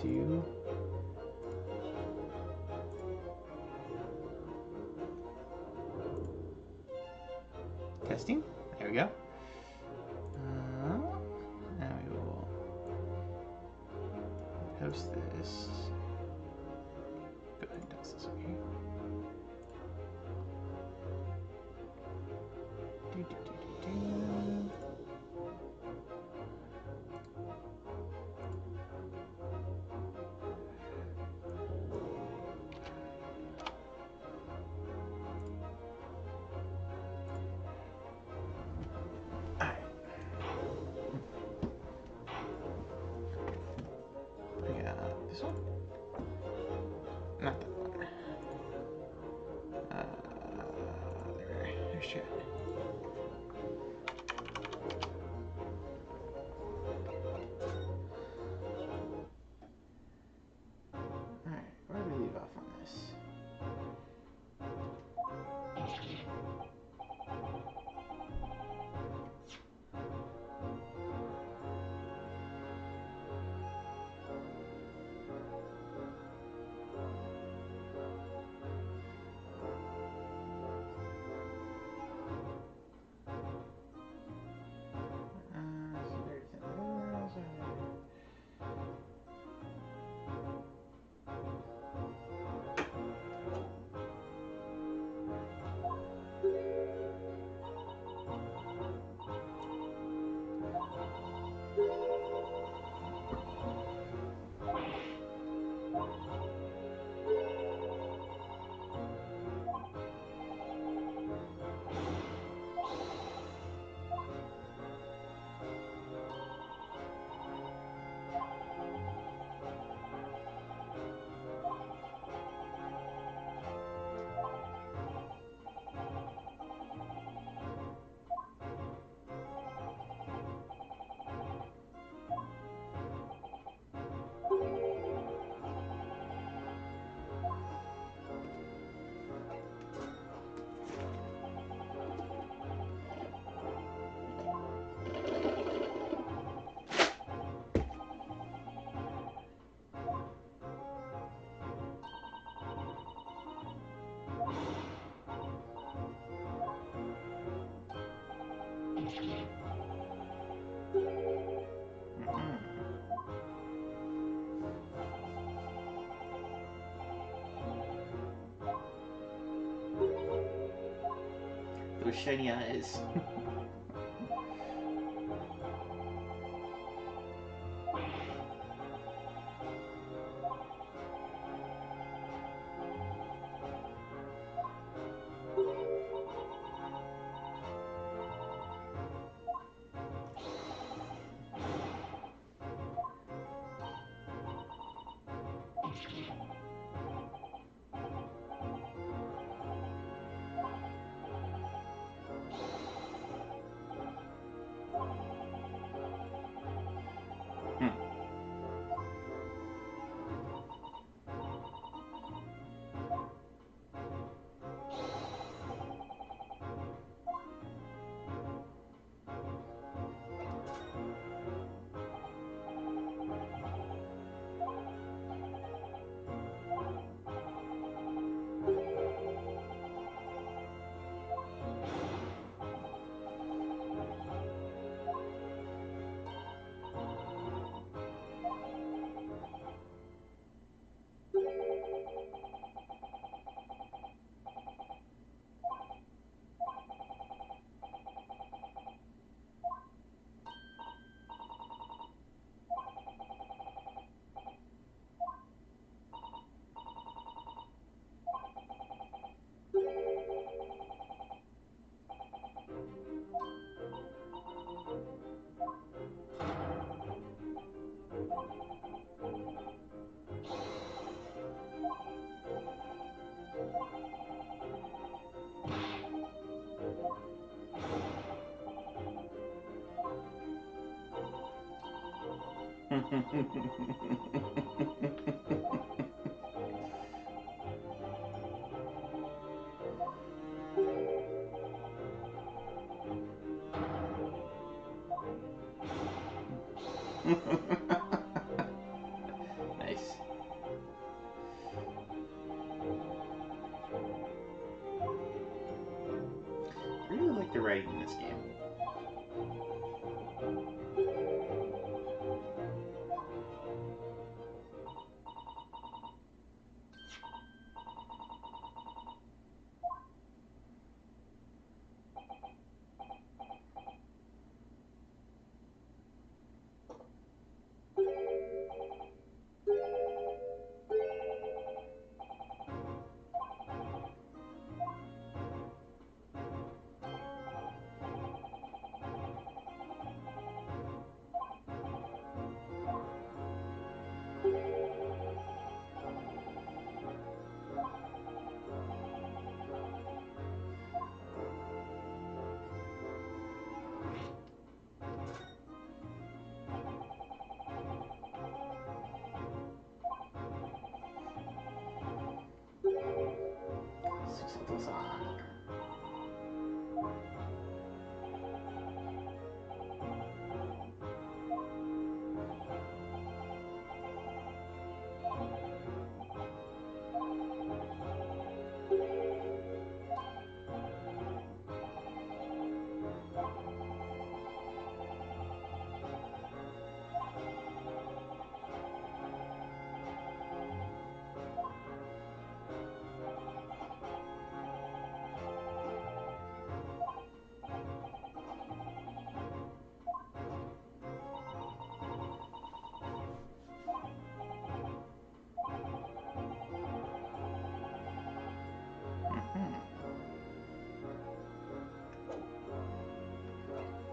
2. Testing. There we go. Now we will host this. Go ahead and test this over here. This one? Not that one. There's chat. Alright, where do we leave off on this? Those shiny eyes. Nice. right in this game.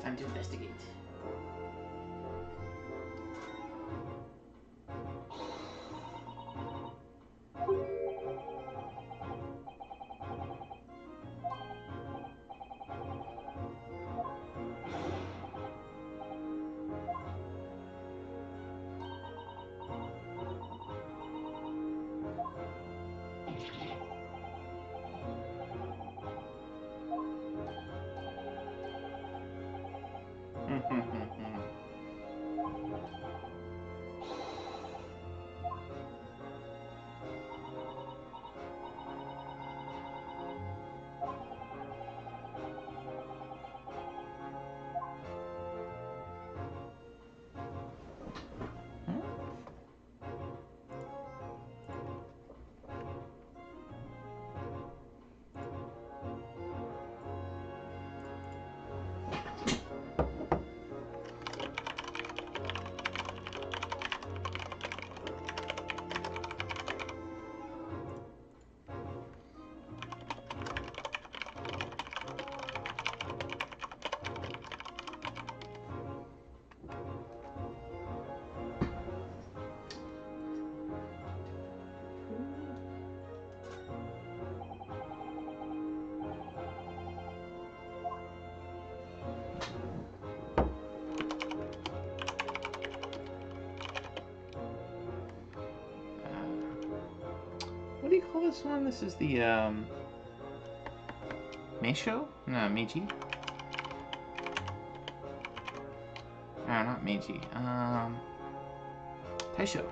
Time to investigate. What do you call this one? This is the Meisho? No, Meiji. No, not Meiji. Taisho.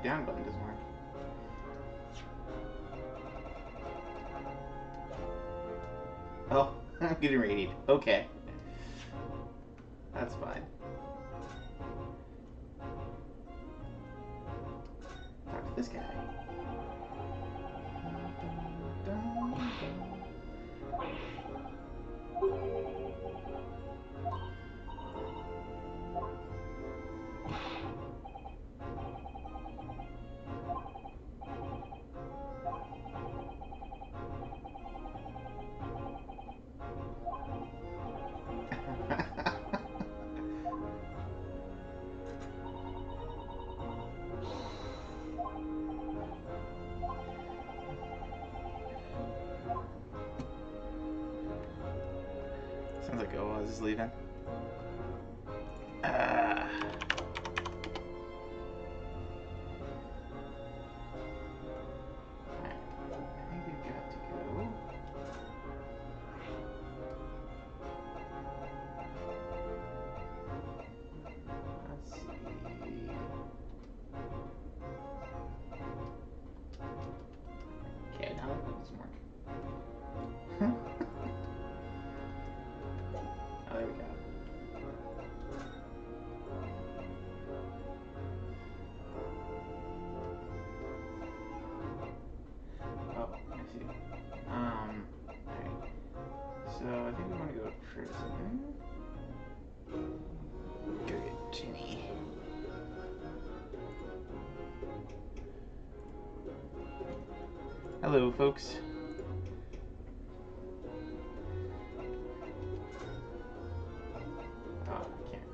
Down button doesn't work. Oh, I'm getting raided. Okay. That's fine. Talk to this guy. Liz is leaving. So I think we want to go to prison. Go get Ginny. Hello, folks. Oh, I can't.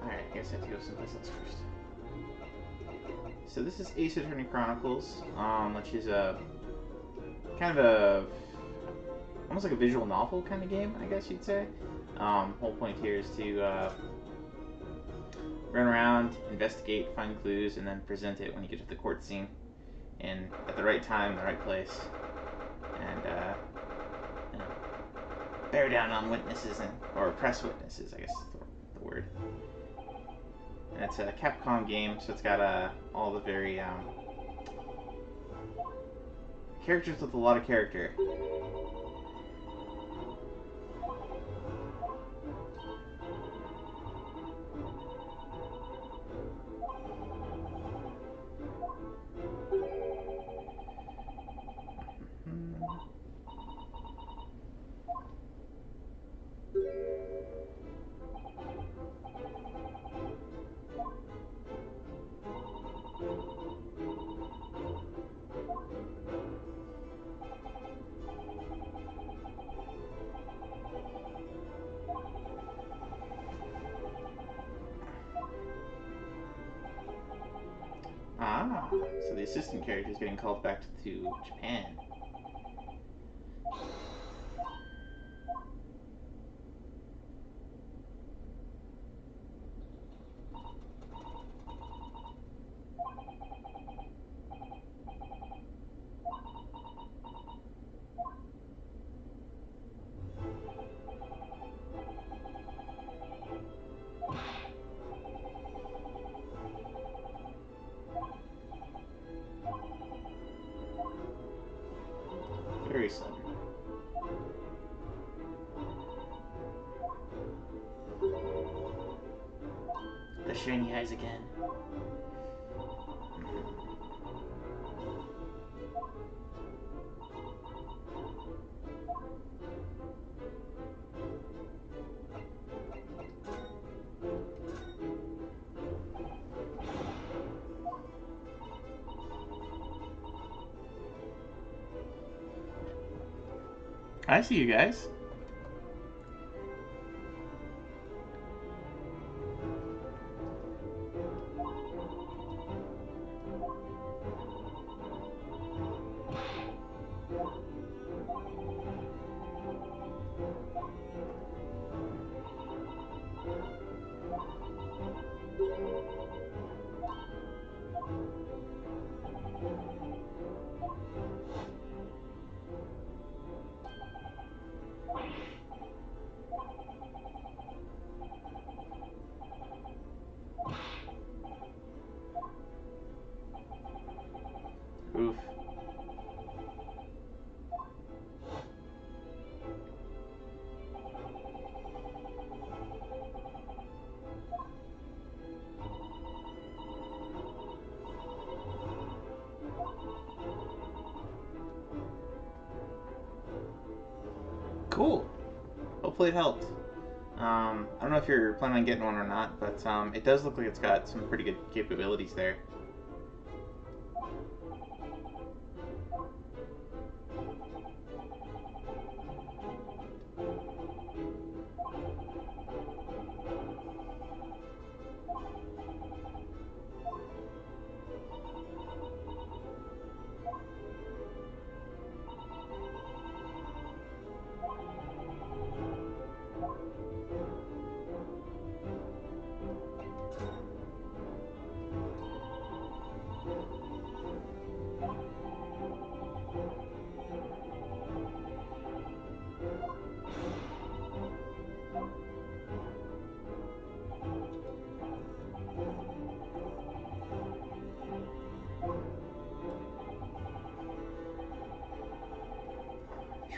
Alright, I guess I have to go someplace else first. So this is Ace Attorney Chronicles, which is a kind of a almost like a visual novel kind of game, I guess you'd say. Whole point here is to run around, investigate, find clues, and then present it when you get to the court scene, and at the right time, the right place, and you know, bear down on witnesses or press witnesses, I guess is the word. And it's a Capcom game, so it's got all the very characters with a lot of character. Ah, so the assistant character is getting called back to Japan. Very sudden. The shiny eyes again. I see you guys. Oof. Cool. Hopefully it helped. I don't know if you're planning on getting one or not, but it does look like it's got some pretty good capabilities there.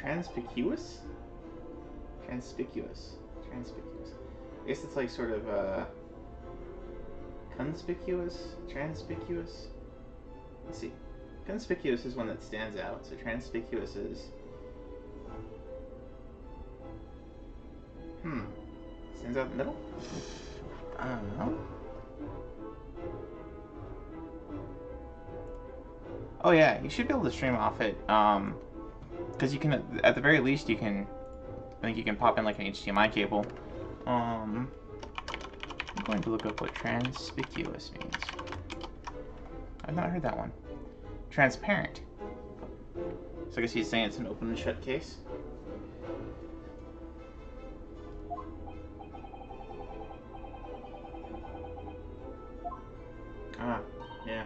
Transpicuous? Transpicuous. Transpicuous. I guess it's like sort of conspicuous? Transpicuous? Let's see. Conspicuous is one that stands out, so transpicuous is... Stands out in the middle? I don't know. Oh yeah, you should be able to stream off it. Because you can, at the very least, you can, I think you can pop in like an HDMI cable. I'm going to look up what transpicuous means. I've not heard that one. Transparent. So I guess he's saying it's an open and shut case. Ah, yeah.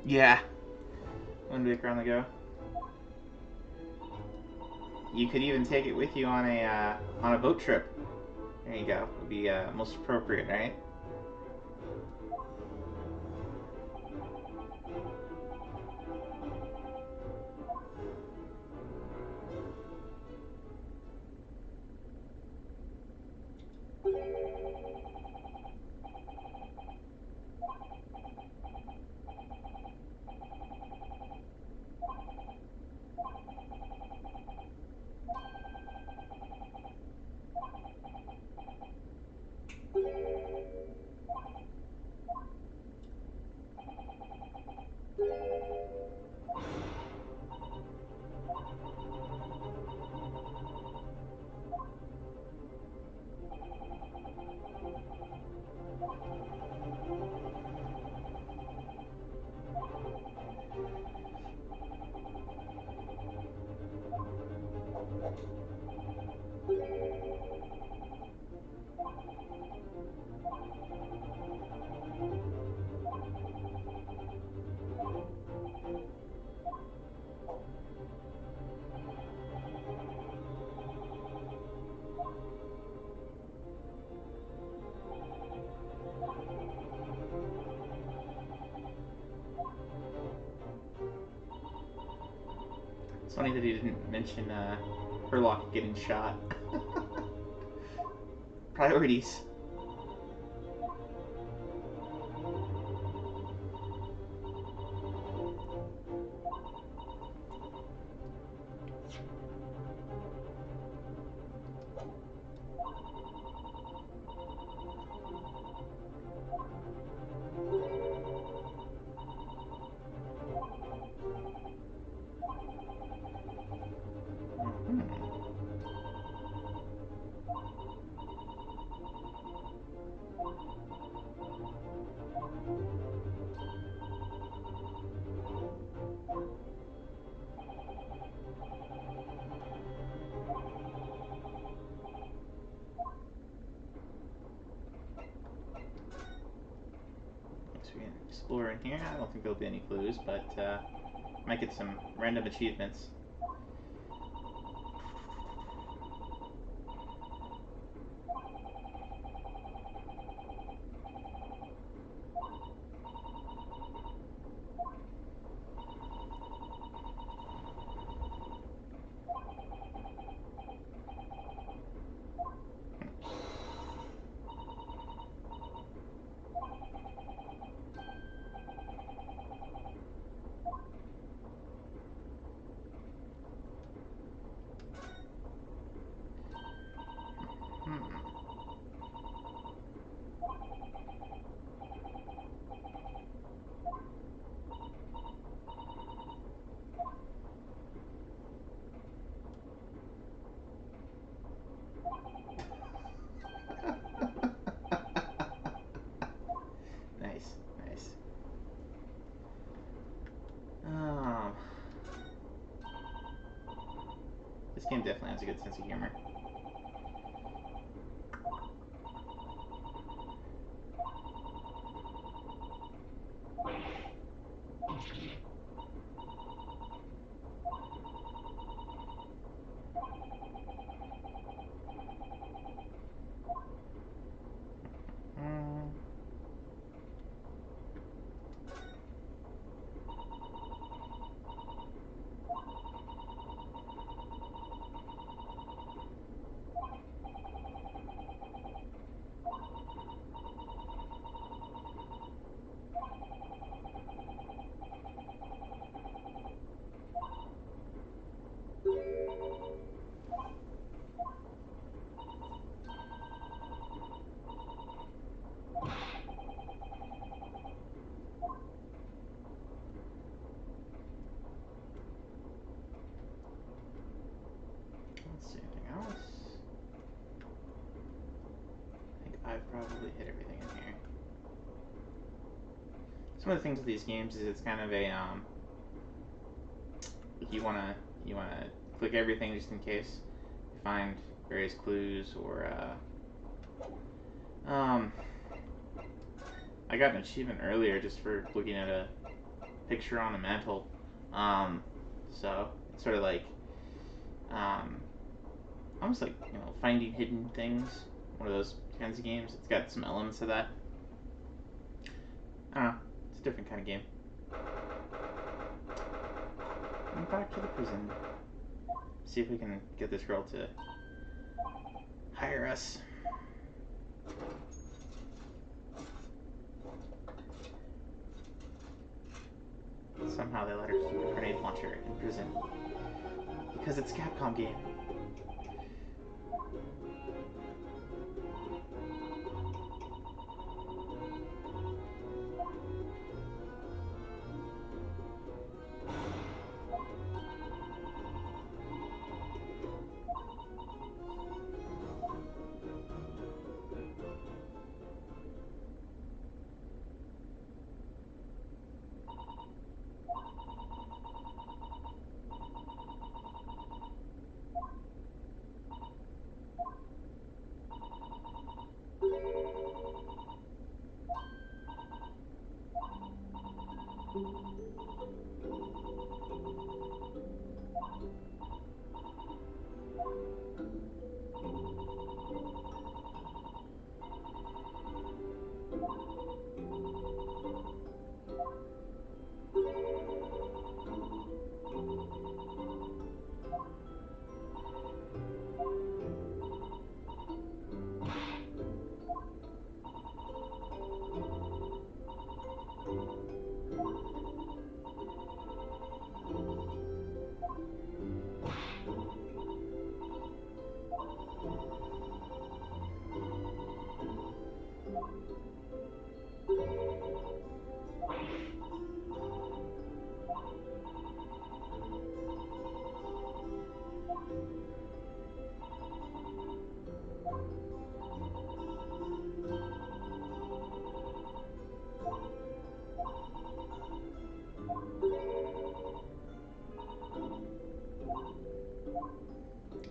Yeah. Wind Waker on the go. You could even take it with you on a boat trip. There you go. Would be most appropriate, right? It's funny that he didn't mention Herlock getting shot. Priorities. We can explore in here. I don't think there'll be any clues, but might get some random achievements. This game definitely has a good sense of humor. Let's see, anything else? I think I've probably hit everything in here. Some of the things with these games is it's kind of a you wanna click everything just in case you find various clues or I got an achievement earlier just for looking at a picture on a mantle. So it's sort of like almost like, you know, finding hidden things. One of those kinds of games. It's got some elements of that. I don't know. It's a different kind of game. And back to the prison. See if we can get this girl to hire us. Somehow they let her keep a grenade launcher in prison. Because it's a Capcom game.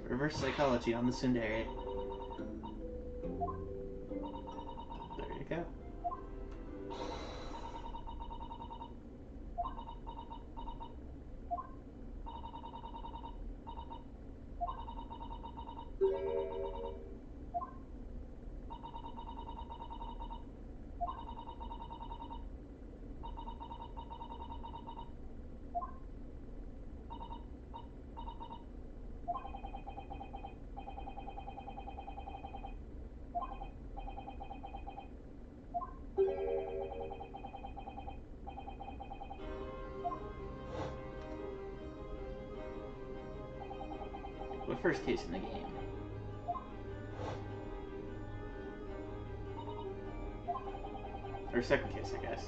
Reverse psychology on the tsundere. There you go. What first case in the game? Or second case, I guess.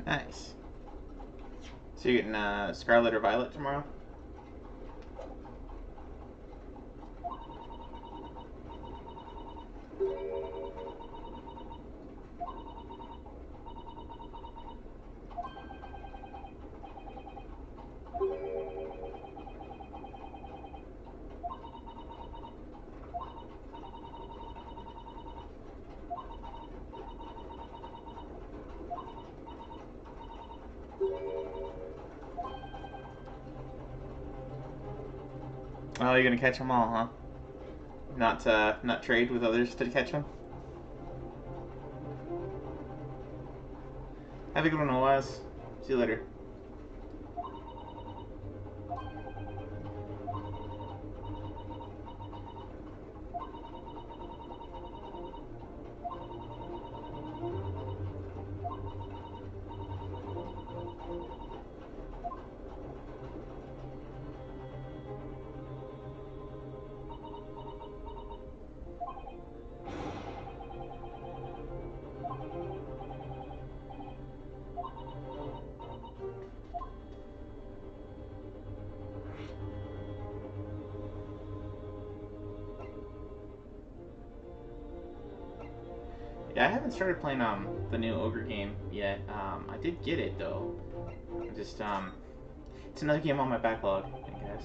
Nice. So you're getting Scarlet or Violet tomorrow? Oh, you're gonna catch them all, huh? Not trade with others to catch them. Have a good one, Oaz. See you later. Yeah, I haven't started playing the new Ogre game yet. I did get it though. Just it's another game on my backlog, I guess.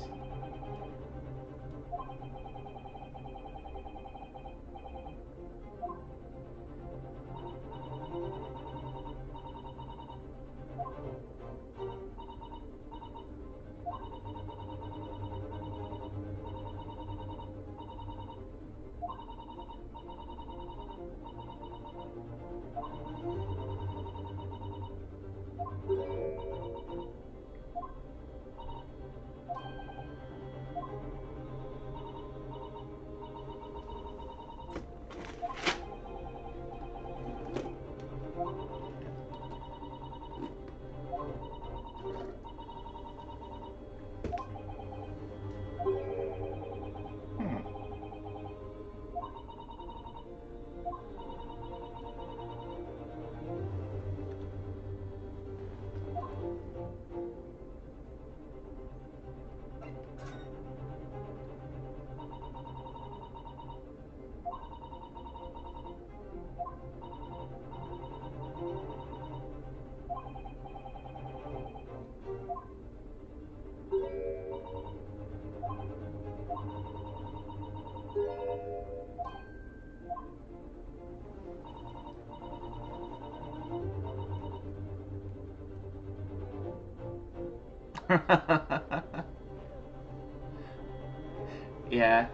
Yeah.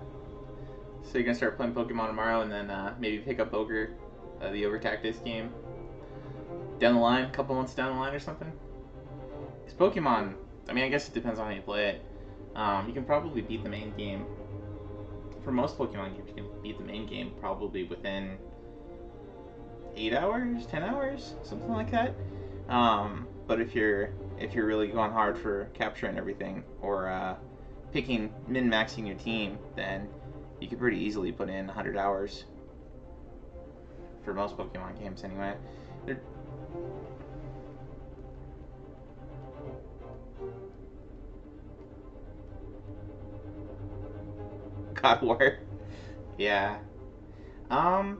So you're gonna start playing Pokemon tomorrow, and then maybe pick up Ogre, the Ogre Tactics game down the line, a couple months down the line or something. Because Pokemon, I mean, I guess it depends on how you play it. You can probably beat the main game. For most Pokemon games, you can beat the main game probably within 8 hours, 10 hours, something like that. But if you're really going hard for capturing everything, or picking min-maxing your team, then you could pretty easily put in 100 hours for most Pokemon games anyway. God of War. Yeah. I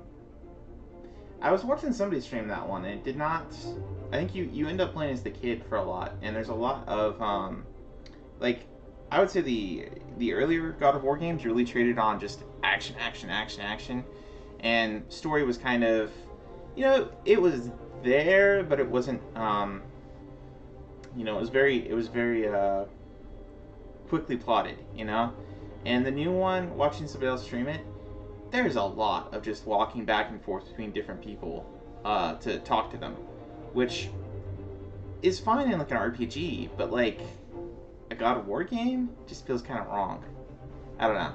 was watching somebody stream that one, and it did not. I think you end up playing as the kid for a lot, and there's a lot of like, I would say the earlier God of War games really traded on just action, action, action, action, and story was kind of, it was there, but it wasn't. It was very quickly plotted, And the new one, watching somebody else stream it, there's a lot of just walking back and forth between different people to talk to them, which is fine in like an RPG, but like a God of War game just feels kind of wrong. I don't know.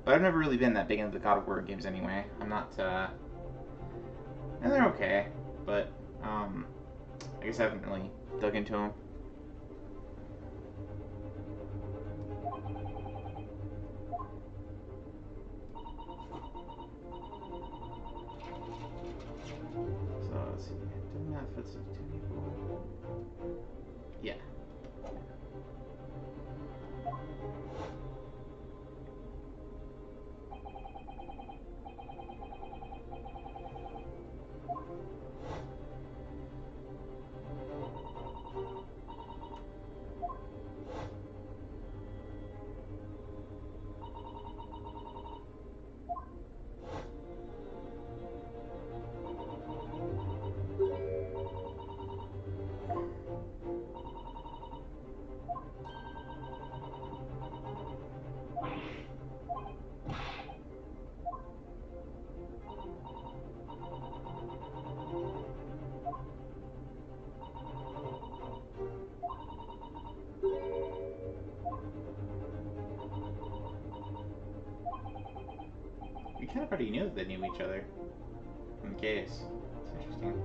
But I've never really been that big into the God of War games anyway. I'm not, and they're okay, but I guess I haven't really dug into them. So thoughts of two people. Yeah. We kind of already knew that they knew each other in the case. It's interesting.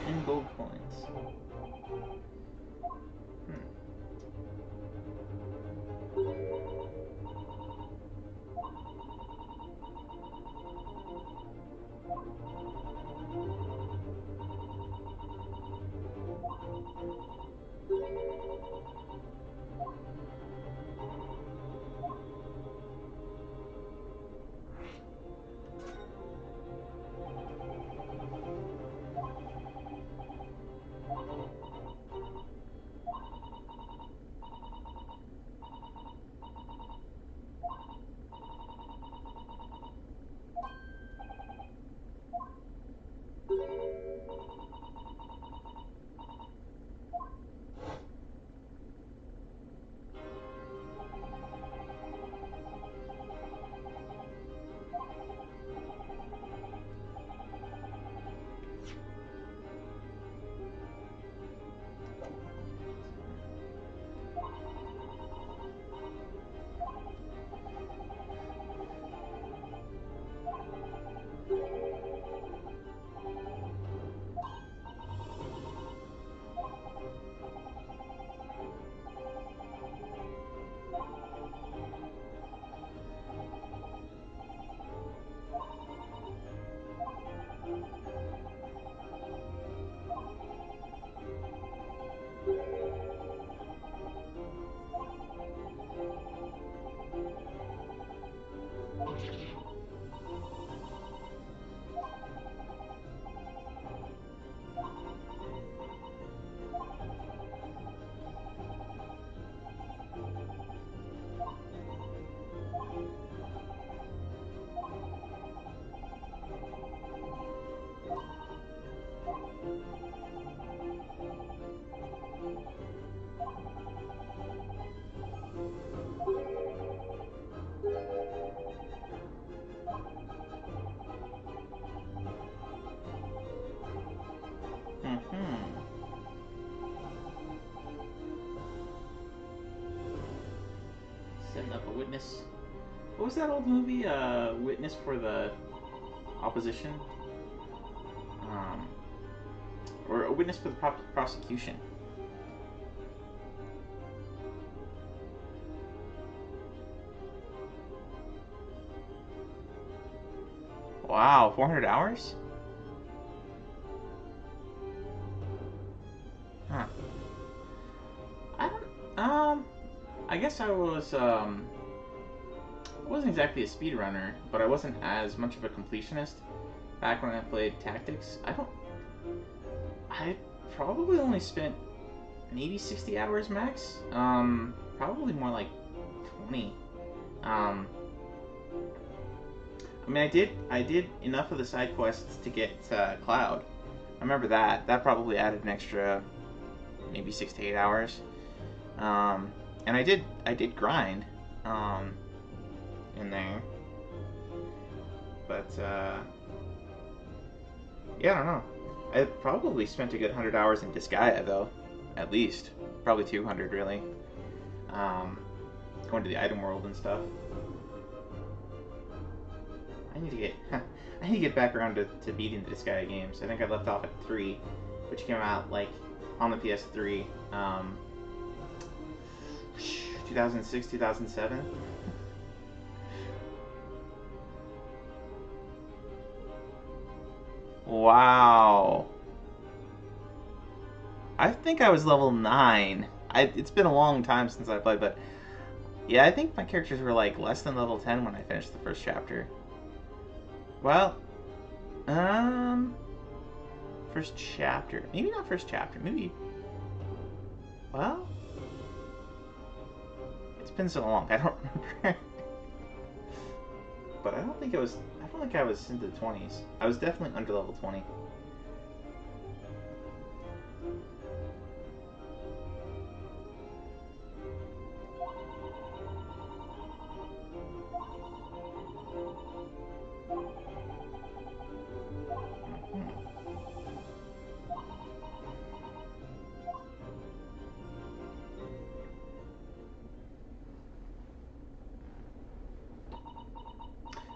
And gold coins. Setting up a witness. What was that old movie? Witness for the opposition? Or a witness for the prosecution. Wow, 400 hours? Huh. I guess I wasn't exactly a speedrunner, but I wasn't as much of a completionist back when I played Tactics. I probably only spent maybe 60 hours max. Probably more like 20. I mean, I did enough of the side quests to get Cloud, remember that. That probably added an extra maybe 6 to 8 hours. And I did grind in there. But yeah, I don't know. I probably spent a good 100 hours in Disgaea though, at least. Probably 200 really. Going to the item world and stuff. I need to get back around to beating the Disgaea games. I think I left off at 3, which came out like on the PS3, 2006, 2007. Wow. I think I was level 9. It's been a long time since I played, but yeah, I think my characters were like less than level 10 when I finished the first chapter. Well, first chapter. Maybe not first chapter. Maybe. Well, it's been so long. I don't remember. But I don't think I was into the 20s. I was definitely under level 20.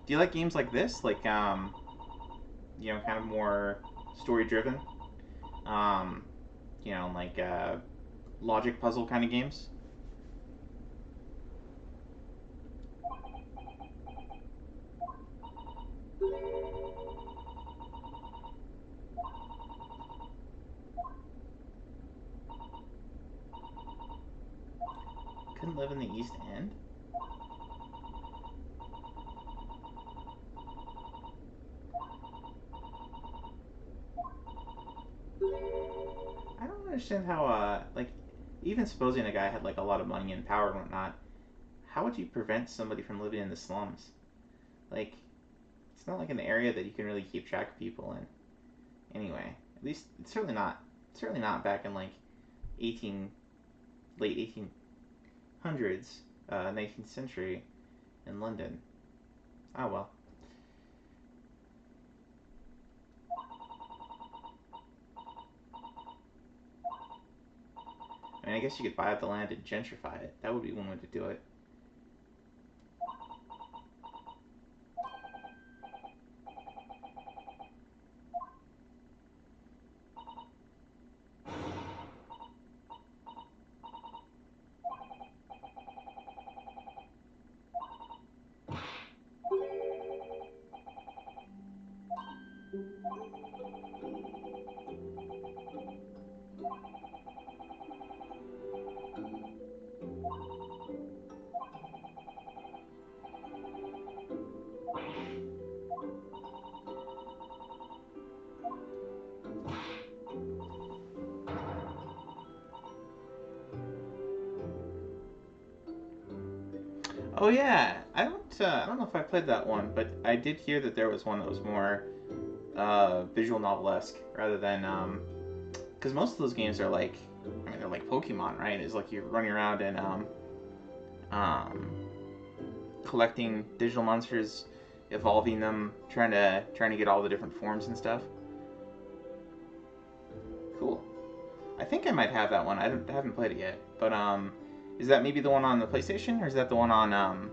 Do you like games like this? Like, you know, kind of more story-driven? You know, like, logic puzzle kind of games? Couldn't live in the East End? I don't understand how, like, even supposing a guy had, like, a lot of money and power and whatnot, how would you prevent somebody from living in the slums? Like, it's not like an area that you can really keep track of people in. Anyway, at least, it's certainly not back in, like, late 1800s, 19th century in London. Oh, well. I mean, I guess you could buy up the land and gentrify it. That would be one way to do it. Oh yeah, I don't know if I played that one, but I did hear that there was one that was more visual novel-esque rather than because most of those games are like, I mean, they're like Pokemon, right? It's like you're running around and um, collecting digital monsters, evolving them, trying to get all the different forms and stuff. Cool. I think I might have that one. I haven't played it yet, but is that maybe the one on the PlayStation, or is that the one on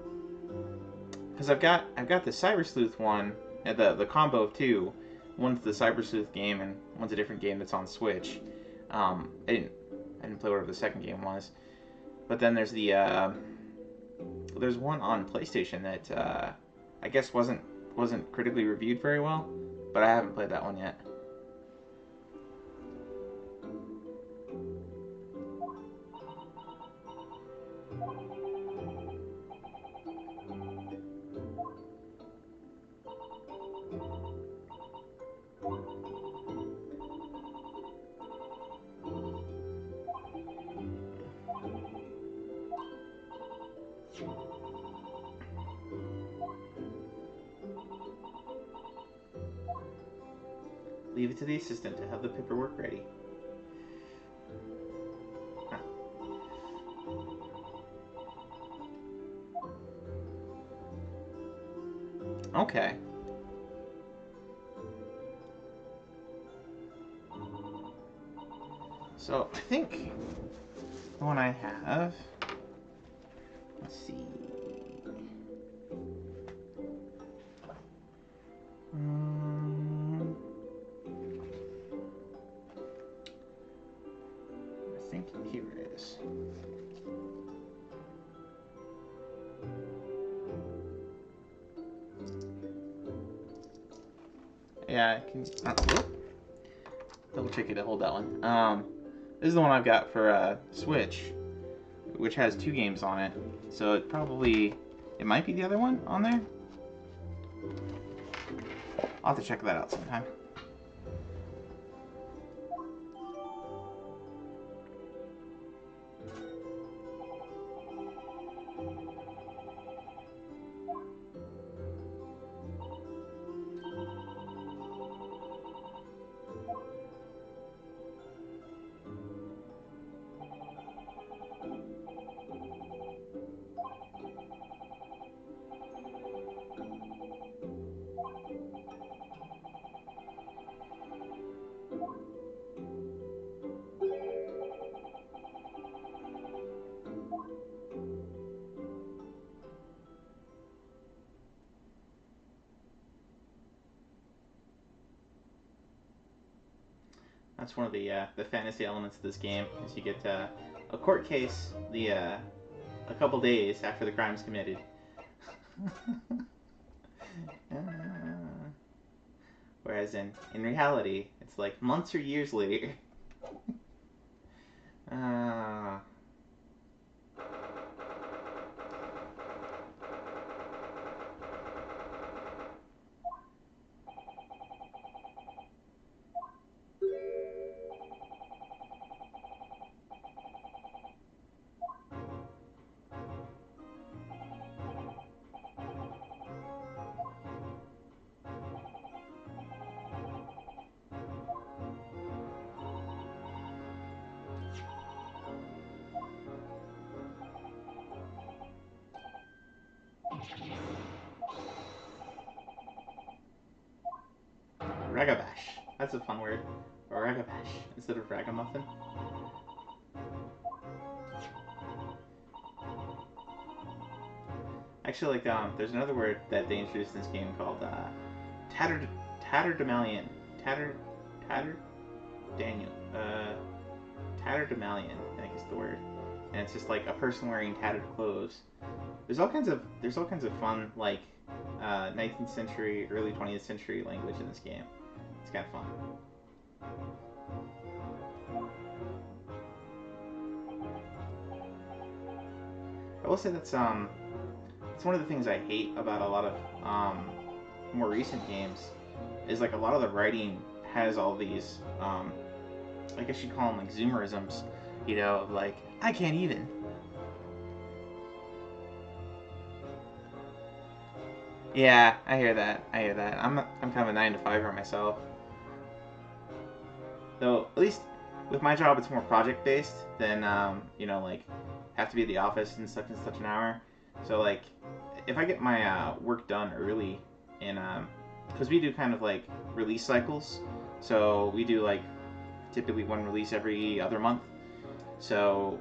because I've got the Cyber Sleuth one, the combo of two. One's the Cyber Sleuth game, and one's a different game that's on Switch. I didn't play whatever the second game was, but then there's there's one on PlayStation that I guess wasn't critically reviewed very well, but I haven't played that one yet. Leave it to the assistant to have the paperwork ready. Huh. Okay. So, I think the one I have... Let's see... I think here it is. Yeah, I can... double check it to hold that one. This is the one I've got for Switch, which has 2 games on it. So it might be the other one on there. I'll have to check that out sometime. That's one of the fantasy elements of this game, is you get a court case a couple days after the crime's committed. Whereas in reality, it's like months or years later. Ragabash. That's a fun word. Ragabash instead of ragamuffin. Actually, like, there's another word that they introduced in this game called tatterdemalion. Tatterdemalion, I think is the word. And it's just like a person wearing tattered clothes. There's all kinds of fun, like 19th century, early 20th century language in this game. It's kind of fun. I will say that's one of the things I hate about a lot of more recent games, is like a lot of the writing has all these I guess you'd call them like zoomerisms, you know, like I can't even. Yeah, I hear that. I'm kind of a 9-to-5er myself. Though at least with my job, it's more project based than you know, like have to be at the office in such and such an hour. So like if I get my work done early, and because we do kind of like release cycles, so we do like typically one release every other month. So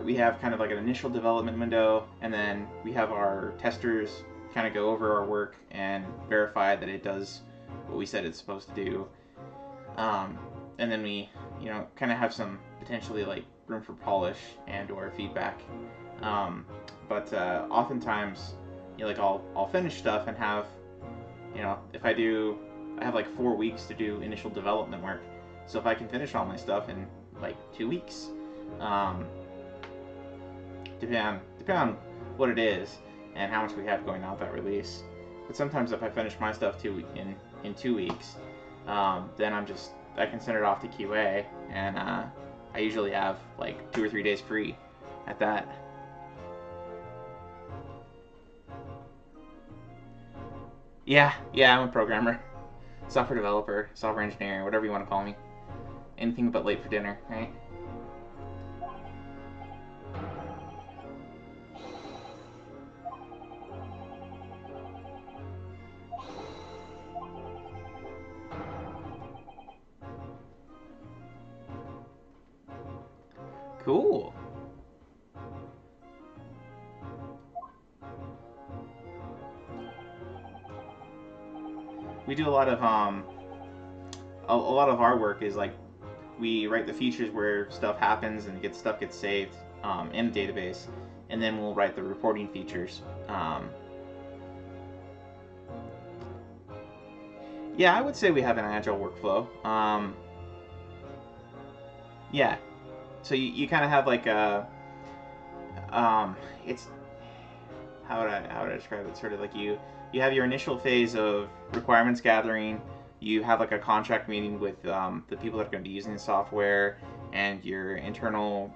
we have kind of like an initial development window, and then we have our testers kind of go over our work and verify that it does what we said it's supposed to do. And then we, you know, kind of have some potentially like room for polish and or feedback. But oftentimes, you know, like I'll finish stuff and have, you know, I have like 4 weeks to do initial development work. So if I can finish all my stuff in like 2 weeks, depending on what it is and how much we have going on with that release. But sometimes if I finish my stuff in 2 weeks, then I can send it off to QA, and I usually have like 2 or 3 days free at that. Yeah, I'm a programmer. software developer, software engineer, whatever you want to call me. Anything but late for dinner, right? Cool. We do a lot of a lot of our work is like we write the features where stuff happens and stuff gets saved in a database, and then we'll write the reporting features. Yeah, I would say we have an agile workflow. Yeah, so you kind of have like a it's how would I describe it? Sort of like you have your initial phase of requirements gathering. You have like a contract meeting with the people that are going to be using the software, and your internal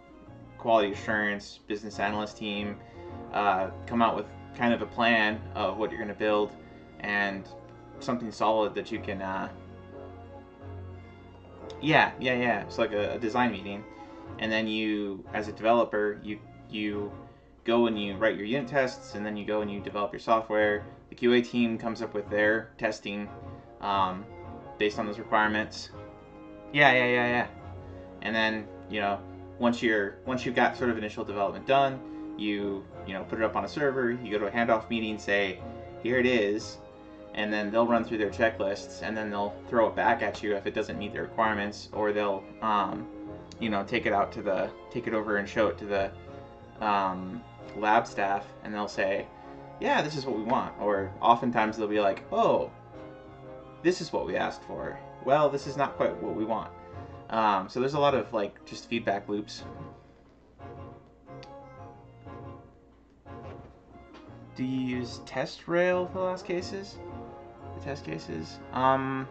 quality assurance business analyst team come out with kind of a plan of what you're going to build and something solid that you can yeah, it's like a design meeting. And then you, as a developer, you go and you write your unit tests, and then you go and you develop your software. The QA team comes up with their testing based on those requirements. Yeah. And then, once you've got sort of initial development done, you put it up on a server. You go to a handoff meeting, say, here it is, and then they'll run through their checklists, and then they'll throw it back at you if it doesn't meet the requirements, or they'll take it over and show it to the lab staff, and they'll say, yeah, this is what we want. Or oftentimes they'll be like, oh, this is what we asked for. Well, this is not quite what we want. So there's a lot of like just feedback loops. Do you use TestRail for the last cases? The test cases? I'm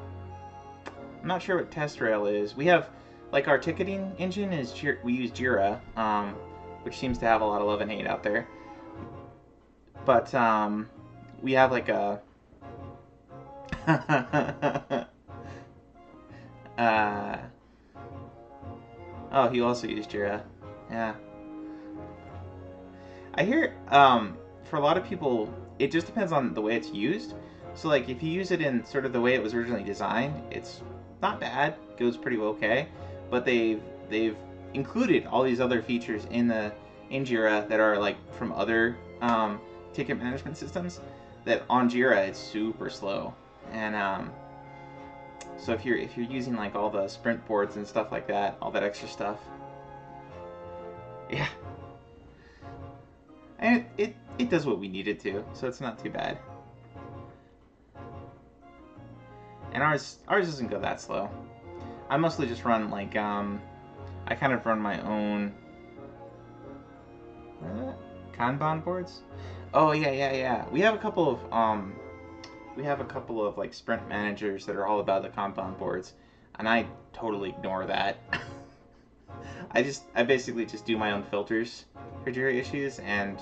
not sure what TestRail is. We have, like, our ticketing engine is we use Jira, which seems to have a lot of love and hate out there. But we have like a oh, he also used Jira. Yeah. I hear for a lot of people it just depends on the way it's used. So like if you use it in sort of the way it was originally designed, it's not bad. It goes pretty okay. But they've included all these other features in Jira that are like from other ticket management systems that on Jira it's super slow. And so if you're using like all the sprint boards and stuff like that, all that extra stuff, yeah, and it does what we need it to, so it's not too bad. And ours doesn't go that slow. I mostly just run like I kind of run my own Kanban boards. Oh yeah. We have a couple of like sprint managers that are all about the Kanban boards, and I totally ignore that. I basically just do my own filters for Jira issues, and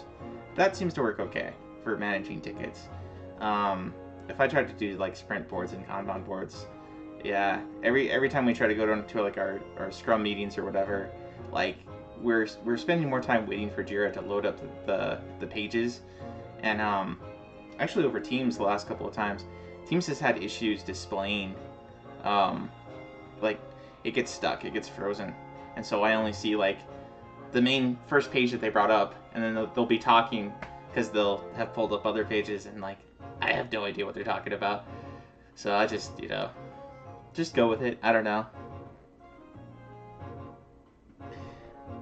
that seems to work okay for managing tickets. If I try to do like sprint boards and Kanban boards, yeah, every time we try to go to like our Scrum meetings or whatever, like we're spending more time waiting for Jira to load up the pages, and actually over Teams the last couple of times, Teams has had issues displaying, like it gets stuck, it gets frozen, and so I only see like the main first page that they brought up, and then they'll be talking because they'll have pulled up other pages, and like I have no idea what they're talking about, so I just just go with it. I don't know.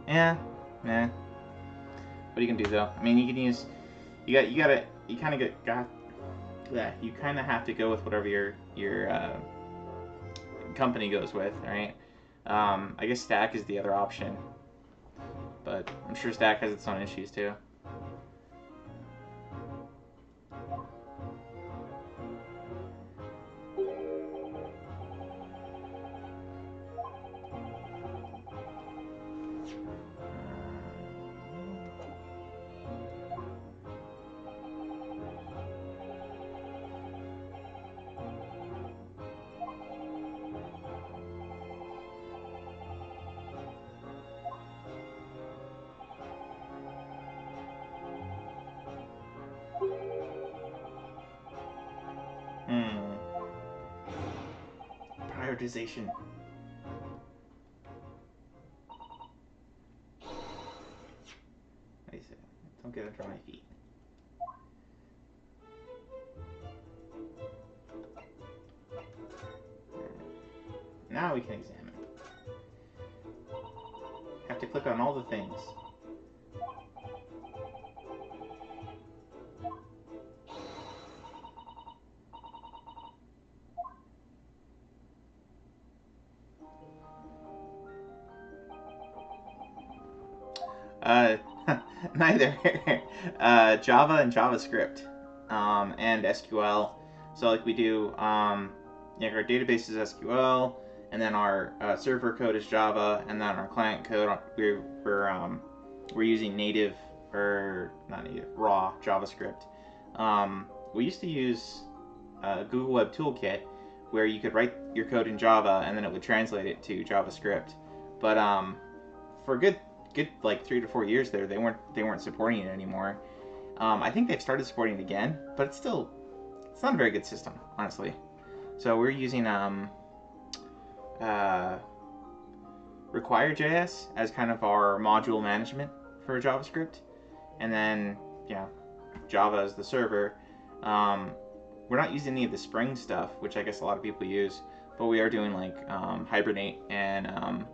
Yeah. What are you gonna do though? I mean, you can use. You kind of have to go with whatever your company goes with, right? I guess Stack is the other option, but I'm sure Stack has its own issues too. prioritization. Wait a second. Don't get under my feet. Now we can examine. Have to click on all the things. Neither. Java and JavaScript, and SQL. So like we do, our database is SQL, and then our server code is Java, and then our client code we're using native, or not native, raw JavaScript. We used to use Google Web Toolkit, where you could write your code in Java and then it would translate it to JavaScript. But for a good like 3 to 4 years there, they weren't supporting it anymore. I think they've started supporting it again, but it's not a very good system, honestly. So we're using Require.js as kind of our module management for JavaScript, and then Java as the server. We're not using any of the Spring stuff, which I guess a lot of people use, but we are doing like Hibernate, and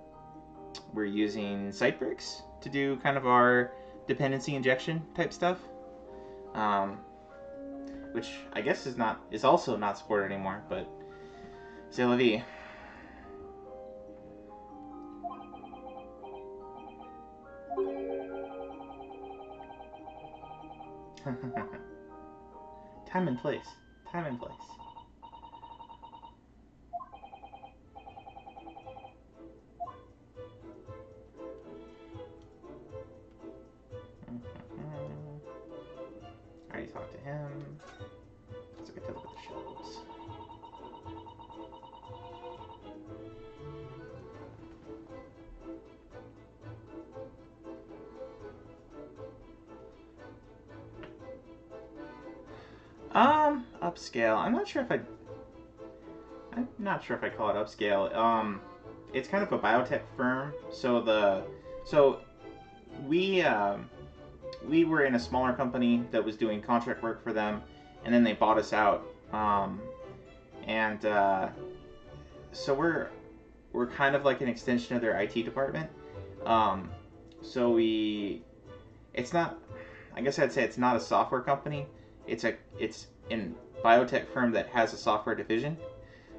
we're using Sitebricks to do kind of our dependency injection type stuff, which I guess is also not supported anymore, but c'est la vie. Time and place. Time and place. I already talked to him. Let's get to look at the shelves. Upscale. I'm not sure if I call it upscale. It's kind of a biotech firm. So we were in a smaller company that was doing contract work for them, and then they bought us out. So we're kind of like an extension of their IT department. It's not. I guess I'd say it's not a software company. It's a biotech firm that has a software division.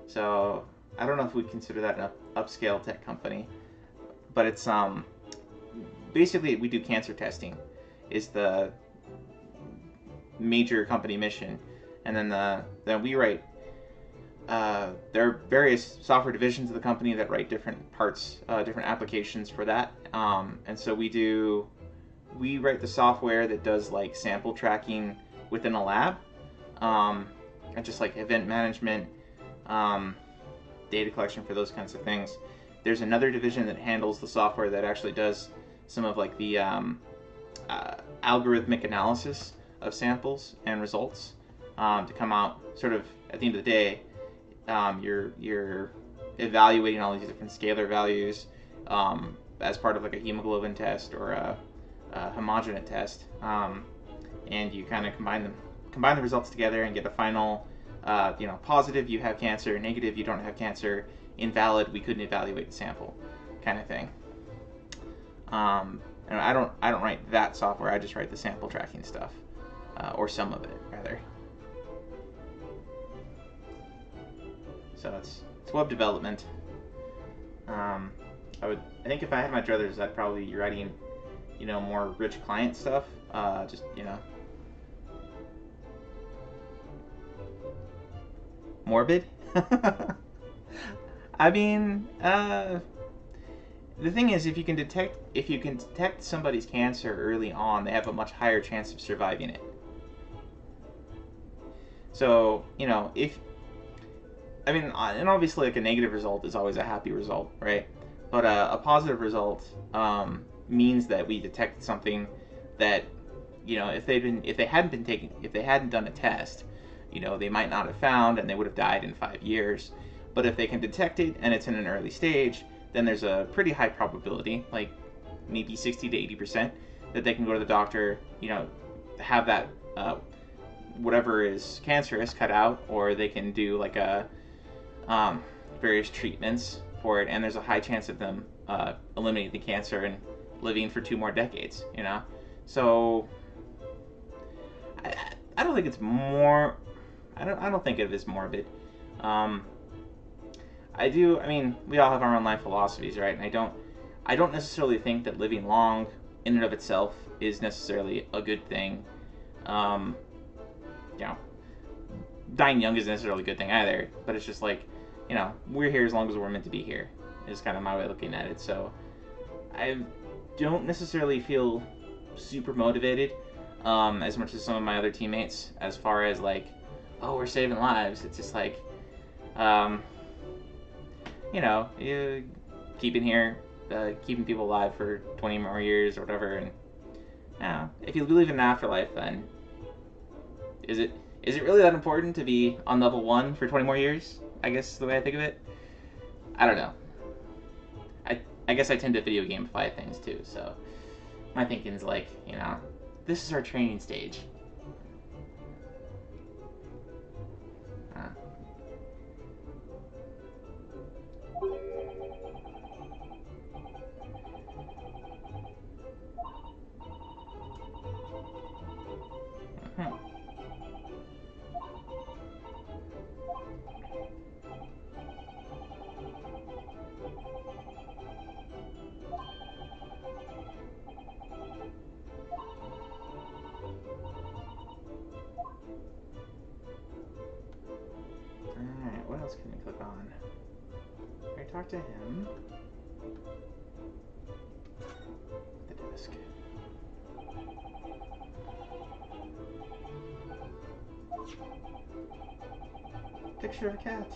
So I don't know if we'd consider that an upscale tech company, but it's basically we do cancer testing is the major company mission, and then we write. There are various software divisions of the company that write different parts, different applications for that, and so we write the software that does like sample tracking within a lab, and just like event management, data collection for those kinds of things. There's another division that handles the software that actually does some of like the algorithmic analysis of samples and results to come out sort of at the end of the day. You're evaluating all these different scalar values as part of like a hemoglobin test or a homogeneous test, and you kind of combine the results together and get a final, positive you have cancer, negative you don't have cancer, invalid we couldn't evaluate the sample, kind of thing. And I don't write that software. I just write the sample tracking stuff, or some of it rather. So it's web development. I think if I had my druthers, I'd probably be writing, more rich client stuff. Morbid. I mean, the thing is, if you can detect somebody's cancer early on, they have a much higher chance of surviving it. So, and obviously, like a negative result is always a happy result, right? But a positive result means that we detected something that, if they hadn't done a test, they might not have found, and they would have died in 5 years. But if they can detect it and it's in an early stage, then there's a pretty high probability, like maybe 60 to 80%, that they can go to the doctor, have that whatever is cancerous cut out, or they can do like various treatments for it, and there's a high chance of them eliminating the cancer and living for 2 more decades. So I don't think it's more. I don't think of it as morbid. I mean, we all have our own life philosophies, right? And I don't necessarily think that living long in and of itself is necessarily a good thing. Dying young isn't necessarily a good thing either, but it's just like, we're here as long as we're meant to be here, is kind of my way of looking at it. So I don't necessarily feel super motivated as much as some of my other teammates as far as like, oh, we're saving lives. It's just like, you keeping here, keeping people alive for 20 more years or whatever. And if you believe in an afterlife, then is it really that important to be on level 1 for 20 more years? I guess is the way I think of it. I don't know. I guess I tend to video gamify things too, so my thinking's like, this is our training stage. Alright, what else can we click on? I talk to him. The desk. Picture of a cat.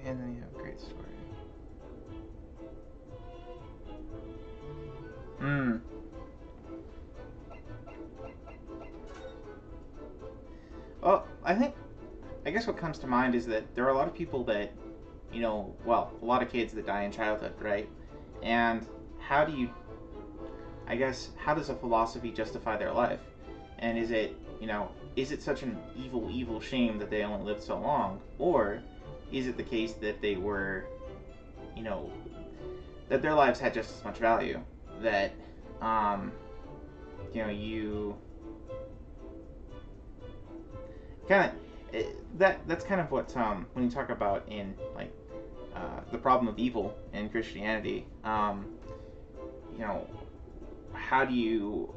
And then you have a great story. Well, I guess what comes to mind is that there are a lot of people that, a lot of kids that die in childhood, right? And how does a philosophy justify their life? And is it such an evil shame that they only lived so long? Or is it the case that they were, that their lives had just as much value? That, that's kind of what, when you talk about in, like, the problem of evil in Christianity, how do you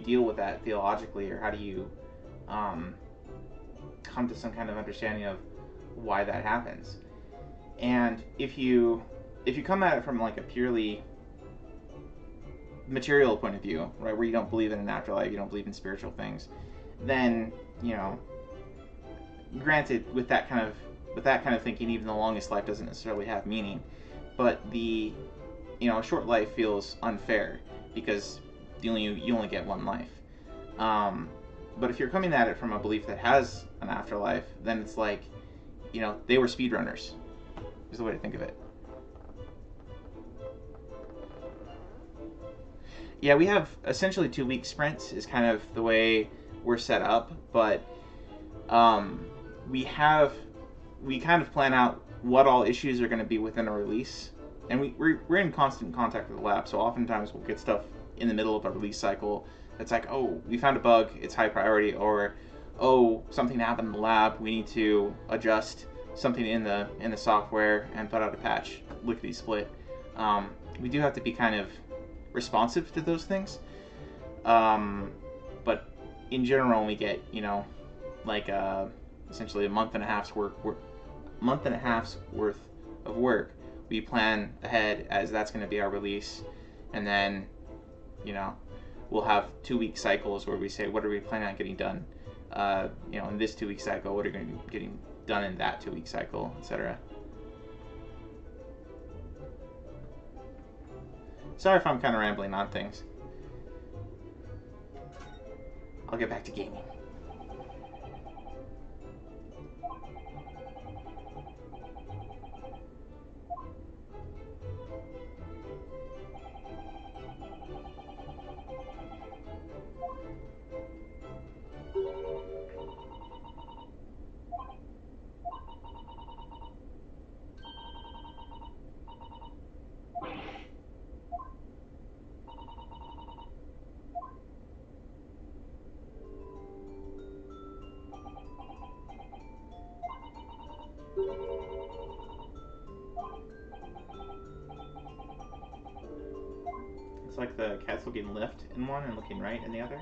deal with that theologically, or how do you, come to some kind of understanding of why that happens? And if you if you come at it from like a purely material point of view, right, where you don't believe in an afterlife, you don't believe in spiritual things, then, you know, granted, with that kind of thinking, even the longest life doesn't necessarily have meaning. But the, you know, a short life feels unfair because you only get one life. But if you're coming at it from a belief that has an afterlife, then it's like, you know, they were speedrunners. Is the way to think of it. Yeah, we have essentially 2-week sprints is kind of the way we're set up, but we kind of plan out what all issues are going to be within a release, and we're in constant contact with the lab, so oftentimes we'll get stuff in the middle of a release cycle that's like, oh, we found a bug, it's high priority, or oh, something happened in the lab, we need to adjust something in the software and put out a patch, lickety split. We do have to be kind of responsive to those things, but in general we get, you know, like essentially a month and a half's worth of work. We plan ahead as that's going to be our release, and then, you know, we'll have 2-week cycles where we say, what are we planning on getting done, you know, in this 2-week cycle, what are going to be getting done in that 2-week cycle, etc. Sorry if I'm kind of rambling on things. I'll get back to gaming. It's like the cat's looking left in one and looking right in the other.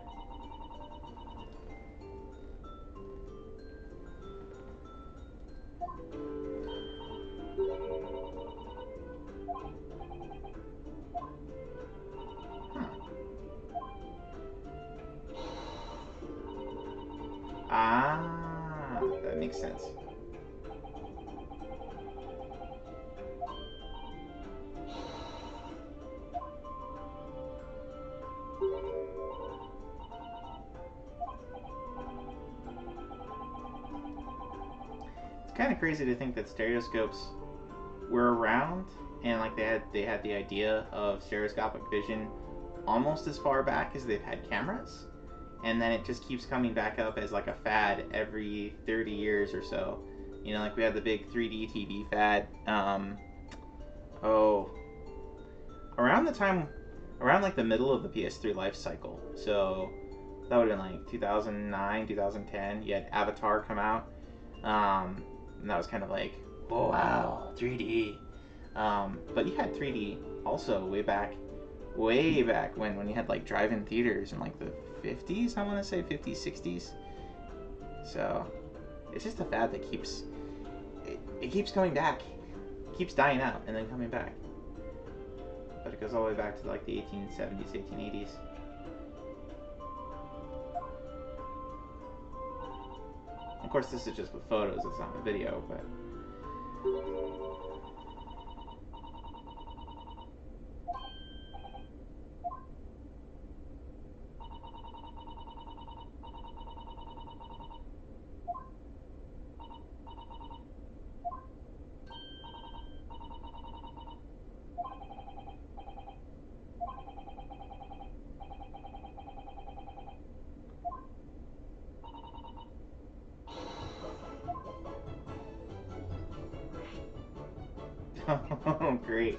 Huh. Ah, that makes sense. It's kind of crazy to think that stereoscopes were around, and like they had the idea of stereoscopic vision almost as far back as they've had cameras, and then it just keeps coming back up as like a fad every 30 years or so. You know, like we had the big 3D TV fad. Around like the middle of the PS3 life cycle. So that would have been like 2009, 2010. You had Avatar come out, and that was kind of like, oh, wow, 3D. But you had 3D also way back when you had like drive-in theaters in like the 50s, I want to say 50s, 60s. So it's just a fad that keeps coming back, keeps dying out and then coming back. But it goes all the way back to like the 1870s, 1880s. Of course, this is just with photos, it's not with video, but... Oh, great.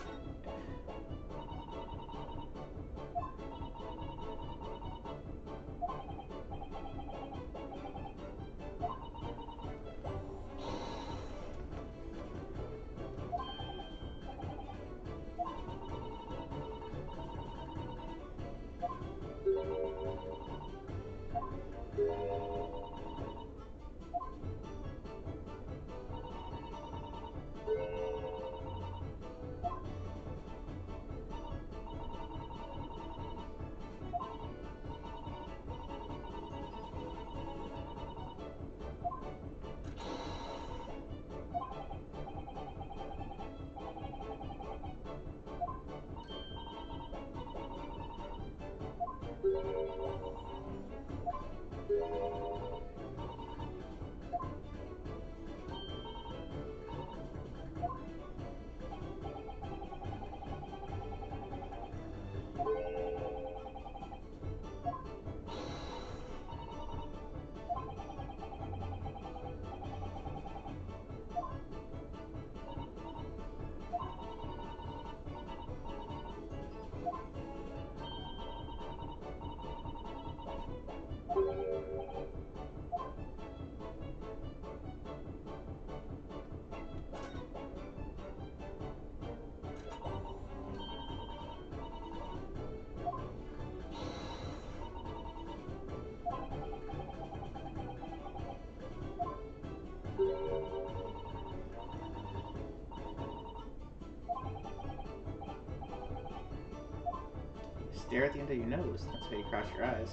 stare at the end of your nose. That's how you cross your eyes.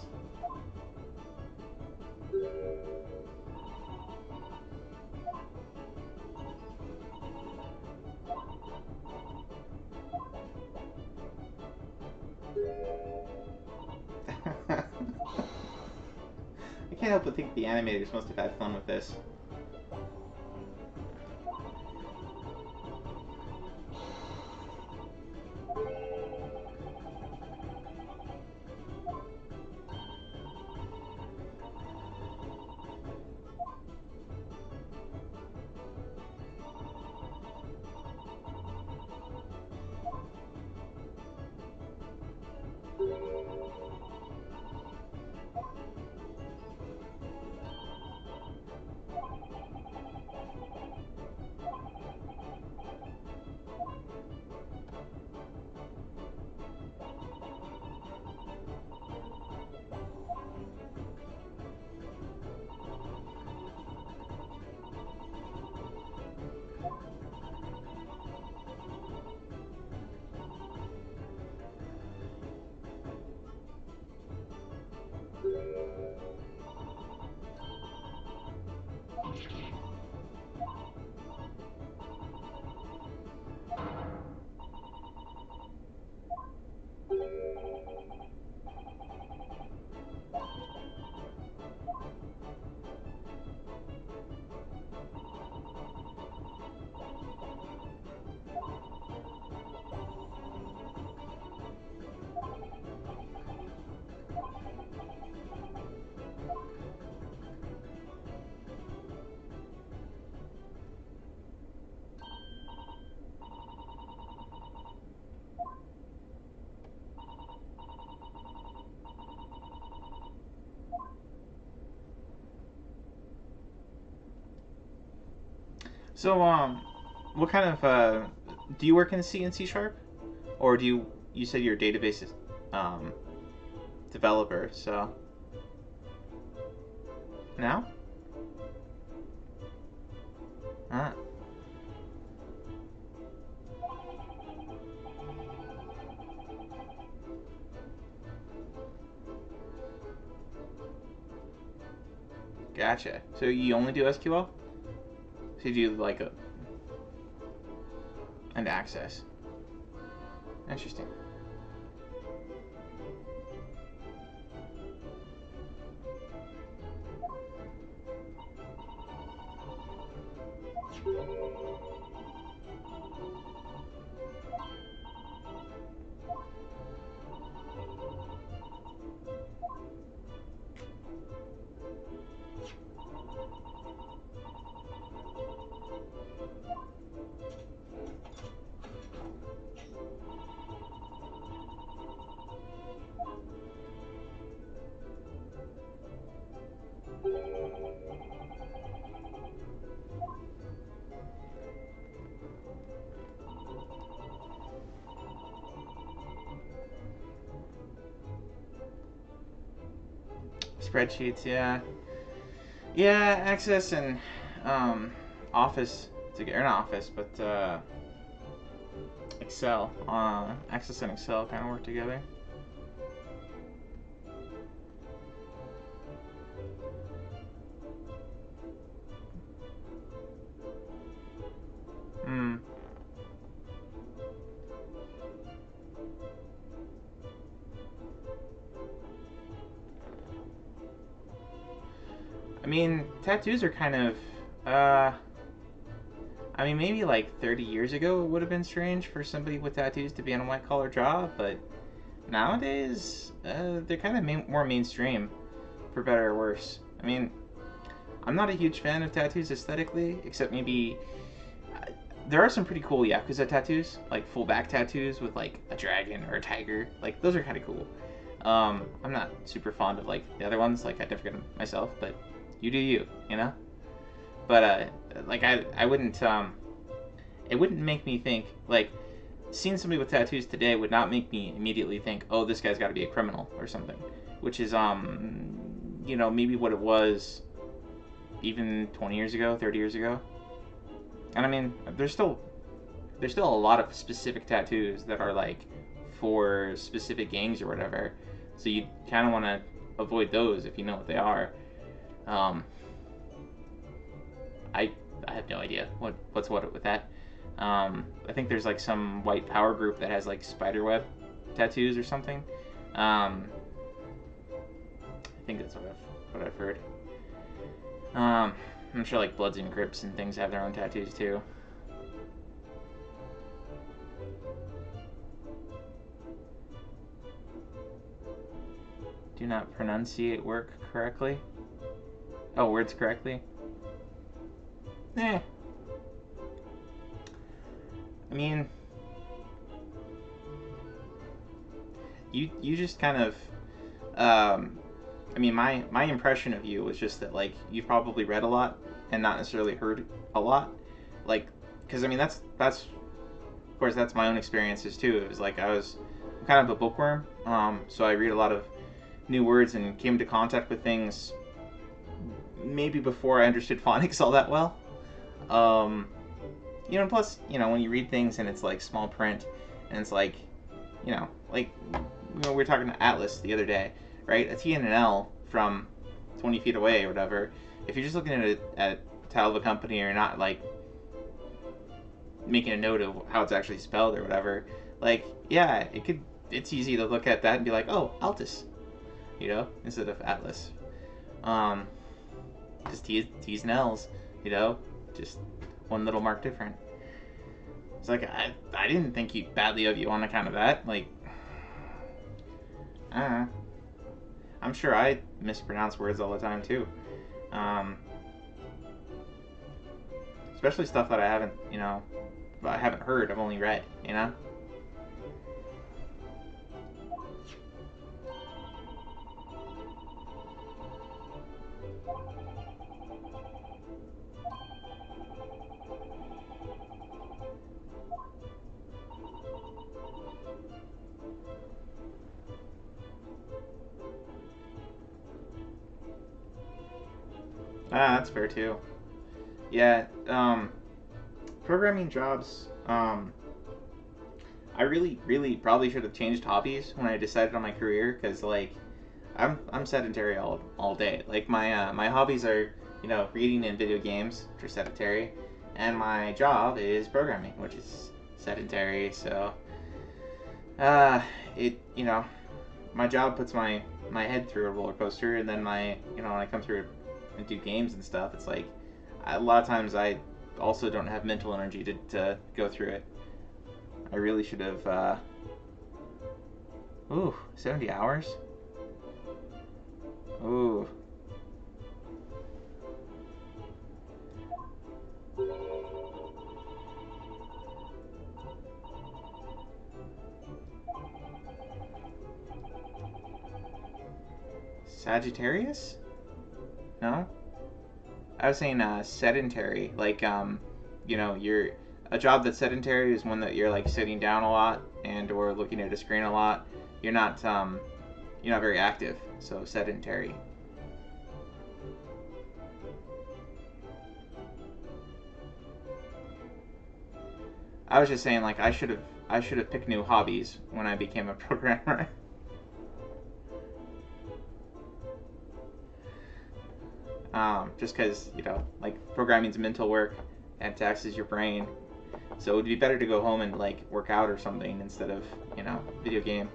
I can't help but think the animators must have had fun with this. So, what kind of, do you work in C and C#? Or you said you're a database, developer, so. No? Ah. Gotcha. So you only do SQL? So you do like and access. Interesting. Spreadsheets, yeah. Yeah, Access and Office, or not Office, but Excel. Access and Excel kind of work together. I mean, tattoos are kind of, I mean, maybe like 30 years ago it would have been strange for somebody with tattoos to be on a white-collar job, but nowadays, they're kind of more mainstream, for better or worse. I mean, I'm not a huge fan of tattoos aesthetically, except maybe, there are some pretty cool Yakuza tattoos, like full back tattoos with like a dragon or a tiger, like those are kind of cool. I'm not super fond of like the other ones, like I'd never get them myself, but you do you, you know? But, like, I wouldn't, it wouldn't make me think, like, seeing somebody with tattoos today would not make me immediately think, oh, this guy's got to be a criminal or something. Which is, you know, maybe what it was even 20 years ago, 30 years ago. And I mean, there's still a lot of specific tattoos that are, like, for specific gangs or whatever. So you kind of want to avoid those if you know what they are. I have no idea what's what with that. I think there's like some white power group that has like spiderweb tattoos or something. I think that's what I've heard. I'm sure like Bloods and Crips and things have their own tattoos too. Do not pronunciate work correctly. Oh, words correctly? Eh. I mean, you just kind of, I mean, my impression of you was just that, like, you've probably read a lot and not necessarily heard a lot. Like, because, I mean, that's, of course, that's my own experiences, too. It was like I'm kind of a bookworm, so I read a lot of new words and came into contact with things maybe before I understood phonics all that well. You know, plus, you know, when you read things and it's like small print and it's like, you know, like, you know, we were talking to Atlas the other day, right? A T and an L from 20 feet away or whatever. If you're just looking at a title of a company or you're not like making a note of how it's actually spelled or whatever, like, yeah, it's easy to look at that and be like, oh, Altus, you know, instead of Atlas. Just T's and L's, you know, just one little mark different. It's like, I didn't think badly of you on account of that. Like, I don't know. I'm sure I mispronounce words all the time too. Especially stuff that I haven't heard, I've only read, you know? That's fair too. Yeah, programming jobs, I really probably should have changed hobbies when I decided on my career, because like I'm sedentary all day. Like my hobbies are, you know, reading and video games, which are sedentary, and my job is programming, which is sedentary. So you know, my job puts my head through a roller coaster, and then when I come through and do games and stuff, it's like a lot of times I also don't have mental energy to go through it. I really should have 70 hours? Ooh. Sagittarius? No? I was saying sedentary, like you know, a job that's sedentary is one that you're like sitting down a lot and or looking at a screen a lot. You're not very active, so sedentary. I was just saying, like, I should have picked new hobbies when I became a programmer. Just because, you know, like, programming's mental work and taxes your brain. So it would be better to go home and, like, work out or something instead of, you know, video game.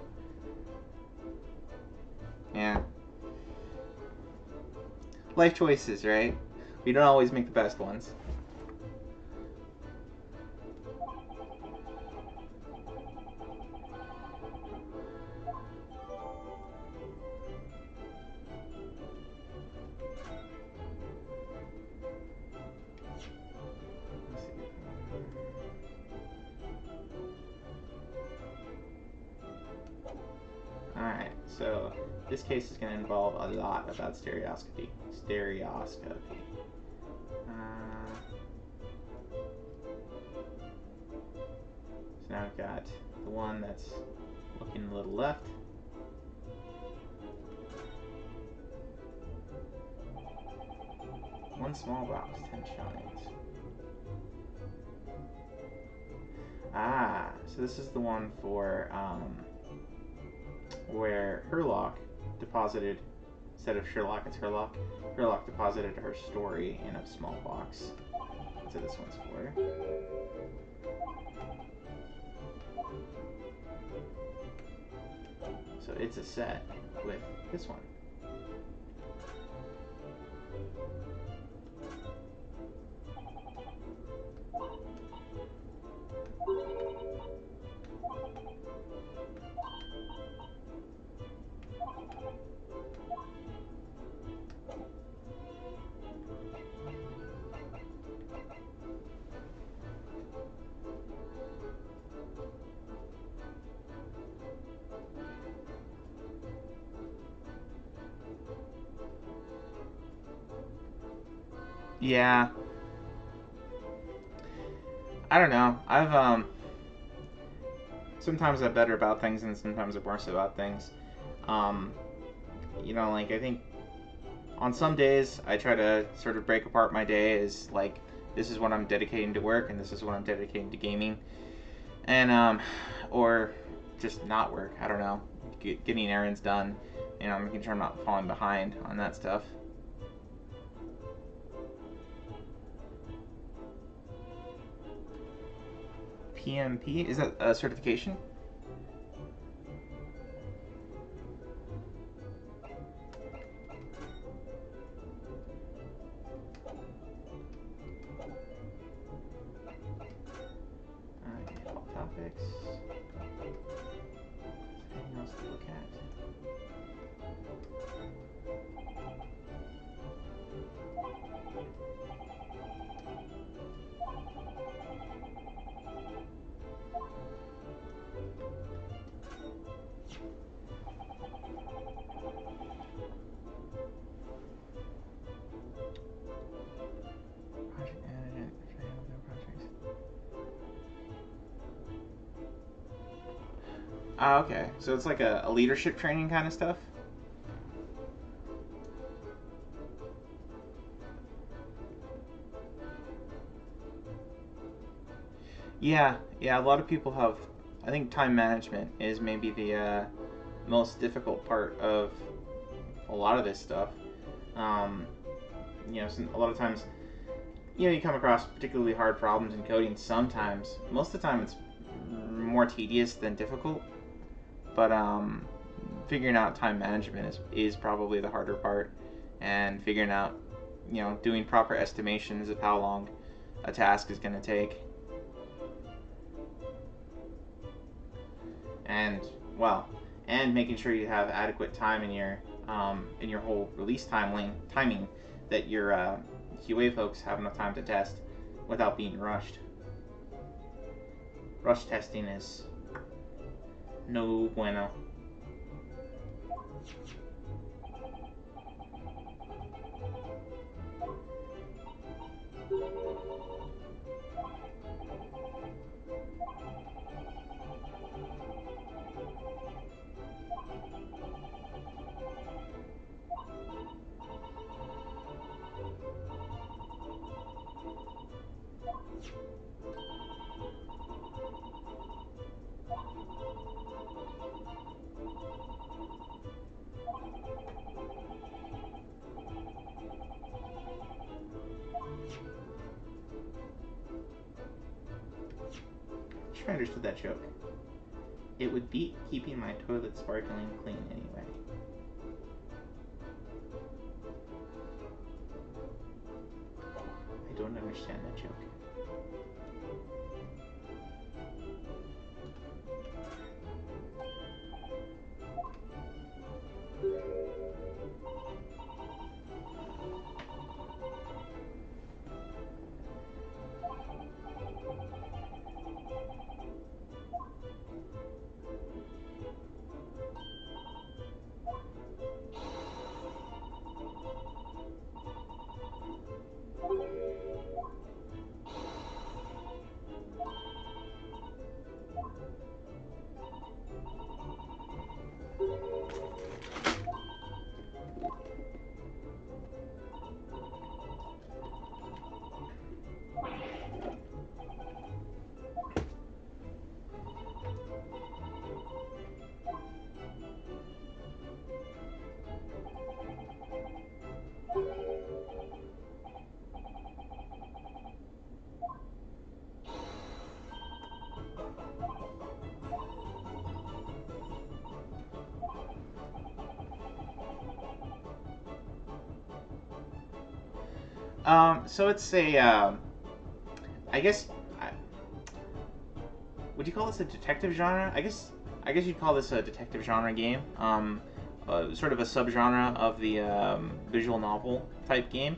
Yeah. Life choices, right? We don't always make the best ones. Alright, so this case is going to involve a lot about stereoscopy. So now I've got the one that's looking a little left. One small box, 10 shillings. So this is the one for where Herlock deposited, instead of Sherlock, it's Herlock. Herlock deposited her story in a small box. That's what this one's for. So it's a set with this one. Yeah. I don't know. Sometimes I'm better about things and sometimes I'm worse about things. Like, I think on some days I try to sort of break apart my day as, like, this is what I'm dedicating to work and this is what I'm dedicating to gaming. And, or just not work. I don't know. Getting errands done. Making sure I'm not falling behind on that stuff. PMP? Is that a certification? Default topics. Anything else to look at? Project management. Okay. So it's like a leadership training kind of stuff? Yeah, a lot of people have. I think time management is maybe the most difficult part of a lot of this stuff. A lot of times, you come across particularly hard problems in coding sometimes. Most of the time it's more tedious than difficult. But figuring out time management is probably the harder part. And figuring out, doing proper estimations of how long a task is going to take. And making sure you have adequate time in your whole release timing that your QA folks have enough time to test without being rushed. Rush testing is no bueno. I understood that joke. It would beat keeping my toilet sparkling clean anyway. I don't understand that joke. So it's a, I guess, would you call this a detective genre? I guess you'd call this a detective genre game. Sort of a subgenre of the visual novel type game.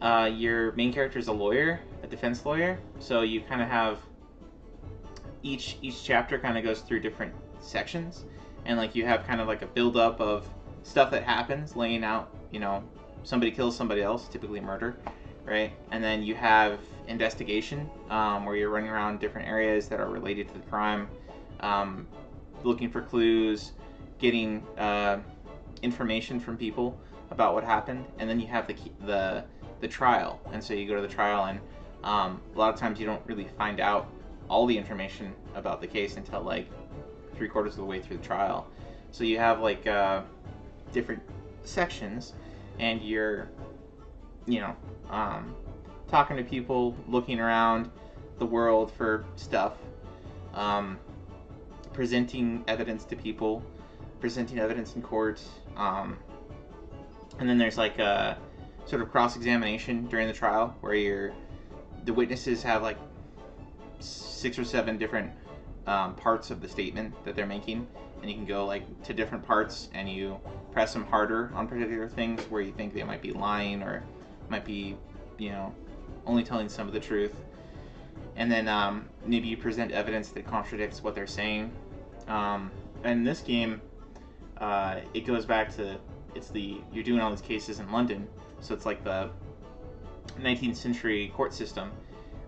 Your main character is a lawyer, a defense lawyer. So you kind of have each chapter kind of goes through different sections, and like you have kind of like a build up of stuff that happens, laying out, somebody kills somebody else, typically murder, right? And then you have investigation, where you're running around different areas that are related to the crime, looking for clues, getting information from people about what happened. And then you have the trial, and so you go to the trial, and a lot of times you don't really find out all the information about the case until like 3/4 of the way through the trial. So you have like different sections, and you're talking to people, looking around the world for stuff, presenting evidence to people, presenting evidence in court, and then there's like a sort of cross-examination during the trial where the witnesses have like 6 or 7 different parts of the statement that they're making, and you can go like to different parts and you press them harder on particular things where you think they might be lying or might be only telling some of the truth. And then maybe you present evidence that contradicts what they're saying. And in this game, it goes back to you're doing all these cases in London, so it's like the 19th century court system,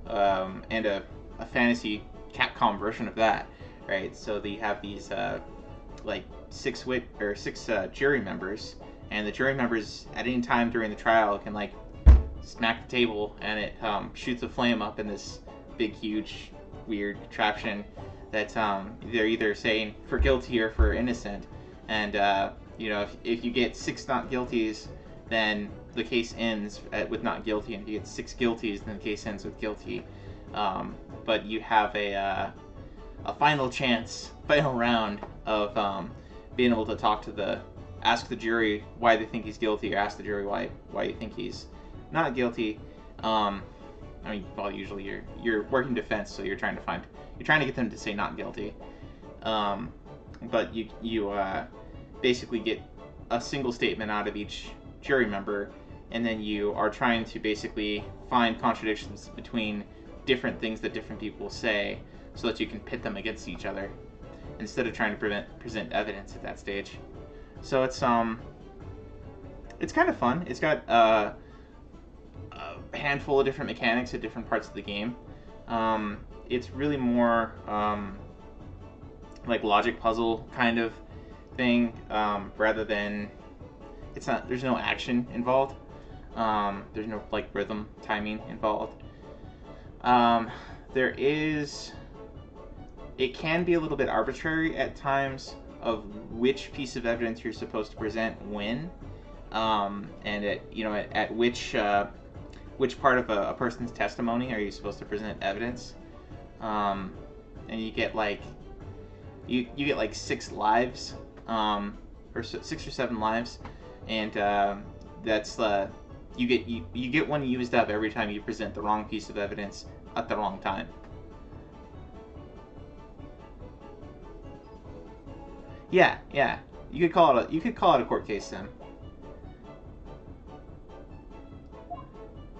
and a fantasy Capcom version of that, right? So they have these like 6 jury members, and the jury members at any time during the trial can like smack the table, and it shoots a flame up in this big, huge, weird contraption that they're either saying for guilty or for innocent. And if you get 6 not guilties, then the case ends with not guilty, and if you get 6 guilties, then the case ends with guilty. But you have a final round of being able to ask the jury why they think he's guilty, or ask the jury why you think he's not guilty. Usually you're working defense, so you're trying to get them to say not guilty. But you basically get a single statement out of each jury member, and then you are trying to basically find contradictions between different things that different people say, so that you can pit them against each other instead of trying to present evidence at that stage. So it's kind of fun. It's got a handful of different mechanics at different parts of the game. It's really more like logic puzzle kind of thing, rather than there's no action involved. There's no like rhythm timing involved. It can be a little bit arbitrary at times of which piece of evidence you're supposed to present when, and at which part of a person's testimony are you supposed to present evidence. And you get like 6 lives, or 6 or 7 lives, and that's you get one used up every time you present the wrong piece of evidence at the wrong time. Yeah. You could call it a court case sim.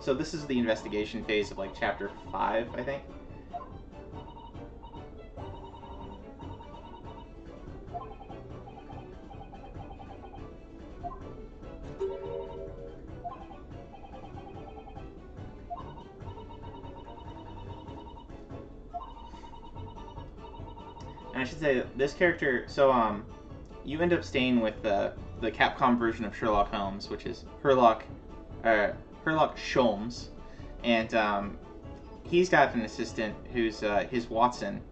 So this is the investigation phase of like chapter 5, I think. And I should say this character, so you end up staying with the Capcom version of Sherlock Holmes, which is Sherlock Sholmes, and he's got an assistant who's his Watson,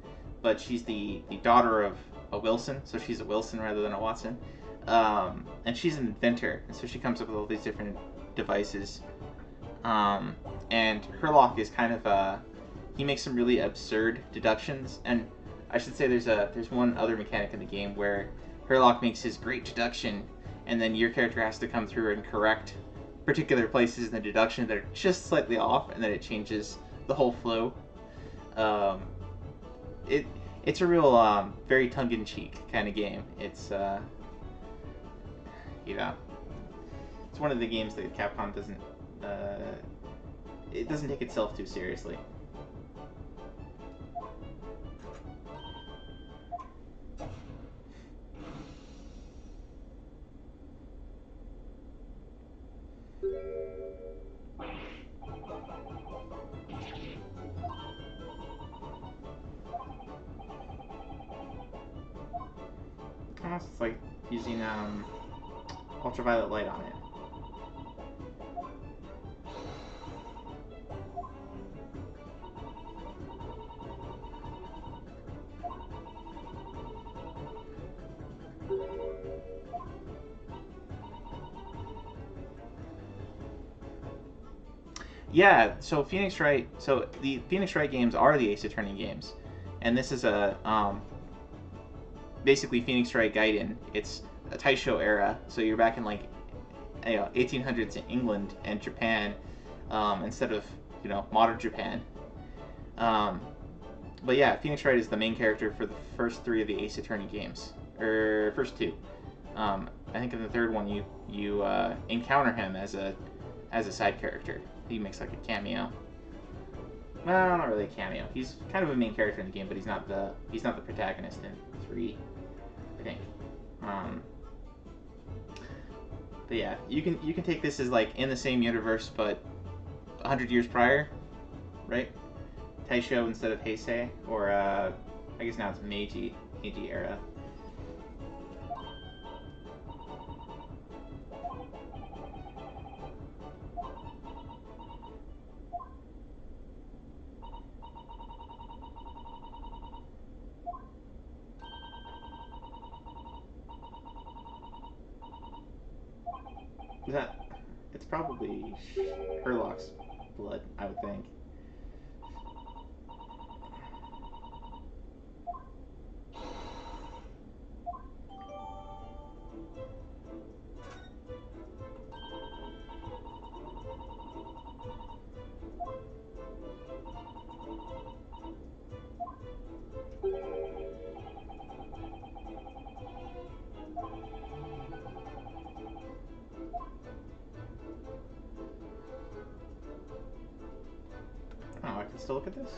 but she's the daughter of a Wilson, so she's a Wilson rather than a Watson, and she's an inventor, and so she comes up with all these different devices, and Sherlock is kind of he makes some really absurd deductions. And I should say there's one other mechanic in the game where Sherlock makes his great deduction, and then your character has to come through and correct particular places in the deduction that are just slightly off, and then it changes the whole flow. Um, it's a real very tongue-in-cheek kind of game. It's you know, it's one of the games that Capcom doesn't it doesn't take itself too seriously. Almost like using ultraviolet light on it. Yeah, so Phoenix Wright. So the Phoenix Wright games are the Ace Attorney games, and this is a basically Phoenix Wright Gaiden. It's a Taisho era, so you're back in like 1800s in England and Japan, instead of modern Japan. But yeah, Phoenix Wright is the main character for the first 3 of the Ace Attorney games, or first 2. I think in the 3rd one you encounter him as a side character. He makes like a cameo. Well, not really a cameo. He's kind of a main character in the game, but he's not the protagonist in 3, I think. But yeah, you can take this as like in the same universe, but 100 years prior, right? Taisho instead of Heisei, or I guess now it's Meiji era. It's probably Herlock's blood, I would think. Oh, I can still look at this?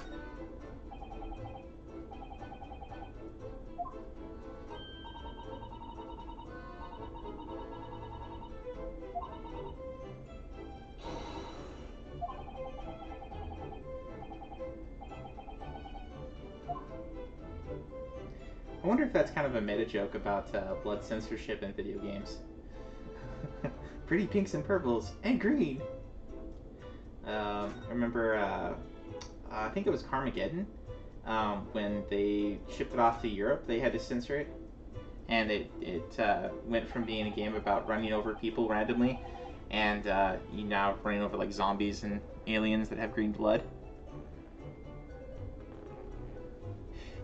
I wonder if that's kind of a meta joke about blood censorship in video games. Pretty pinks and purples and green. I remember, I think it was Carmageddon, when they shipped it off to Europe, they had to censor it, and it went from being a game about running over people randomly, and you now running over like zombies and aliens that have green blood.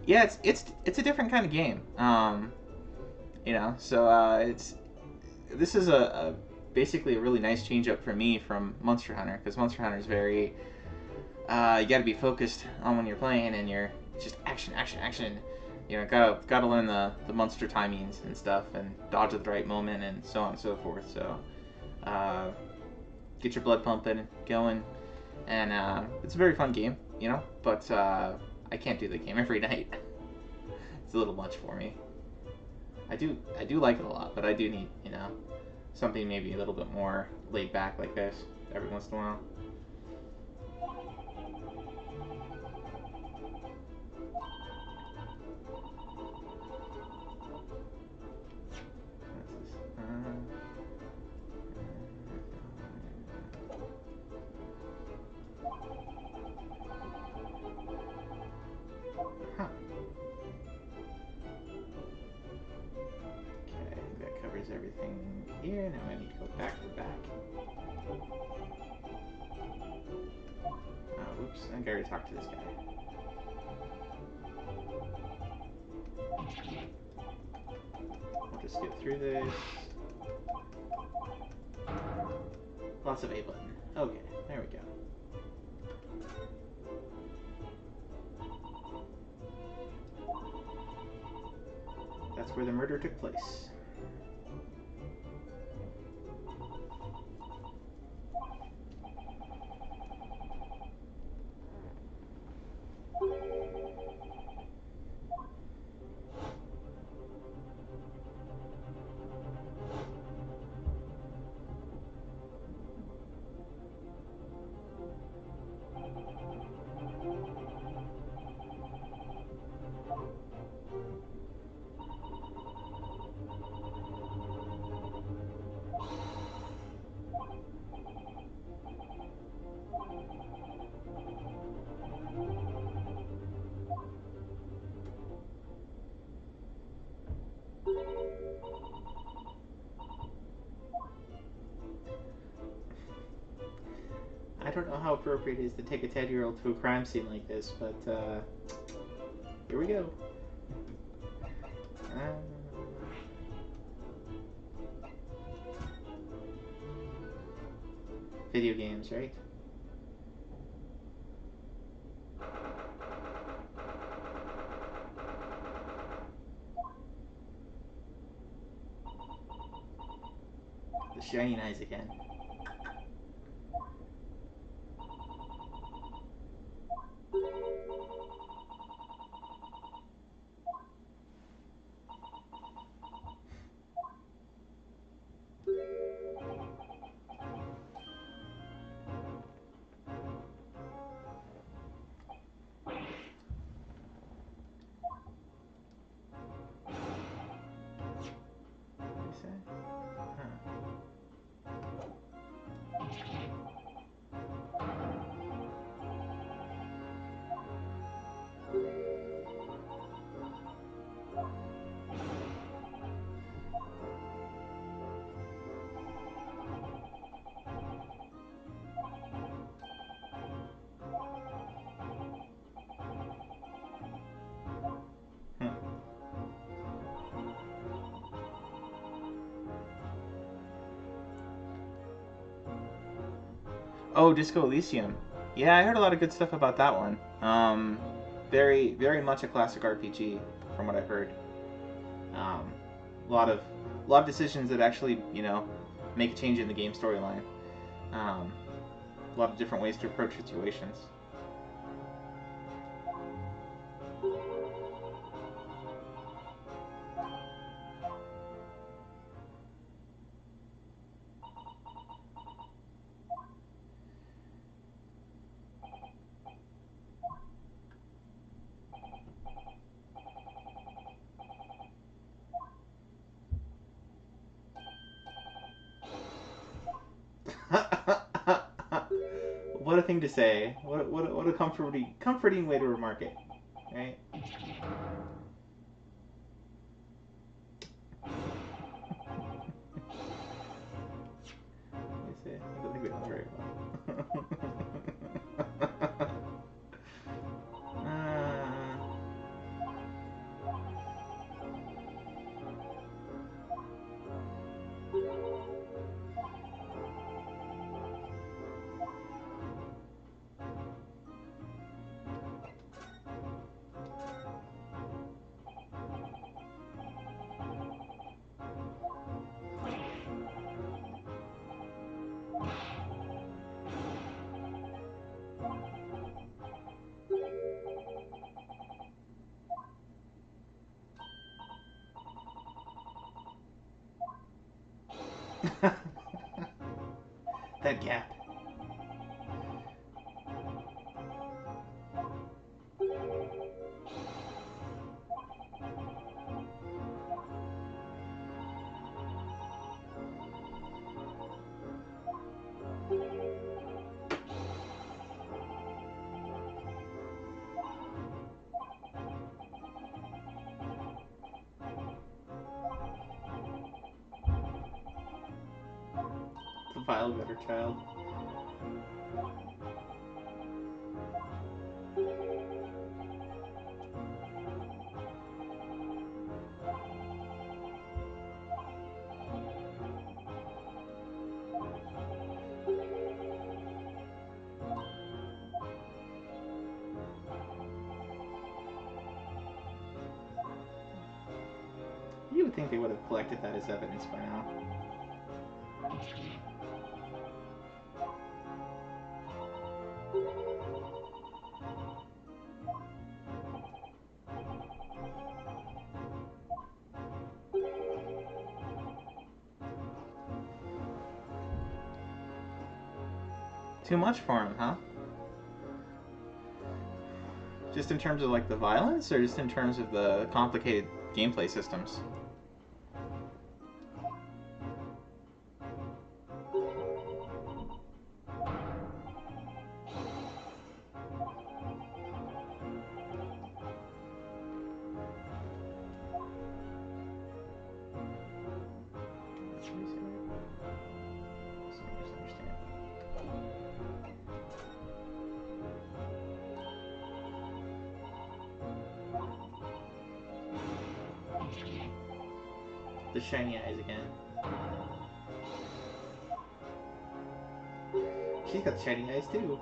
Yeah, it's a different kind of game. So this is basically a really nice change up for me from Monster Hunter, because Monster Hunter is very you got to be focused on when you're playing, and you're just action. Gotta learn the monster timings and stuff, and dodge at the right moment, and so on and so forth. So get your blood pumping, going, and it's a very fun game, but I can't do the game every night. It's a little much for me. I do like it a lot, but I do need, something maybe a little bit more laid back like this every once in a while. Everything here. Now I need to go back to back. Oh, whoops. I think I already talked to this guy. I'll just skip through this. Lots of A button. Okay, there we go. That's where the murder took place. I don't know how appropriate it is to take a 10-year-old to a crime scene like this, but here we go. Video games, right? The shining eyes again. Oh, Disco Elysium. Yeah, I heard a lot of good stuff about that one. Very, very much a classic RPG, from what I've heard. A lot of decisions that actually, make a change in the game storyline. A lot of different ways to approach situations. What a thing to say. What a comforting way to remark it, right? I don't think we know very well. That gap. The vile gutter child. think they would have collected that as evidence by now. Too much for him, huh? Just in terms of like the violence, or just in terms of the complicated gameplay systems? The shiny eyes again. She's got shiny eyes too.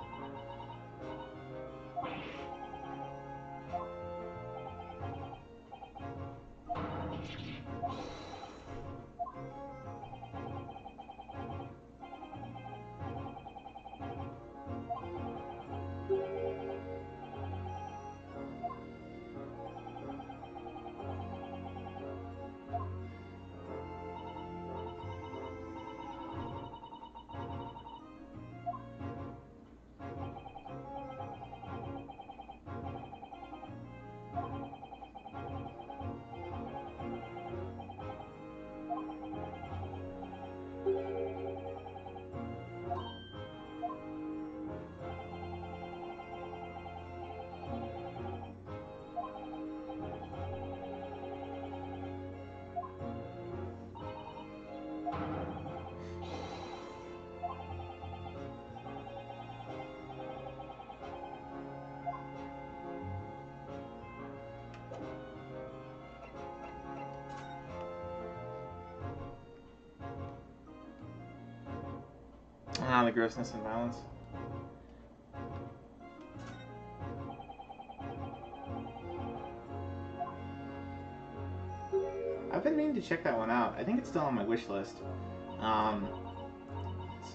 Ah, the grossness and violence. I've been meaning to check that one out. I think it's still on my wish list. It's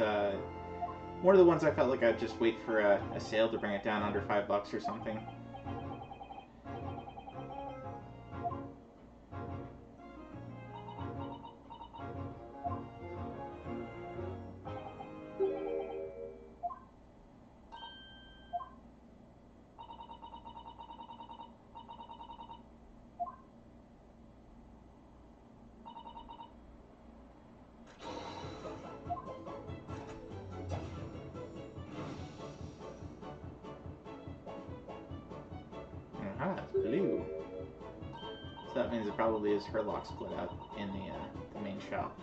one of the ones I felt like I'd just wait for a sale to bring it down under $5 or something. Ah, it's blue. So that means it probably is her lock split out in the main shop.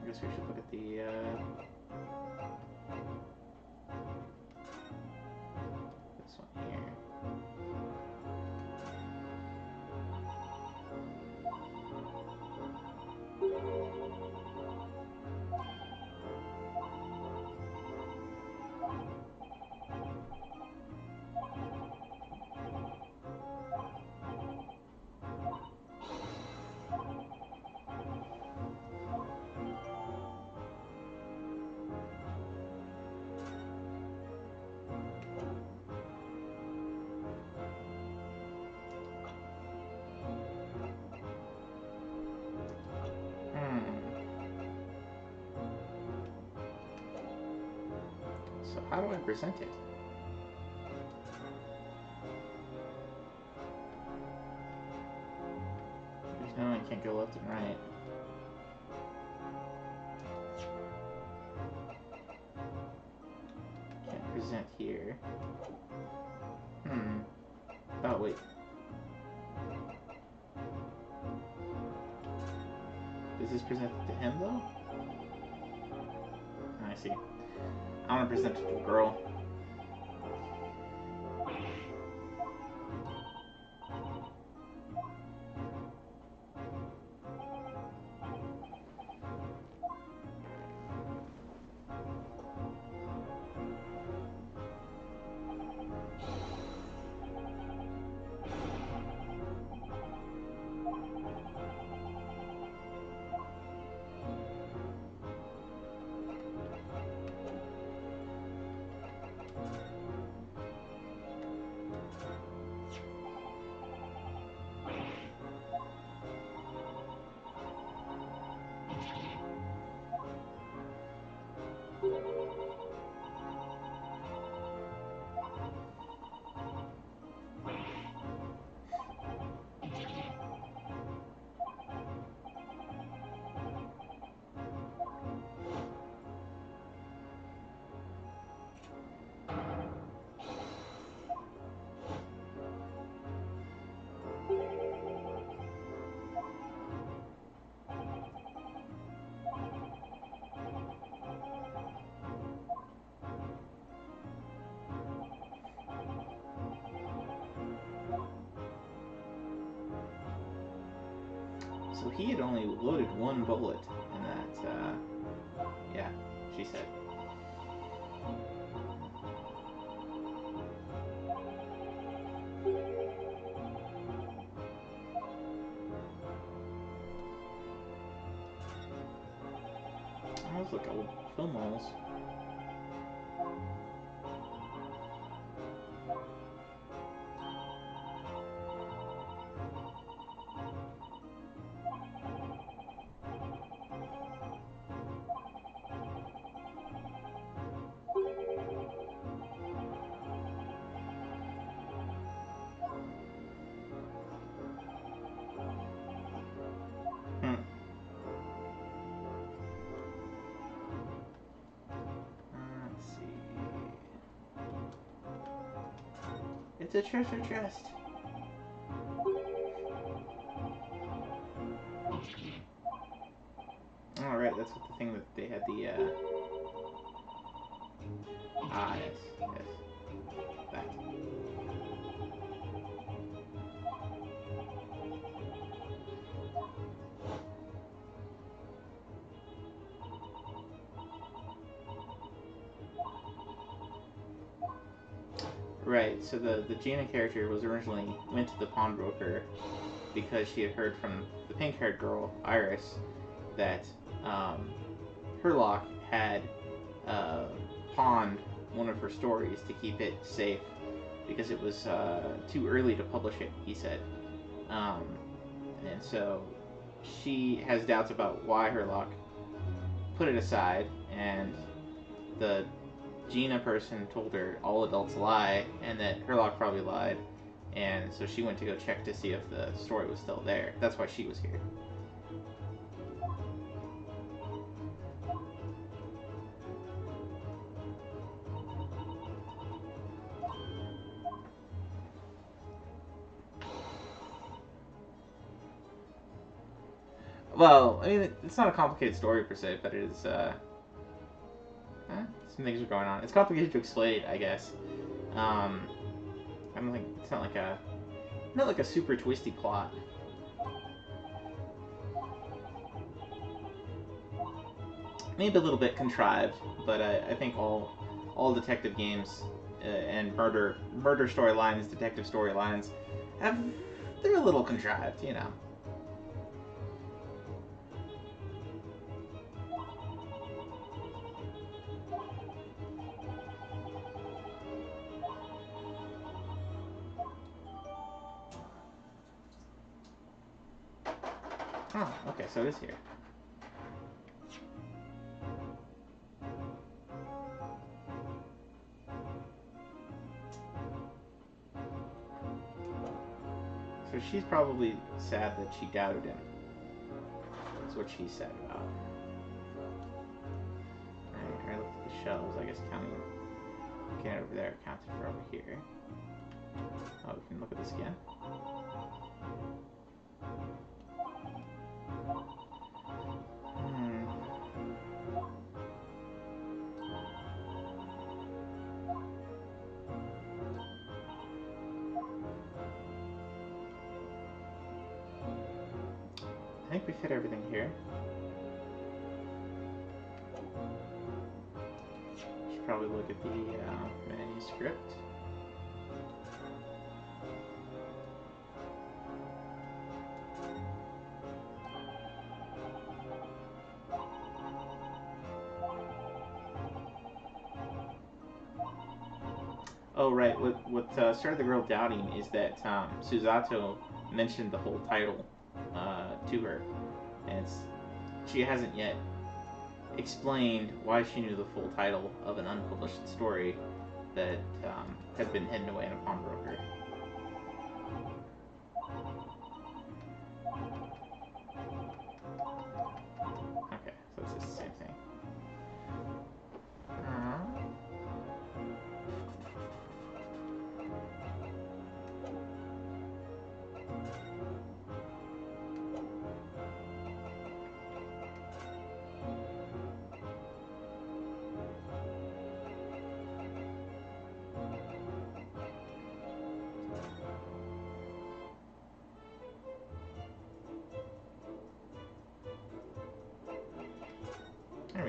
I guess we should look at the this one here. So how do I present it? There's no, I can't go left and right. Can't present here. Oh, wait. Does this present it to him, though? Oh, I see. I want to present it to a girl. So he had only loaded one bullet in that, yeah, she said. Those look old film rolls. It's a treasure chest. All right, that's what the thing that they had the. Ah, yes, that. Right. So the Gina character was originally went to the pawnbroker because she had heard from the pink-haired girl, Iris, that Herlock had pawned one of her stories to keep it safe because it was too early to publish it, he said. And so she has doubts about why Herlock put it aside, and the Gina person told her all adults lie, and that Herlock probably lied, and so she went to go check to see if the story was still there. That's why she was here. Well, I mean, it's not a complicated story per se, but it is, some things are going on. It's complicated to explain, I guess. I don't think, it's not like a super twisty plot. Maybe a little bit contrived, but I think all detective games and murder storylines, detective storylines, they're a little contrived, you know. Oh, okay, so it is here. So she's probably sad that she doubted him. That's what she's sad about. Alright, I looked at the shelves, I guess counting over there counted for over here. Oh, we can look at this again. I think we fit everything here. Should probably look at the manuscript. Oh, right. What started the girl doubting is that Susato mentioned the whole title to her, and she hasn't yet explained why she knew the full title of an unpublished story that had been hidden away in a pawnbroker. Okay, so it's just the same thing.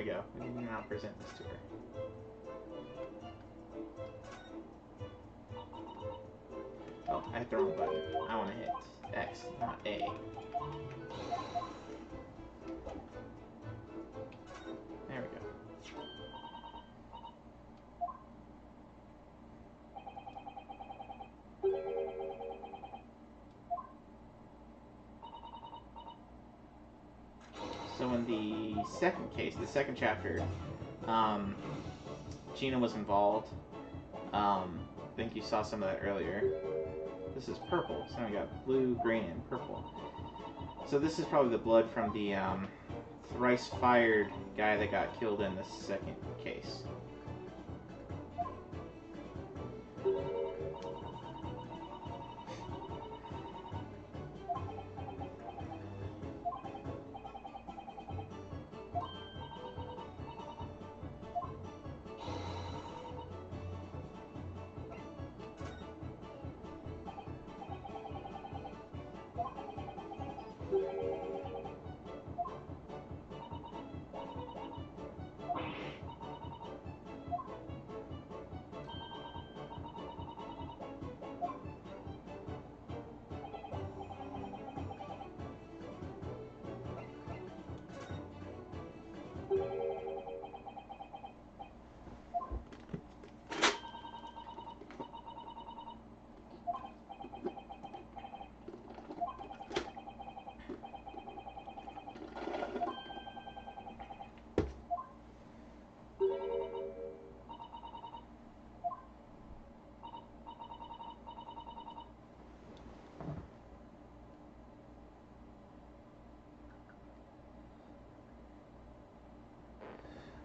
go. We can now present this to her. Oh, I hit the wrong button. I want to hit X, not A. There we go. So in the second case, the second chapter, Gina was involved. I think you saw some of that earlier. This is purple, so now we got blue, green, and purple. So this is probably the blood from the thrice-fired guy that got killed in the second case.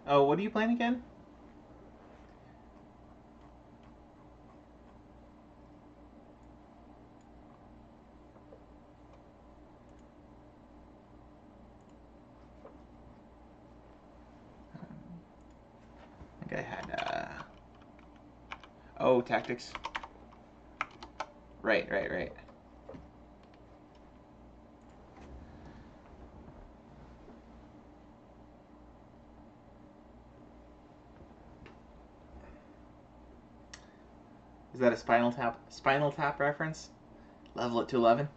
Oh, what are you playing again? I think I had, oh, tactics. Right. Is that a Spinal Tap reference? Level it to 11?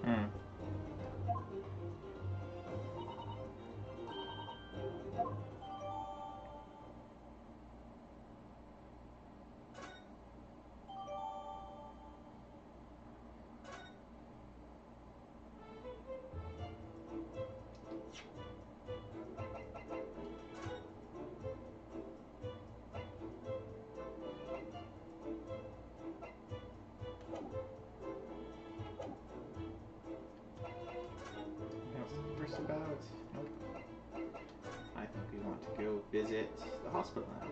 Hmm. Turnsabout. Nope. I think we want to go visit the hospital now.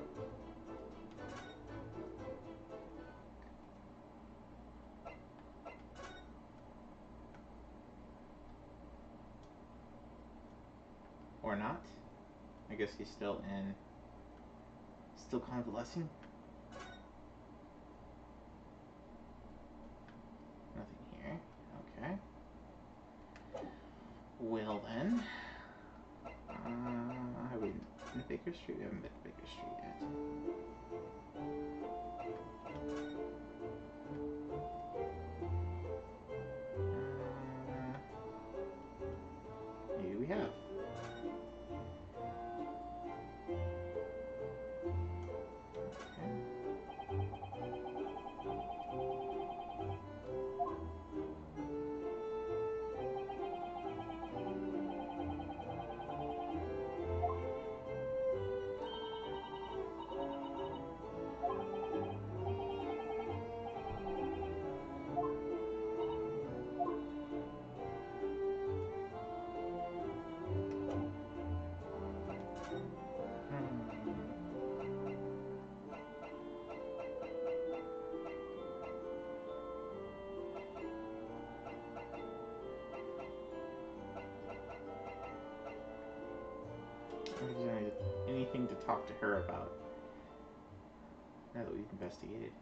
Or not. I guess he's still convalescing. Nothing here. Okay. Well then. Have we been to Baker Street? We haven't been to Baker Street yet. Maybe we have. talk to her about now that we've investigated.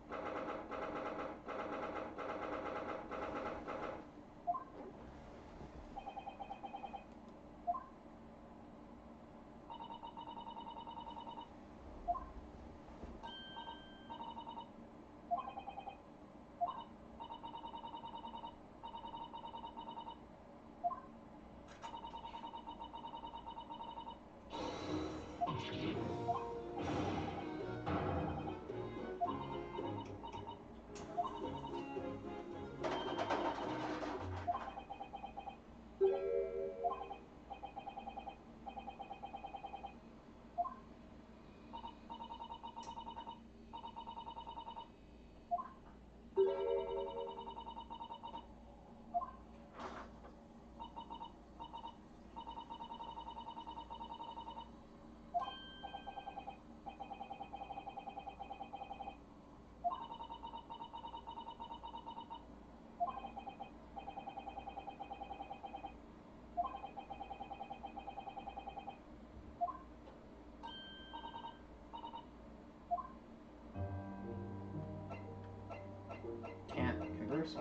Can't converse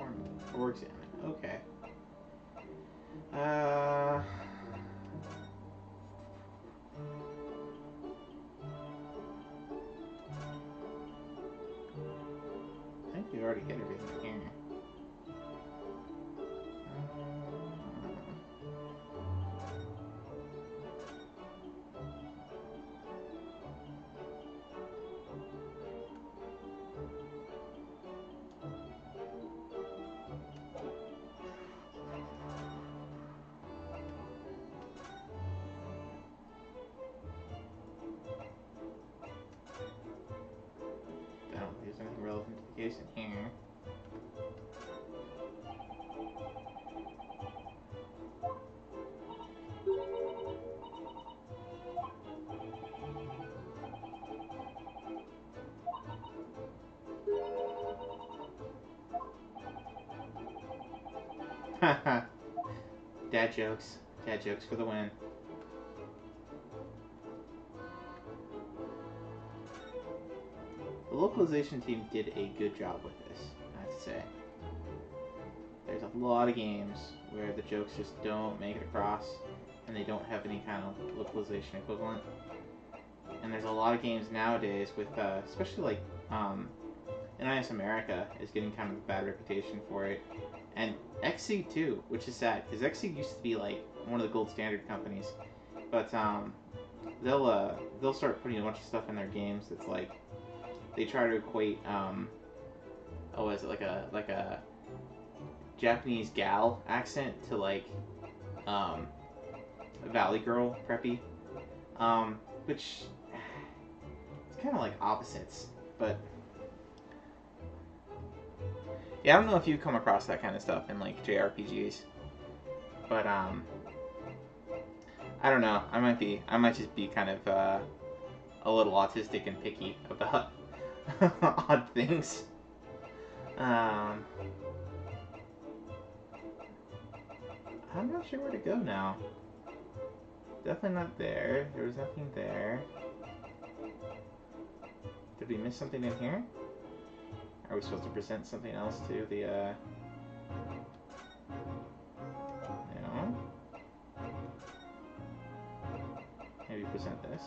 or examine. Okay. I think we already hit everything here. I don't think there's anything relevant to the case in here. Haha. Dad jokes. Dad jokes for the win. The localization team did a good job with this, I have to say. There's a lot of games where the jokes just don't make it across and they don't have any kind of localization equivalent. And there's a lot of games nowadays with, especially like, NIS America is getting kind of a bad reputation for it. And XC too, which is sad, because XC used to be like one of the gold standard companies. But they'll start putting a bunch of stuff in their games that's like, they try to equate, is it like a Japanese gal accent to like, a Valley Girl preppy, which it's kind of like opposites, but yeah, I don't know if you've come across that kind of stuff in like JRPGs, but I don't know. I might just be kind of a little autistic and picky about odd things. I'm not sure where to go now. Definitely not there. There was nothing there. Did we miss something in here? Are we supposed to present something else to the, no? Maybe present this.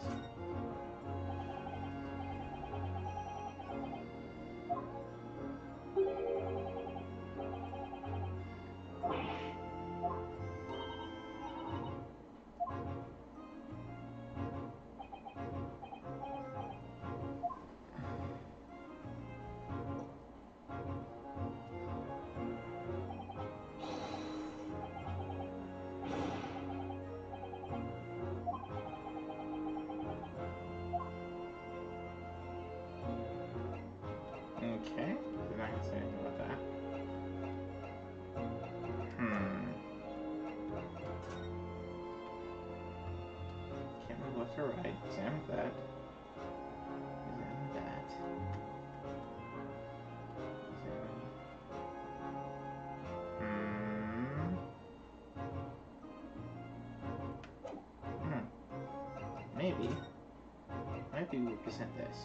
Okay, they're not gonna say anything about that. Can't move left or right. Examine that. Examine that. Examine. Maybe. might be able to present this.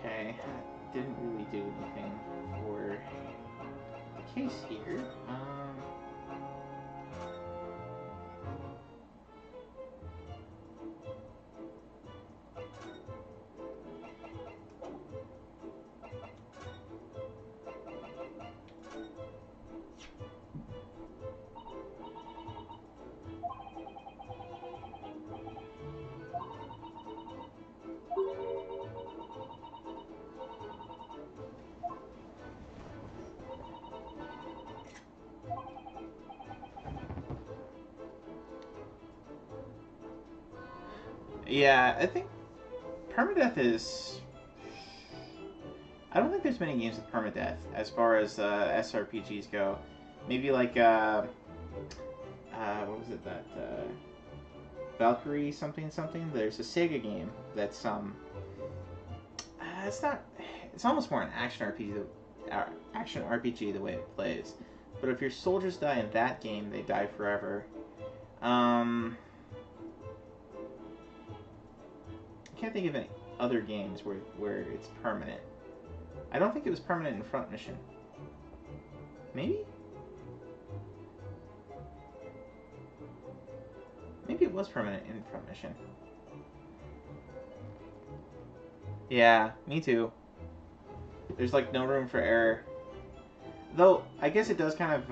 Okay, that didn't really do anything for the case here. Yeah, I think permadeath is... I don't think there's many games with permadeath as far as SRPGs go. Maybe like, what was it, that, Valkyrie something something? There's a Sega game that's, it's not... It's almost more an action RPG the way it plays. But if your soldiers die in that game, they die forever. I can't think of any other games where it's permanent. I don't think it was permanent in Front Mission. Maybe? Maybe it was permanent in Front Mission. Yeah, me too. There's like no room for error. Though, I guess it does kind of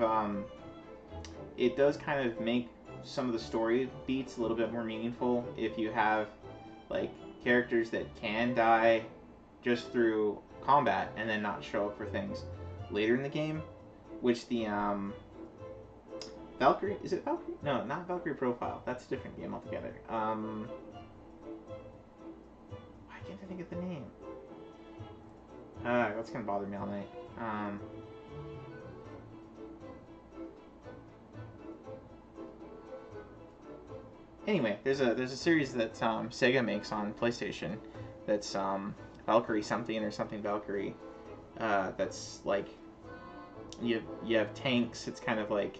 make some of the story beats a little bit more meaningful if you have like characters that can die just through combat and then not show up for things later in the game, which the Valkyrie, is it Valkyrie? No, not Valkyrie Profile. That's a different game altogether. Why can't I think of the name? That's gonna bother me all night. Anyway, there's a series that Sega makes on PlayStation that's Valkyrie something or something Valkyrie. That's like you have tanks. It's kind of like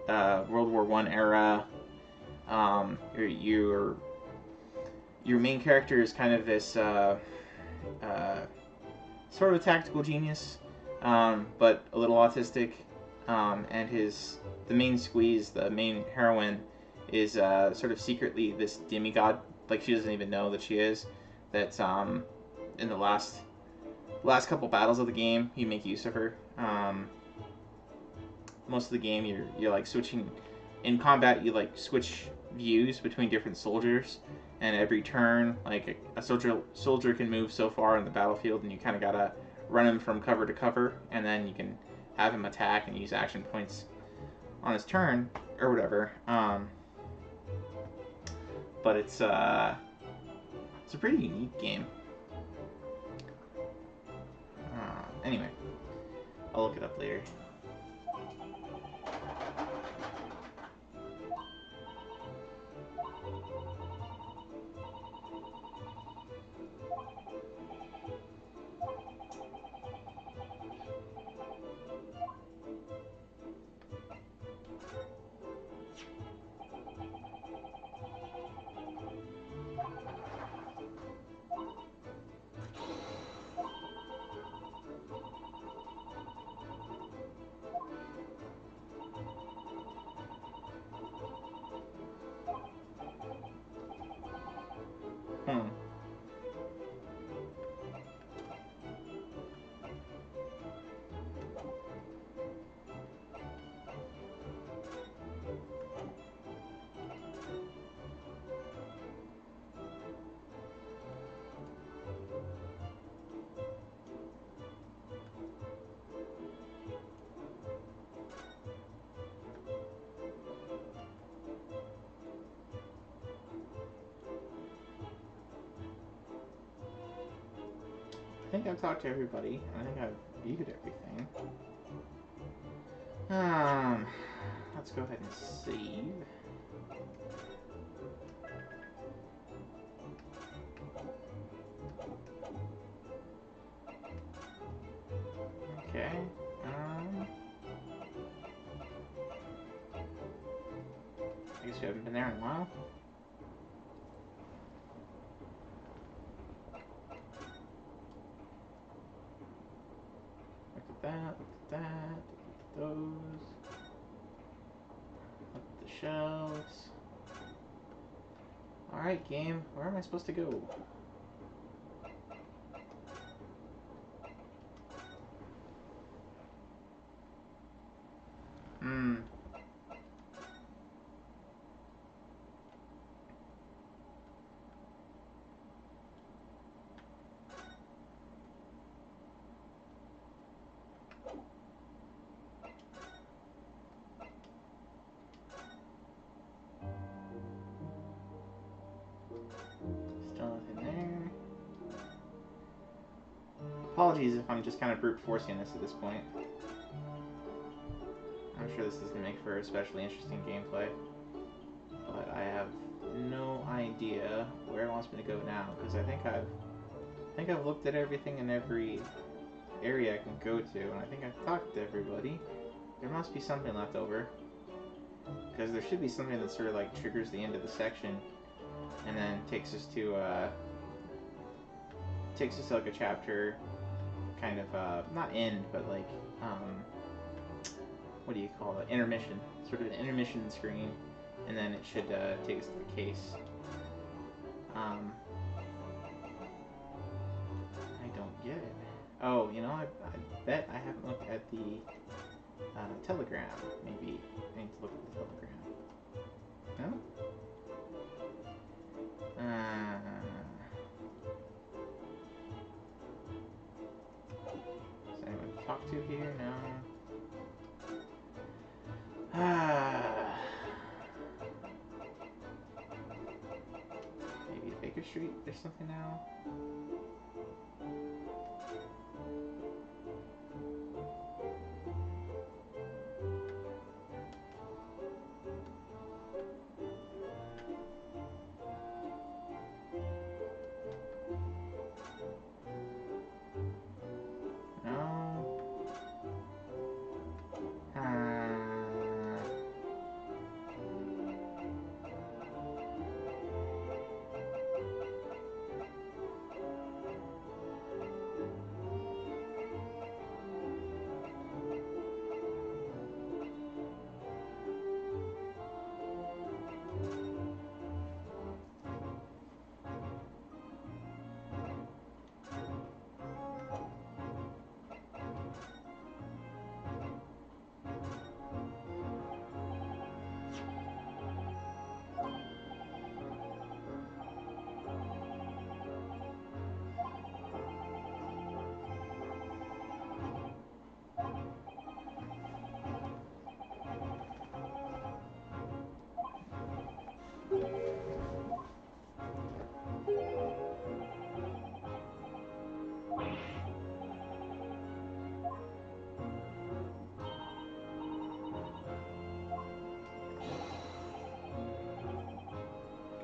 World War I era. Your main character is kind of this sort of a tactical genius, but a little autistic. And the main squeeze, the main heroine, is sort of secretly this demigod. Like she doesn't even know that she is. That's in the last couple battles of the game, you make use of her. Most of the game, you're like switching in combat. You like switch views between different soldiers, and every turn, like a soldier can move so far in the battlefield, and you kind of gotta run him from cover to cover, and then you can have him attack and use action points on his turn or whatever. But it's a pretty unique game. Anyway, I'll look it up later. think I've talked to everybody. I think I've viewed everything. Let's go ahead and save. Okay. I guess you haven't been there in a while. Look at that, look at that, look at those. Look at the shelves. Alright, game, where am I supposed to go? Still nothing there. Apologies if I'm just kind of brute forcing this at this point. I'm sure this is going to make for especially interesting gameplay. But I have no idea where it wants me to go now, because I think I've looked at everything in every area I can go to, and I think I've talked to everybody. There must be something left over, because there should be something that sort of like triggers the end of the section, and then takes us to like a chapter, kind of not end, but like what do you call it? Intermission, sort of an intermission screen, and then it should take us to the case. I don't get it. Oh, you know, I bet I haven't looked at the telegram. Maybe I need to look at the telegram. No? Is anyone to talk to here? No. Maybe Baker Street, there's something now.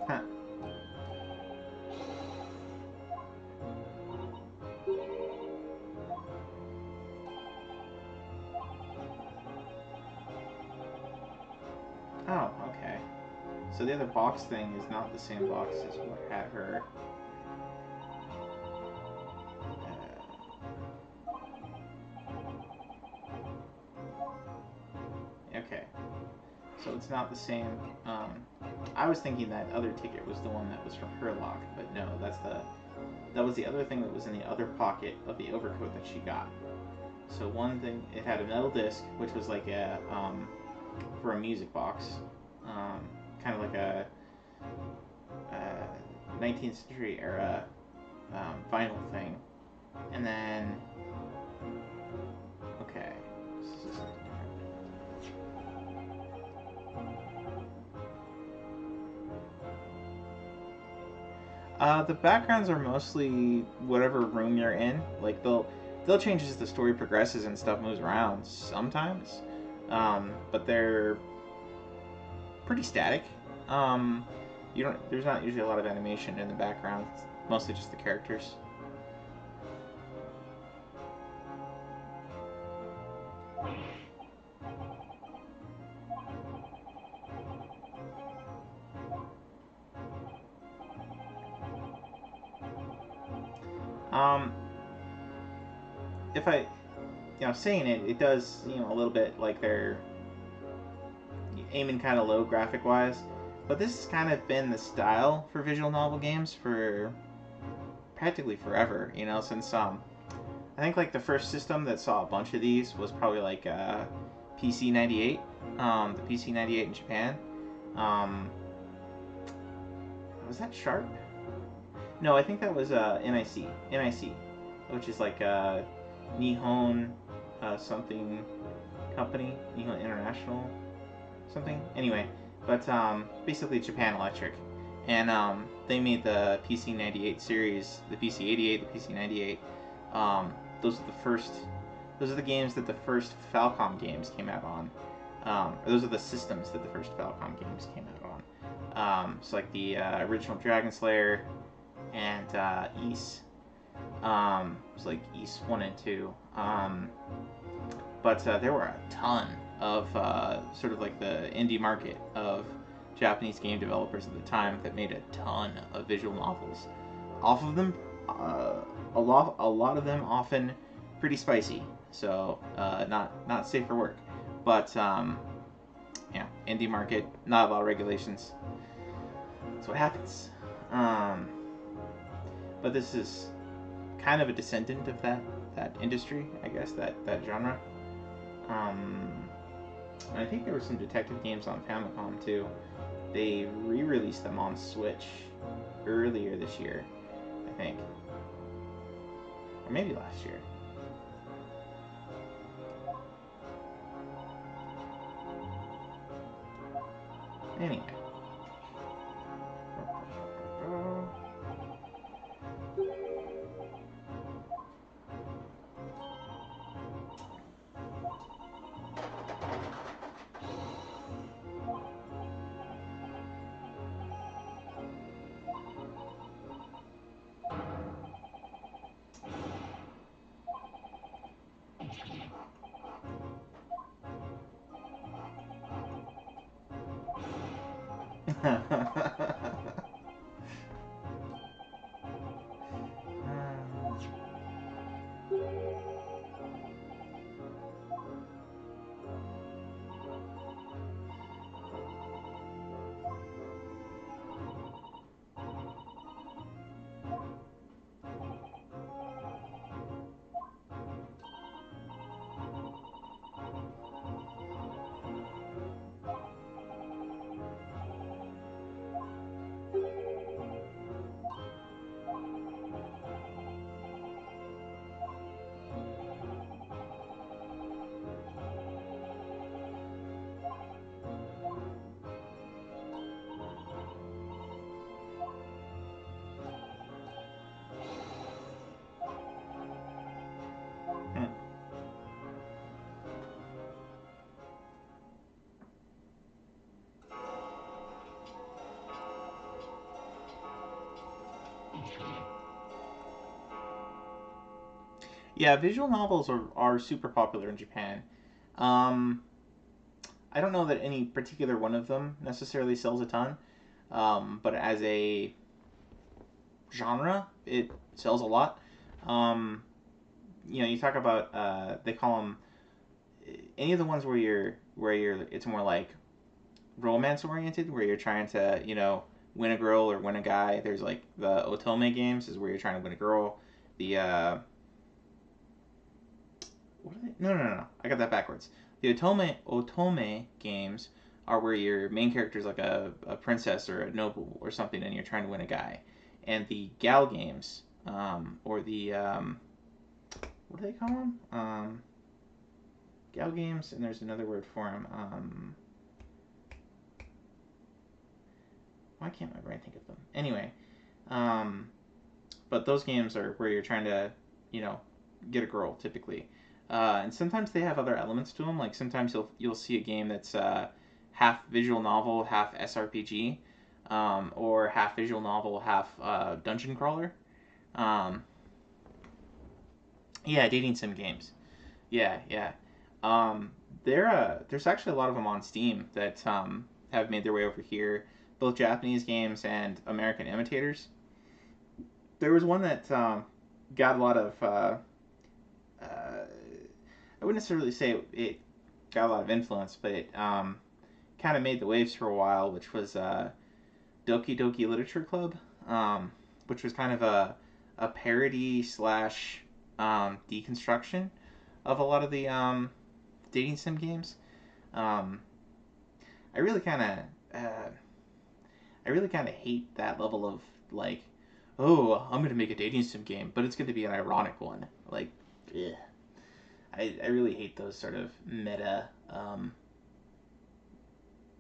Huh. Oh, okay. So the other box thing is not the same box as what had her. Okay. So it's not the same. I was thinking that other ticket was the one that was from her lock, but no, that was the other thing that was in the other pocket of the overcoat that she got. So one thing, it had a metal disc, which was like a for a music box, kind of like a 19th century era vinyl thing, and then okay, this is something different. The backgrounds are mostly whatever room you're in. Like they'll change as the story progresses and stuff moves around sometimes, but they're pretty static. Um, you don't. There's not usually a lot of animation in the background. It's mostly just the characters. Um, if I, saying it, it does, a little bit like they're aiming kind of low graphic wise, but this has kind of been the style for visual novel games for practically forever. Since I think like the first system that saw a bunch of these was probably like PC 98, the PC 98 in Japan. Um, was that Sharp? No, I think that was NIC, which is like Nihon something company, Nihon International something. Anyway, but basically Japan Electric, and they made the PC 98 series, the PC 88, the PC 98. Those are the first. Those are the games that the first Falcom games came out on. Or those are the systems that the first Falcom games came out on. So like the original Dragon Slayer and Ys. So like Ys 1 and 2. But there were a ton of sort of like the indie market of Japanese game developers at the time that made a ton of visual novels. Off of them, a lot of them often pretty spicy, so not safe for work. But indie market, not a lot of regulations. That's what happens. But this is kind of a descendant of that industry, I guess, that genre. I think there were some detective games on Famicom too. They re-released them on Switch earlier this year, I think, or maybe last year. Anyway. Yeah, visual novels are super popular in Japan. Um, I don't know that any particular one of them necessarily sells a ton, but as a genre, it sells a lot. Um, you talk about they call them any of the ones where you're it's more like romance oriented, where you're trying to win a girl or win a guy. There's like the otome games is where you're trying to win a girl. The what are they? No. I got that backwards. The otome games are where your main character is like a princess or a noble or something, and you're trying to win a guy. And the gal games, or the what do they call them? Gal games, and there's another word for them. Why can't my brain think of them? Anyway, But those games are where you're trying to, get a girl typically. And sometimes they have other elements to them. Like sometimes you'll see a game that's half visual novel, half SRPG, or half visual novel, half dungeon crawler. Um, yeah, dating sim games. Yeah, yeah. There's actually a lot of them on Steam that have made their way over here, both Japanese games and American imitators. There was one that got a lot of. I wouldn't necessarily say it got a lot of influence, but it kind of made the waves for a while, which was Doki Doki Literature Club, which was kind of a parody slash deconstruction of a lot of the dating sim games. Um, I really kind of I really kind of hate that level of like, oh, I'm gonna make a dating sim game, but it's gonna be an ironic one. Like, ugh. I really hate those sort of meta,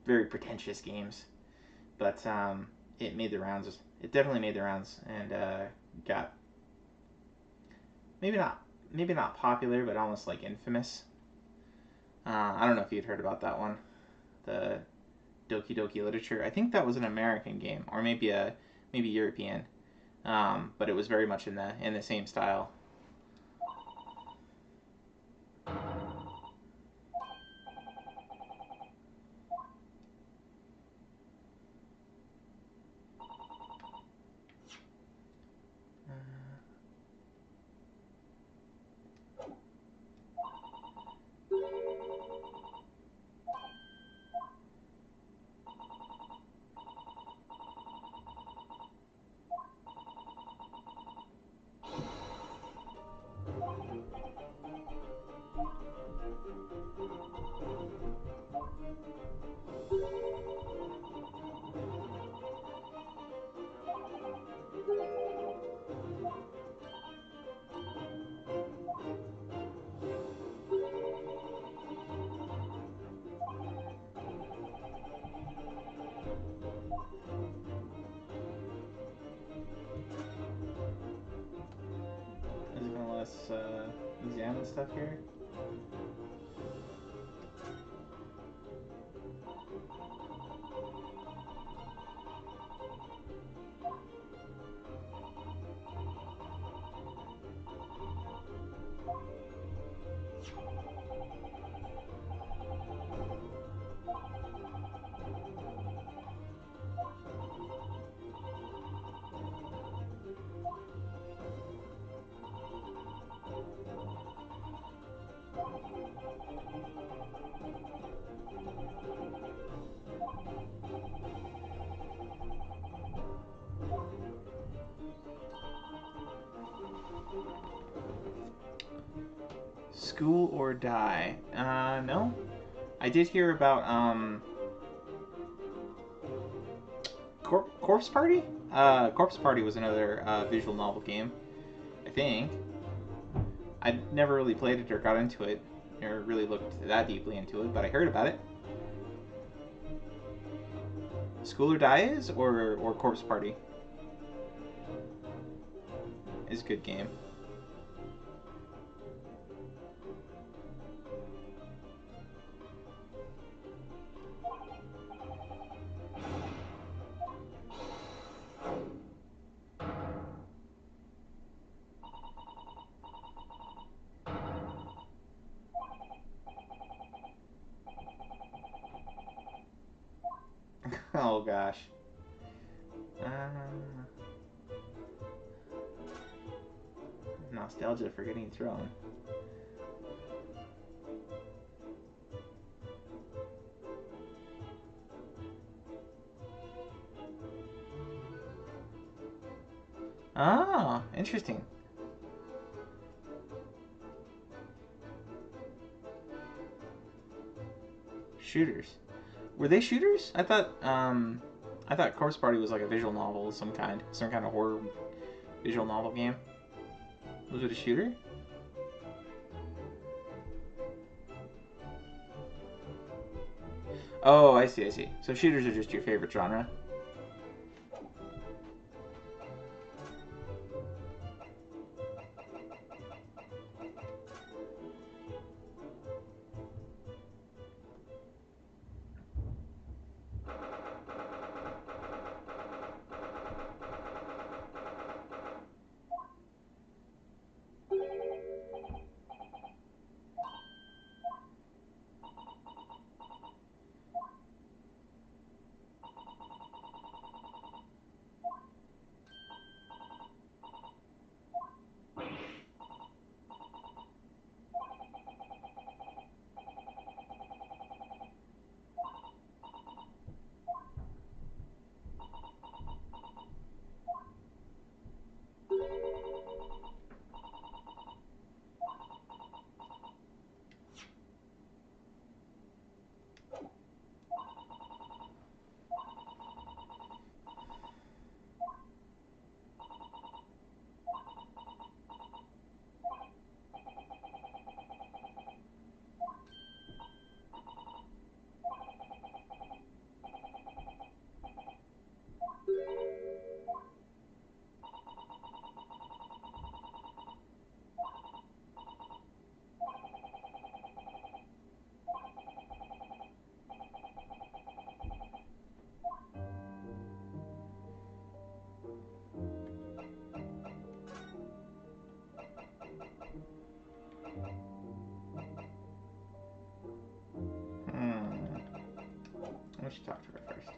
very pretentious games. But it made the rounds. It definitely made the rounds and got maybe not popular, but almost like infamous. I don't know if you'd heard about that one, the Doki Doki Literature. I think that was an American game, or maybe European, but it was very much in the same style. Is it gonna let us examine stuff here? School or Die? No. I did hear about Corpse Party. Corpse Party was another visual novel game. I think I never really played it or got into it, or really looked that deeply into it, but I heard about it. School or Die is, or Corpse Party is a good game. Oh gosh. Nostalgia for getting thrown. Ah, interesting. Shooters. Were they shooters? I thought Corpse Party was like a visual novel of some kind of horror visual novel game. Was it a shooter? Oh, I see. So shooters are just your favorite genre. should talk to her first.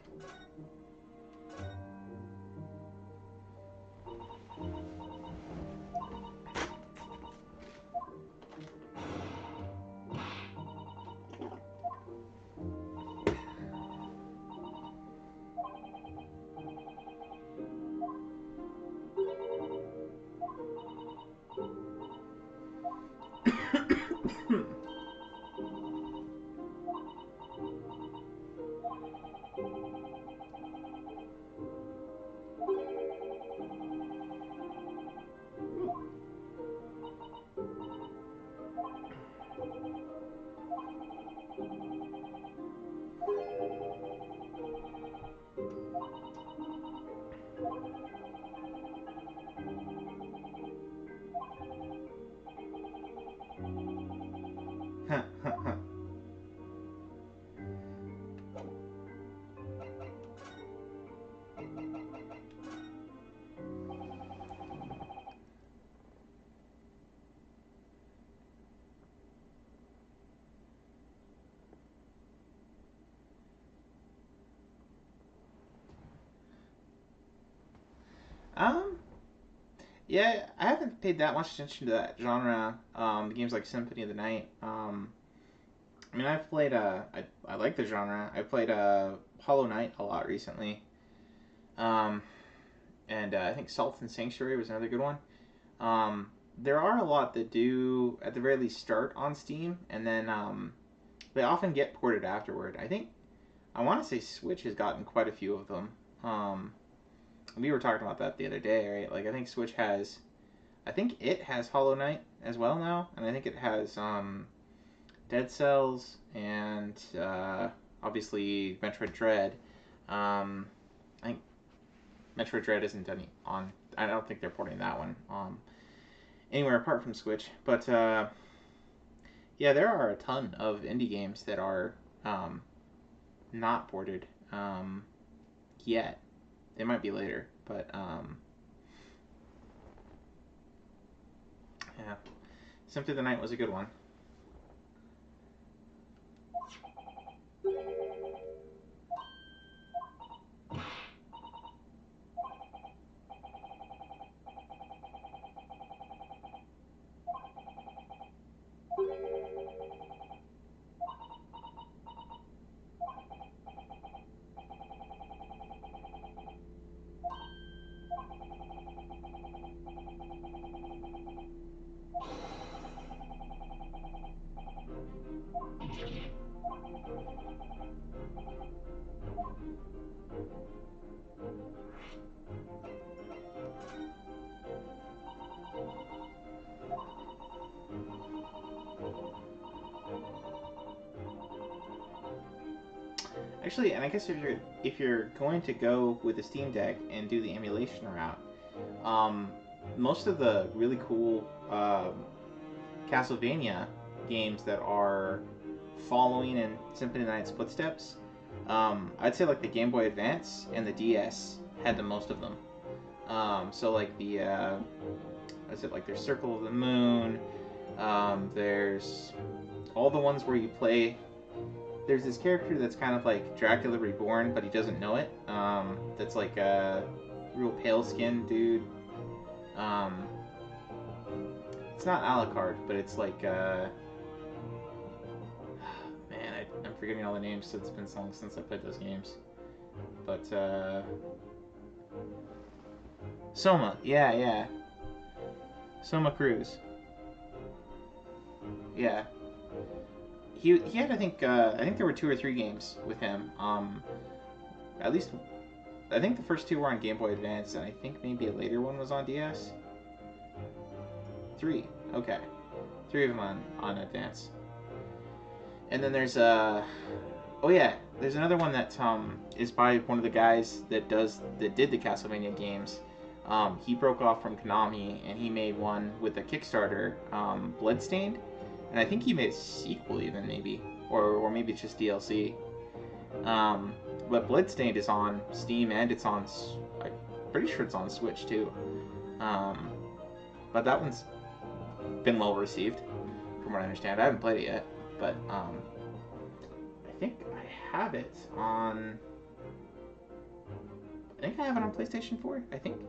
Yeah, I haven't paid that much attention to that genre. Games like Symphony of the Night. I mean, I've played. I like the genre. I played Hollow Knight a lot recently. Um, and I think Salt and Sanctuary was another good one. There are a lot that do, at the very least, start on Steam, and then they often get ported afterward. I want to say Switch has gotten quite a few of them. We were talking about that the other day, right? Like, I think it has Hollow Knight as well now, and I think it has Dead Cells and obviously Metroid Dread. I think Metroid Dread isn't any on. I don't think they're porting that one anywhere apart from Switch. But yeah, there are a ton of indie games that are not ported yet. They might be later, but yeah. Symphony of the Night was a good one. Actually, and I guess if you're going to go with the Steam Deck and do the emulation route, most of the really cool Castlevania games that are following in Symphony of the Night's footsteps, I'd say like the Game Boy Advance and the DS had the most of them. So like there's Circle of the Moon, there's all the ones where you play. There's this character that's kind of like Dracula Reborn, but he doesn't know it. That's like a real pale skinned dude. It's not Alucard, but it's like man, I'm forgetting all the names. So it's been so long since I played those games. But Soma, yeah, Soma Cruz, yeah. He had I think there were 2 or 3 games with him. At least I think the first 2 were on Game Boy Advance, and I think maybe a later one was on DS. 3, okay, 3 of them on Advance. And then there's oh yeah, there's another one that is by one of the guys that did the Castlevania games. He broke off from Konami and he made one with a Kickstarter, Bloodstained. And I think he made a sequel even, maybe. Or maybe it's just DLC. But Bloodstained is on Steam and it's on... I'm pretty sure it's on Switch, too. But that one's been well received, from what I understand. I haven't played it yet. But I think I have it on. I think I have it on PlayStation 4. I think.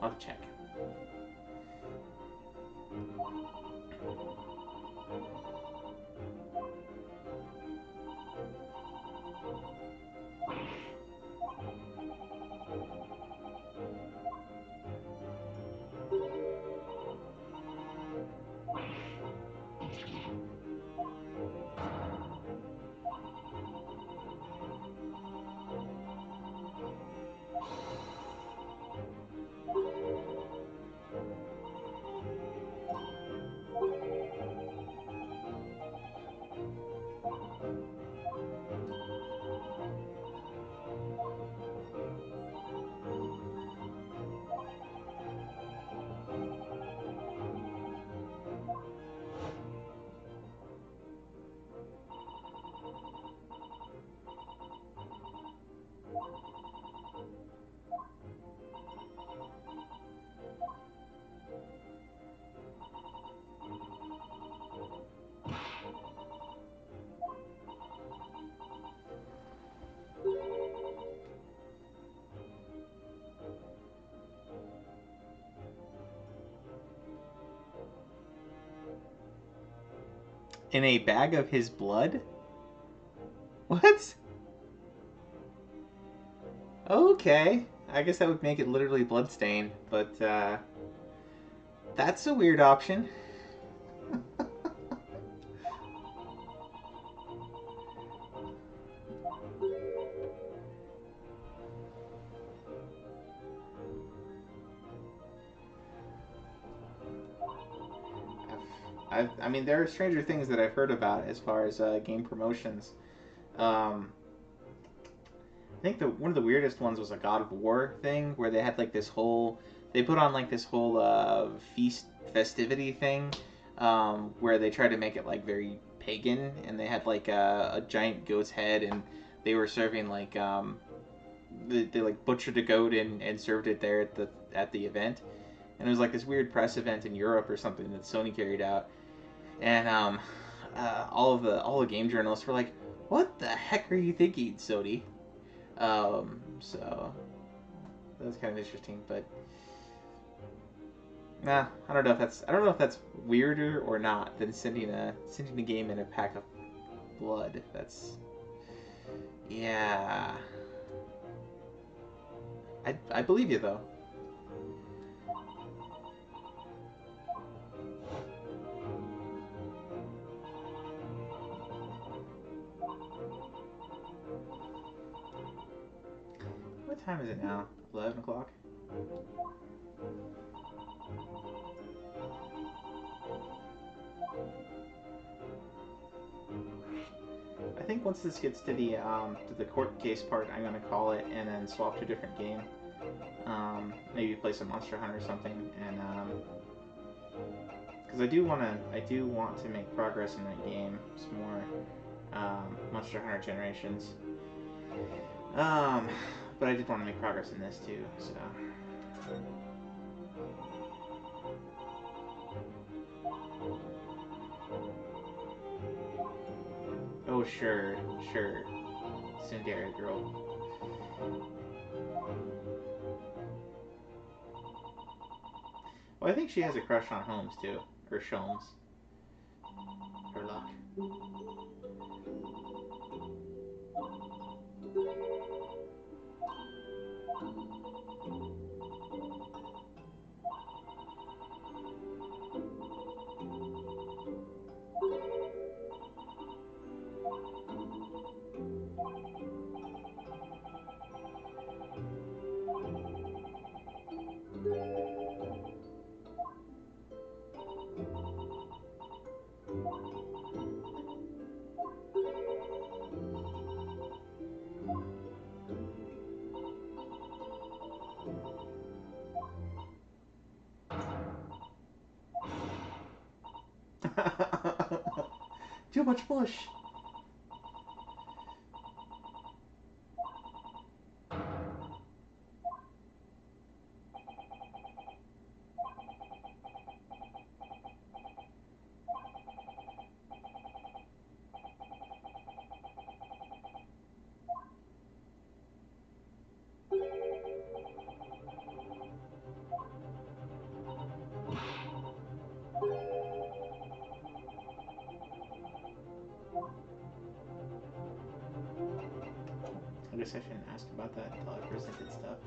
I'll have to check. In a bag of his blood? What? Okay. I guess that would make it literally bloodstained, but that's a weird option. I mean, there are stranger things that I've heard about as far as game promotions. I think one of the weirdest ones was a God of War thing where they had like this whole, they put on like this whole feast festivity thing where they tried to make it like very pagan, and they had like a giant goat's head, and they were serving like they like butchered a goat and served it there at the event, and it was like this weird press event in Europe or something that Sony carried out. And all the game journalists were like, "What the heck are you thinking, Sony?" So that was kind of interesting, but nah, I don't know if that's weirder or not than sending a game in a pack of blood. That's, yeah. I believe you though. What time is it now? 11 o'clock? I think once this gets to the court case part, I'm gonna call it and then swap to a different game. Maybe play some Monster Hunter or something, and because I do want to make progress in that game. Some more Monster Hunter Generations. But I did want to make progress in this too, so. Oh, sure. Tsundere girl. Well, I think she has a crush on Holmes too, or Sholmes. Her luck. Too much bush. guess I shouldn't ask about that until I presented stuff.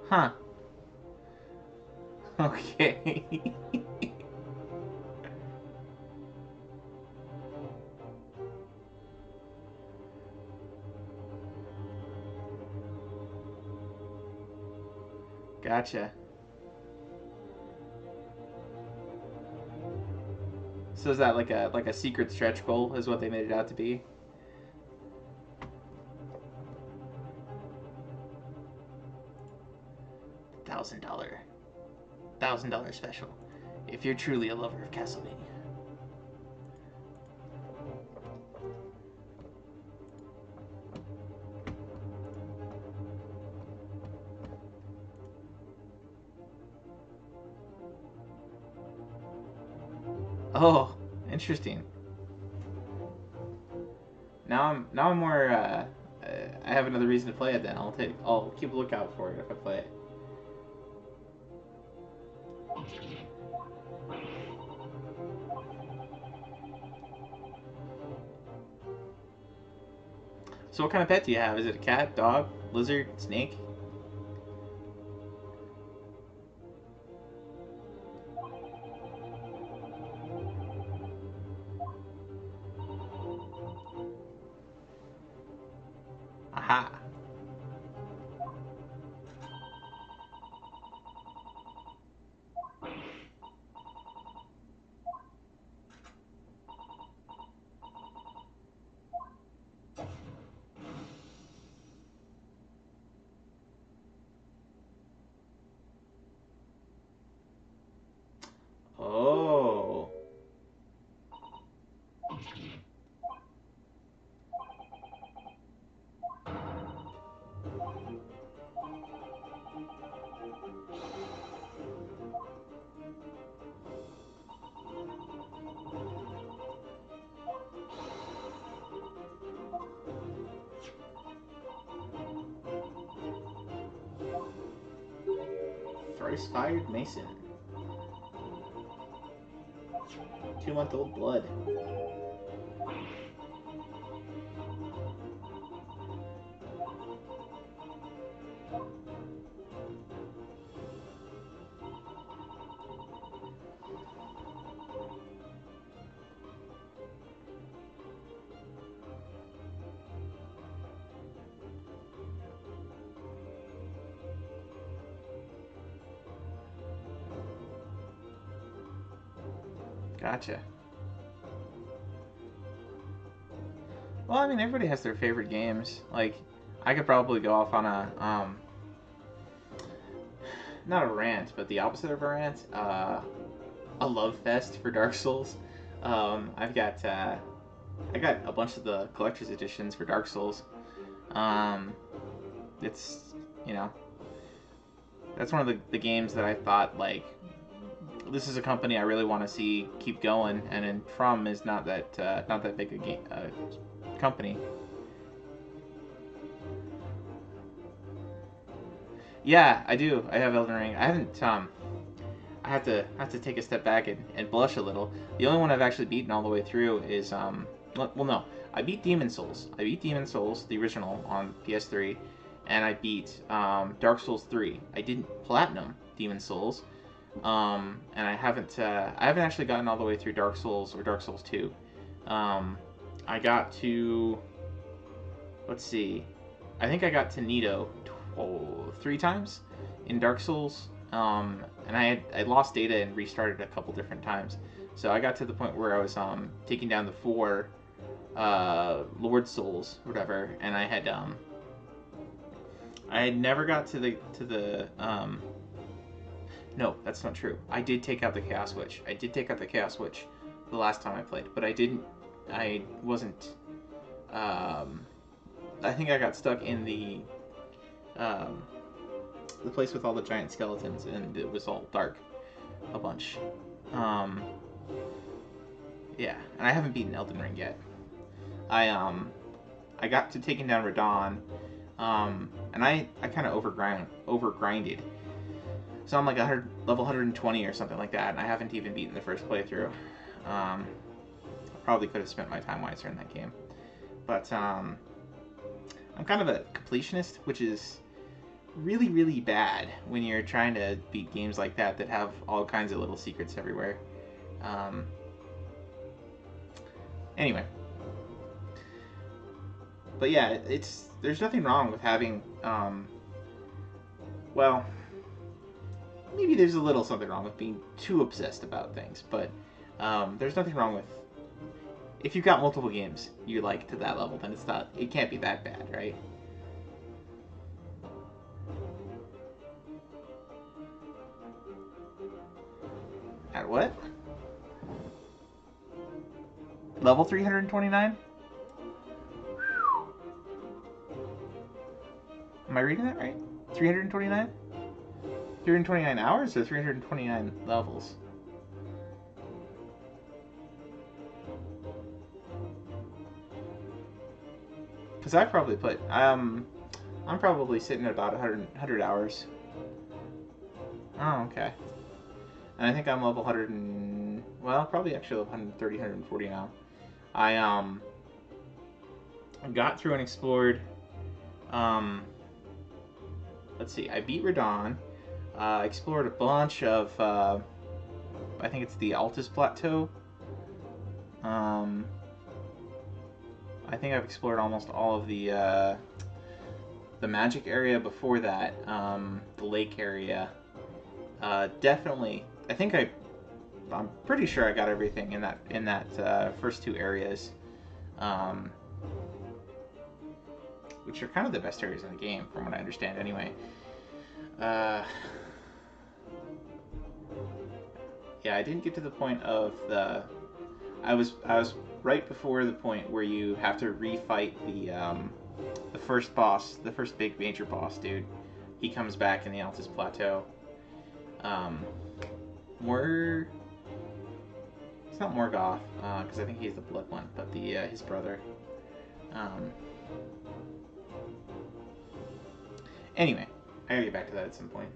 Huh. Okay. Gotcha. So is that like a secret stretch goal is what they made it out to be? $1,000 special. If you're truly a lover of Castlevania. Oh, interesting. Now I'm more. I have another reason to play it. Then I'll keep a lookout for it if I play it. So what kind of pet do you have? Is it a cat, dog, lizard, snake? Aha. Oh. Thrice-fired Mason. 2-month-old blood. Gotcha. Well, I mean, everybody has their favorite games. Like, I could probably go off on a not a rant, but the opposite of a rant. A love fest for Dark Souls. I've got I got a bunch of the collector's editions for Dark Souls. It's, you know, that's one of the games that I thought, like, this is a company I really want to see keep going, and then From is not that big a game company. Yeah, I do. I have Elden Ring. I haven't. I have to take a step back and blush a little. The only one I've actually beaten all the way through is well, no, I beat Demon Souls. I beat Demon Souls, the original, on PS3, and I beat Dark Souls 3. I didn't platinum Demon Souls, and I haven't actually gotten all the way through Dark Souls or Dark Souls 2. I got to, let's see, I think I got to Nito 3 times in Dark Souls, and I lost data and restarted a couple different times. So I got to the point where I was taking down the 4 Lord Souls, whatever, and I had never got to the no, that's not true. I did take out the Chaos Witch. I did take out the Chaos Witch the last time I played, but I wasn't. I think I got stuck in the place with all the giant skeletons, and it was all dark, a bunch. Yeah, and I haven't beaten Elden Ring yet. I got to taking down Radon, and I kind of overgrinded. So I'm like level 120 or something like that, and I haven't even beaten the first playthrough. I probably could have spent my time wiser in that game, but I'm kind of a completionist, which is really, really bad when you're trying to beat games like that have all kinds of little secrets everywhere. Anyway. But yeah, there's nothing wrong with having, well, maybe there's a little something wrong with being too obsessed about things, but there's nothing wrong with, if you've got multiple games you like to that level, then it can't be that bad, right? At what? Level 329? Am I reading that right? 329? 329 hours or 329 levels? Because I probably I'm probably sitting at about 100 hours. Oh, okay. And I think I'm level 100 and, well, probably actually level 130, 140 now. I got through and explored, let's see, I beat Radon, explored a bunch of, I think it's the Altus Plateau. I think I've explored almost all of the magic area before that, the lake area. Definitely, I think I'm pretty sure I got everything in that first two areas, which are kind of the best areas in the game, from what I understand. Anyway, yeah, I didn't get to the point of I was right before the point where you have to refight the first boss, the first big major boss dude. He comes back in the Altus Plateau. It's not Morgoth, because I think he's the blood one, but his brother. Anyway, I gotta get back to that at some point.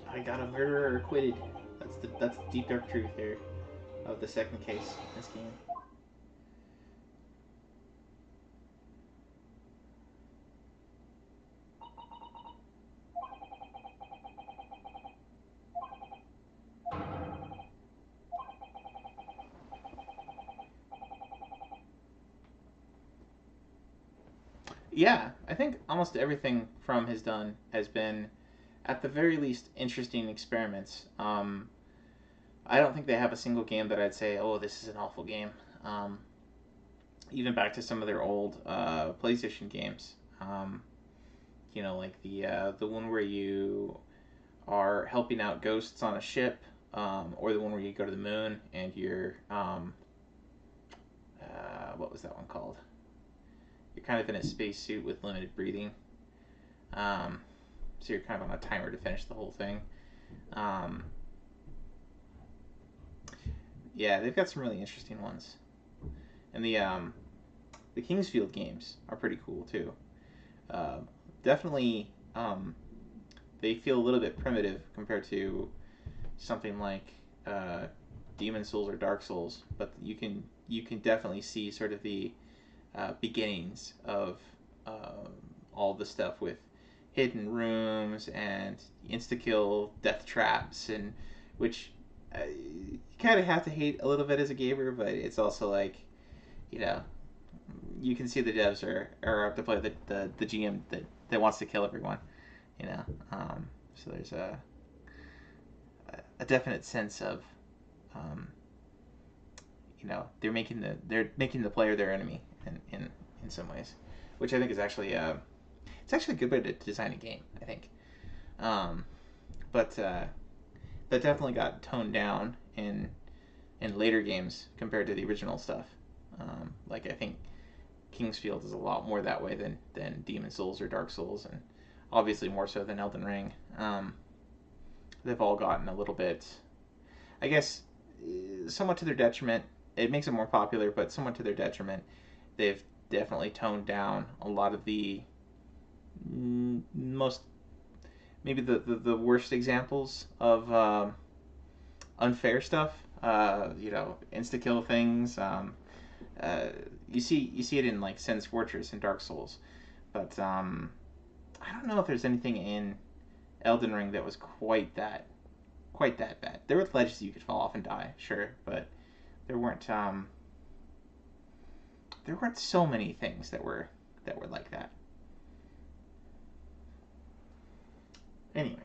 I got a murderer acquitted. That's the deep dark truth here of the second case in this game. Yeah, I think almost everything From has done has been, at the very least, interesting experiments. I don't think they have a single game that I'd say, oh, this is an awful game. Even back to some of their old PlayStation games. Like the one where you are helping out ghosts on a ship, or the one where you go to the moon and you're, what was that one called? You're kind of in a spacesuit with limited breathing. So you're kind of on a timer to finish the whole thing. Yeah, they've got some really interesting ones, and the Kingsfield games are pretty cool too. Uh, Definitely, they feel a little bit primitive compared to something like uh, Demon Souls or Dark Souls, but you can definitely see sort of the beginnings of uh, all the stuff with hidden rooms and insta kill death traps, and which you kind of have to hate a little bit as a gamer, but it's also like, you know, you can see the devs are up to play the GM that wants to kill everyone, you know. So there's a definite sense of, um, they're making the player their enemy in some ways, which I think is actually it's actually a good way to design a game, I think. Um, but that definitely got toned down in later games compared to the original stuff. Like, I think Kingsfield is a lot more that way than Demon Souls or Dark Souls, and obviously more so than Elden Ring. They've all gotten a little bit, I guess, somewhat to their detriment. It makes it more popular, but somewhat to their detriment. They've definitely toned down a lot of the most, maybe the worst examples of unfair stuff. Insta kill things. Uh, you see it in like Sen's Fortress and Dark Souls, but I don't know if there's anything in Elden Ring that was quite that bad. There were ledges you could fall off and die, sure, but there weren't so many things that were like that. Anyway.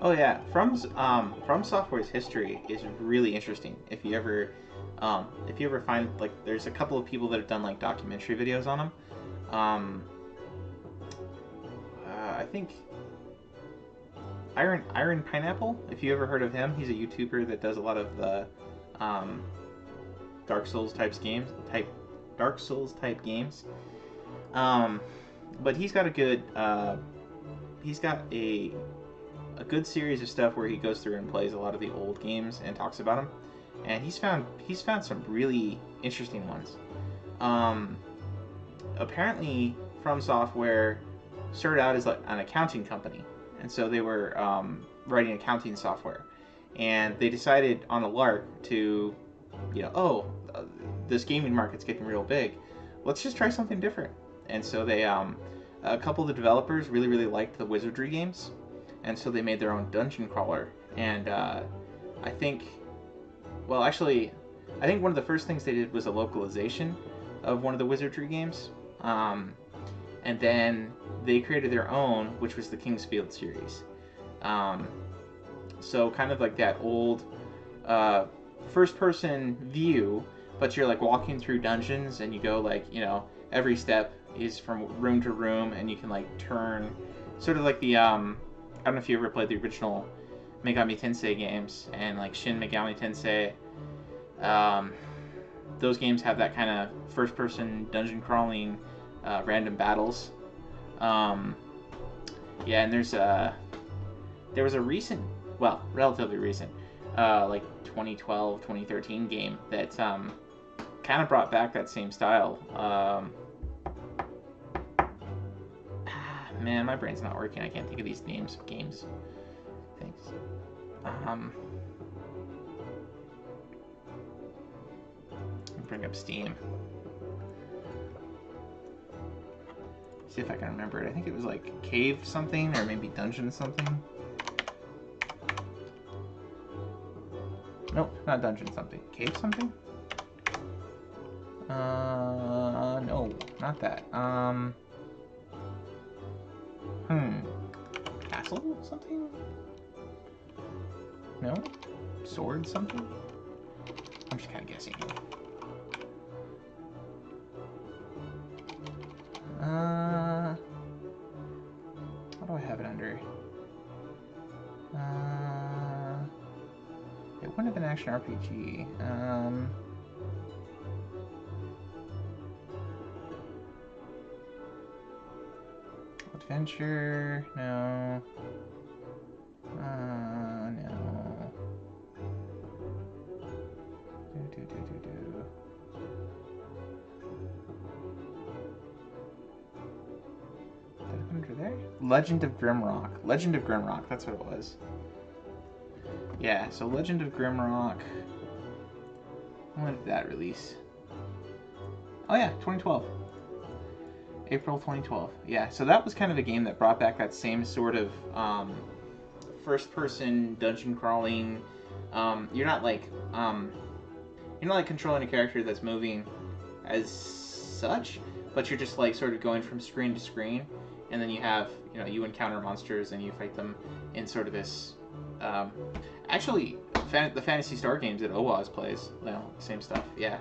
Oh yeah, From Software's history is really interesting. If you ever find, like, there's a couple of people that have done like documentary videos on them. Um, I think Iron Pineapple. If you ever heard of him, he's a YouTuber that does a lot of the um, Dark Souls Dark Souls type games. Um, but he's got a good series of stuff where he goes through and plays a lot of the old games and talks about them, and he's found some really interesting ones. Um, Apparently, From Software started out as like an accounting company, and so they were writing accounting software, and they decided on a lark to, this gaming market's getting real big. Let's just try something different. And so a couple of the developers really, really liked the Wizardry games, and so they made their own dungeon crawler. And I think, well, actually, I think one of the first things they did was a localization of one of the Wizardry games. And then they created their own, which was the Kingsfield series. So kind of like that old first-person view, but you're like walking through dungeons, and you go like, every step is from room to room, and you can like turn, sort of like the I don't know if you ever played the original Megami Tensei games, and like Shin Megami Tensei. Those games have that kind of first-person dungeon crawling, random battles. Yeah, and there was a recent, well, relatively recent, like 2012, 2013 game that kind of brought back that same style. Man, my brain's not working. I can't think of these names of games. Thanks. Bring up Steam. See if I can remember it. I think it was like Cave something, or maybe Dungeon something. Nope, not Dungeon something. Cave something? No, not that. Castle something? No? Sword something? I'm just kind of guessing here. What do I have it under? It wouldn't have been action RPG. Adventure? No. No. Under there? Legend of Grimrock. Legend of Grimrock, that's what it was. Yeah, so Legend of Grimrock. When did that release? Oh yeah, 2012. April 2012. Yeah, so that was kind of a game that brought back that same sort of first-person dungeon crawling. You're not like controlling a character that's moving as such, but you're just like sort of going from screen to screen, and then you have, you encounter monsters and you fight them in sort of this. Actually, the Phantasy Star games that OWASP plays, same stuff. Yeah.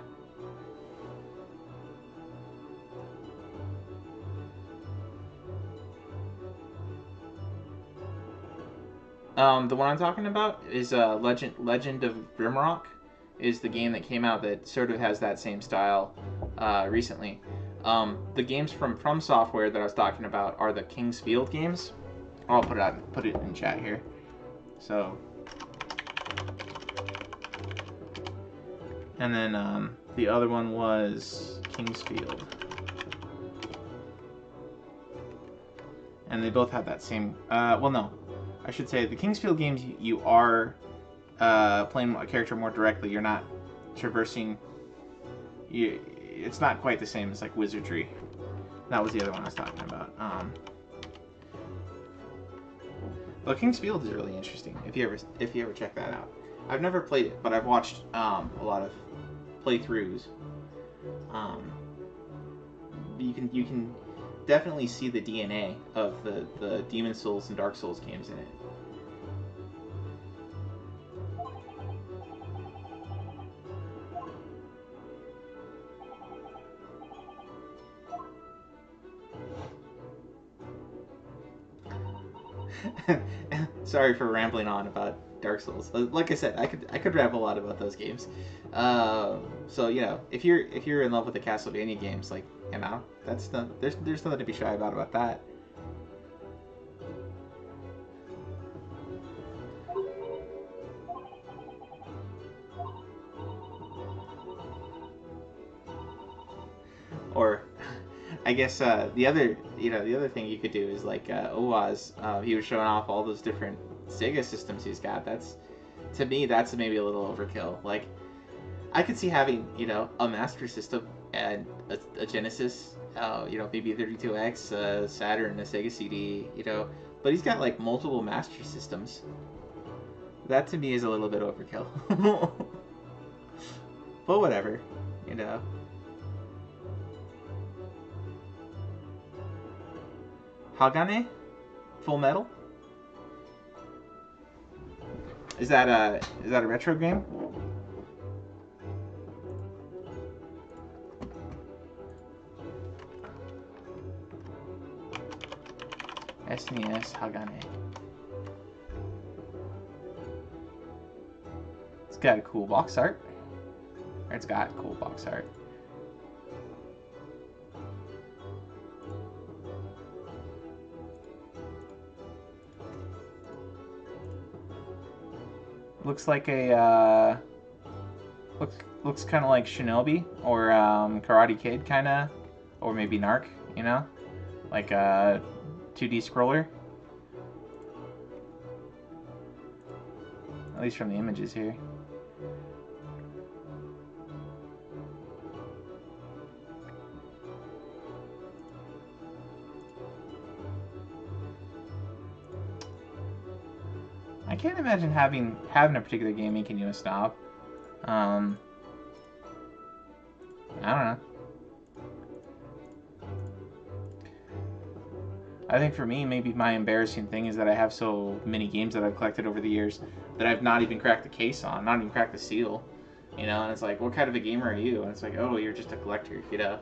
The one I'm talking about is Legend of Grimrock, is the game that came out that sort of has that same style recently. The games from Software that I was talking about are the King's Field games. I'll put it in chat here. So, and then the other one was King's Field, and they both have that same. Well, no. I should say, the Kingsfield games, you are playing a character more directly. You're not traversing. It's not quite the same as like Wizardry. That was the other one I was talking about. But Kingsfield is really interesting. If you ever check that out, I've never played it, but I've watched a lot of playthroughs. You can definitely see the DNA of the Demon Souls and Dark Souls games in it. Sorry for rambling on about Dark Souls. Like I said, I could ramble a lot about those games. So if you're in love with the Castlevania games, like there's nothing to be shy about that. Or, I guess the other thing you could do is like Owaz. He was showing off all those different Sega systems he's got. To me, that's maybe a little overkill. Like, I could see having a Master System and a Genesis, maybe a 32X, Saturn, a Sega CD, but he's got like multiple Master Systems. That to me is a little bit overkill. But whatever, Hagane? Full Metal? Is that a retro game? SNES Hagane. It's got a cool box art. Or it's got cool box art. Looks like a looks kind of like Shinobi or Karate Kid, kind of, or maybe Narc, like 2D scroller. At least from the images here. I can't imagine having a particular game making you a stop. I don't know. I think for me, maybe my embarrassing thing is that I have so many games that I've collected over the years that I've not even cracked the case on, not even cracked the seal. You know, and it's like, what kind of a gamer are you? And it's like, oh, you're just a collector, you know.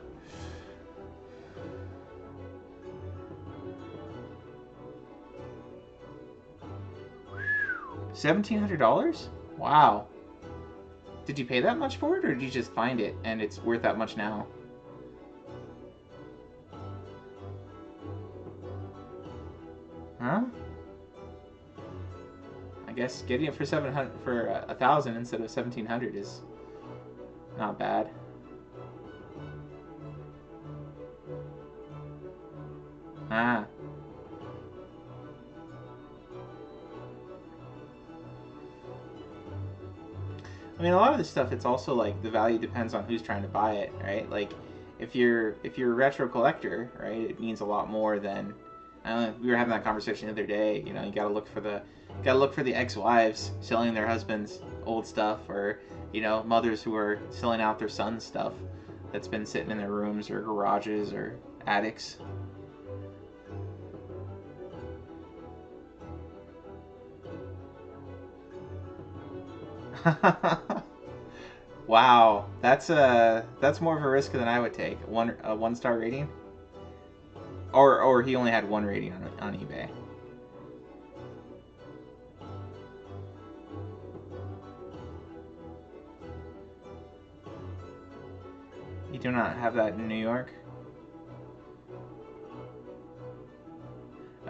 $1,700? Wow. Did you pay that much for it, or did you just find it and it's worth that much now? Huh? I guess getting it for 1,000 instead of 1,700 is not bad. Ah. I mean, a lot of this stuff, it's also like the value depends on who's trying to buy it, right? Like, if you're a retro collector, right, it means a lot more than. I don't know, we were having that conversation the other day. You know, you gotta look for the ex-wives selling their husbands' old stuff, or you know, mothers who are selling out their sons' stuff that's been sitting in their rooms or garages or attics. Wow, that's more of a risk than I would take. A 1-star rating, or he only had 1 rating on eBay. You do not have that in New York?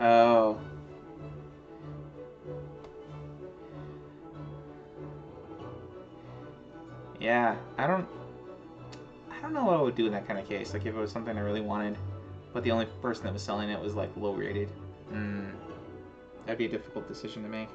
Oh. Yeah, I don't know what I would do in that kind of case. Like if it was something I really wanted, but the only person that was selling it was like low rated. That'd be a difficult decision to make.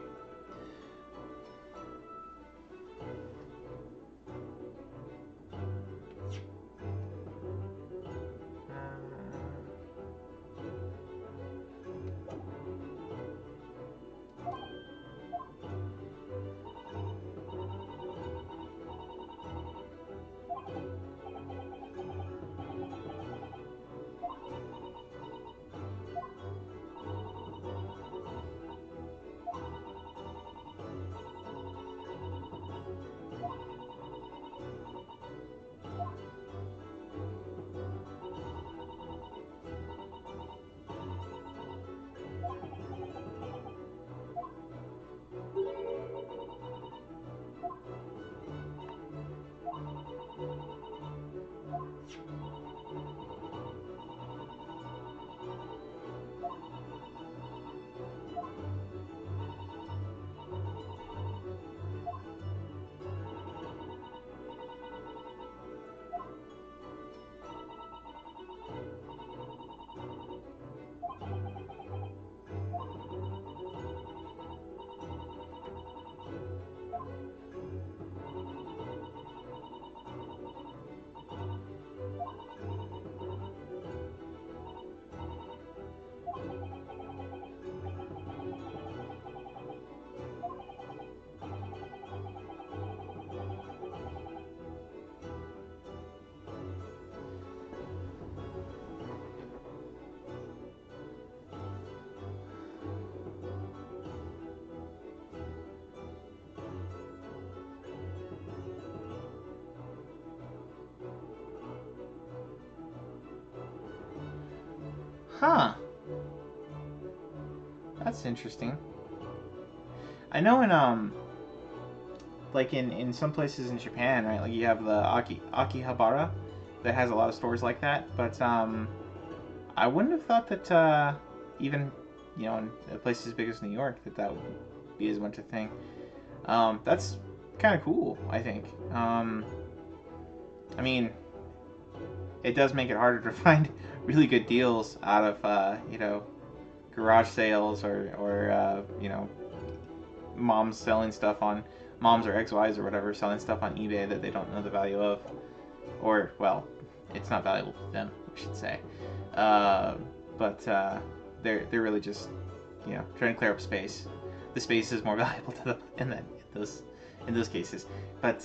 Huh. That's interesting. I know in like in some places in Japan, right? Like you have the Akihabara that has a lot of stores like that, but I wouldn't have thought that even you know in a place as big as New York that would be as much a thing. That's kind of cool, I think. I mean, it does make it harder to find really good deals out of you know garage sales or you know, moms selling stuff on moms or XYs or whatever selling stuff on eBay that they don't know the value of, or well, it's not valuable to them, we should say. But they're really just, you know, trying to clear up space. The space is more valuable to them in those cases. But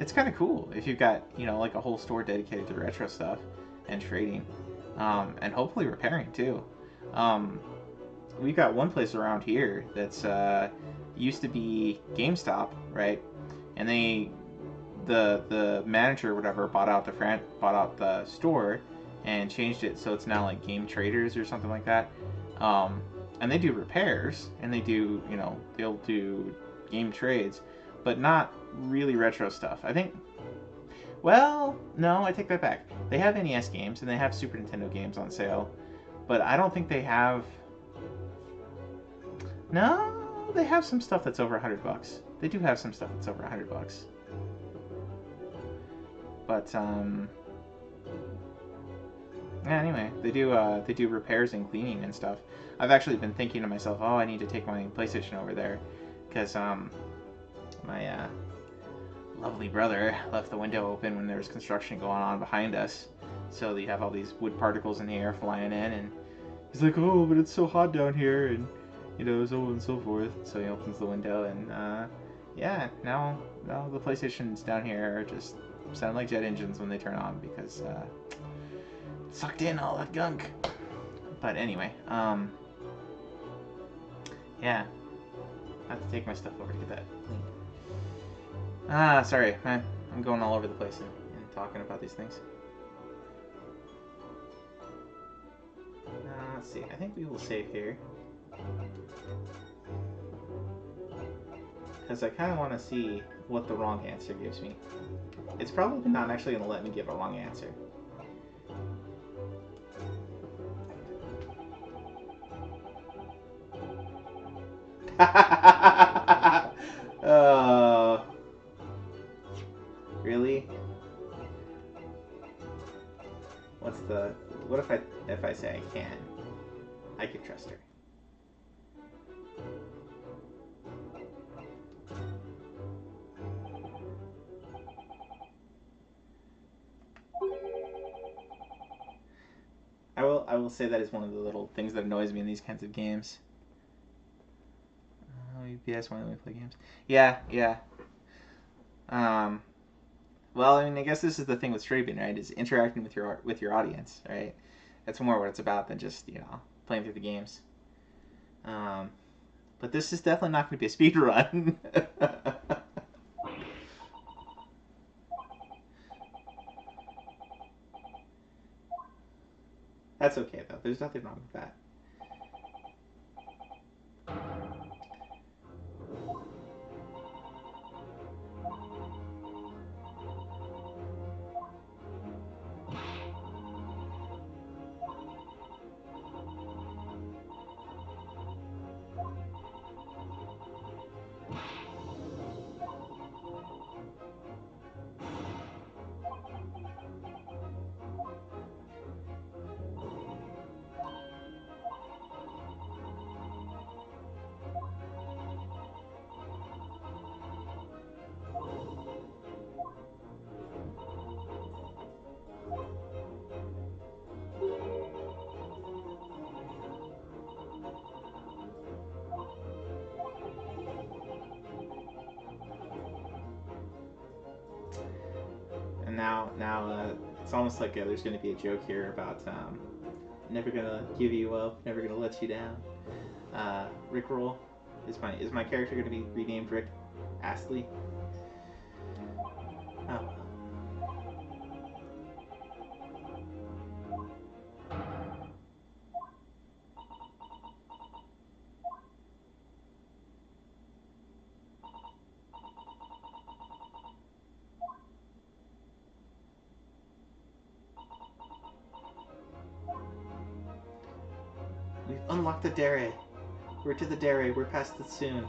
it's kind of cool if you've got, you know, like a whole store dedicated to retro stuff and trading, and hopefully repairing too. We've got one place around here that's used to be GameStop, right? And the manager or whatever bought out the store and changed it so it's now like Game Traders or something like that. And they do repairs and they do, you know, they'll do game trades, but not really retro stuff. I think. Well, no, I take that back. They have NES games and they have Super Nintendo games on sale, but I don't think they have. No, they have some stuff that's over $100. They do have some stuff that's over $100. But yeah, anyway, they do repairs and cleaning and stuff. I've actually been thinking to myself, oh, I need to take my PlayStation over there, because my lovely brother left the window open when there was construction going on behind us, so you have all these wood particles in the air flying in, and he's like, oh, but it's so hot down here, and you know, so on and so forth. So he opens the window, and yeah, now the PlayStations down here are just sound like jet engines when they turn on, because sucked in all that gunk. But anyway, yeah, I have to take my stuff over to get that cleaned. Sorry, I'm going all over the place and talking about these things. Let's see, I think we will save here, because I kind of want to see what the wrong answer gives me. It's probably not actually going to let me give a wrong answer. Really? What if I say I can? I can trust her. I will say that is one of the little things that annoys me in these kinds of games. UPS when we play games. Yeah. Well, I mean, I guess this is the thing with streaming, right? Is interacting with your audience, right? That's more what it's about than just, you know, playing through the games. But this is definitely not going to be a speed run. That's okay though. There's nothing wrong with that. And now it's almost like there's going to be a joke here about never gonna give you up, never gonna let you down. Rickroll is my character going to be renamed Rick Astley? Oh. We've unlocked the dairy. We're to the dairy. We're past it soon.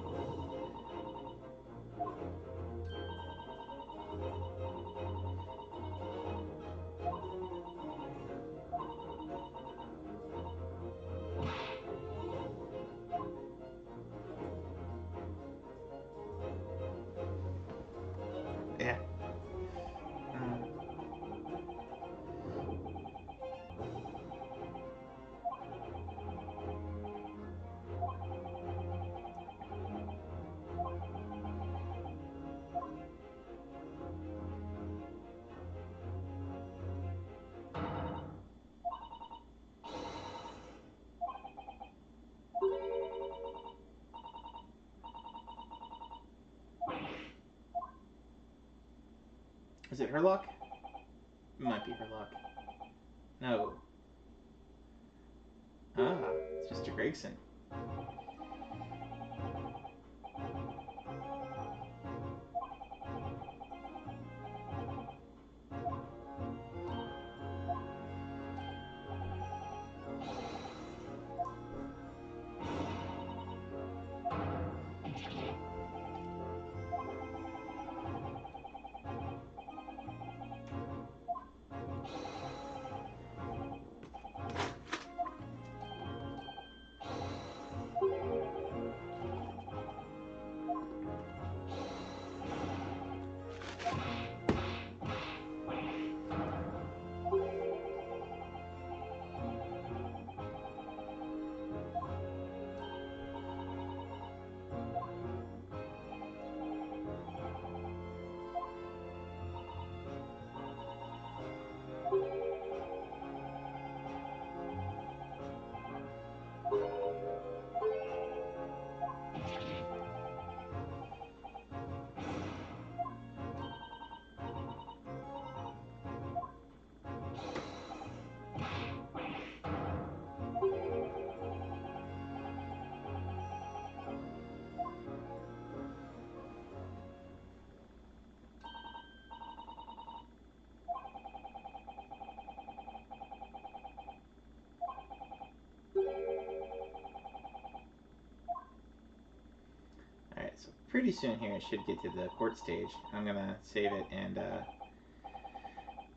Is it her luck? It might be her luck. No. Ah, it's Mr. Gregson. Alright, so pretty soon here it should get to the court stage. I'm gonna save it and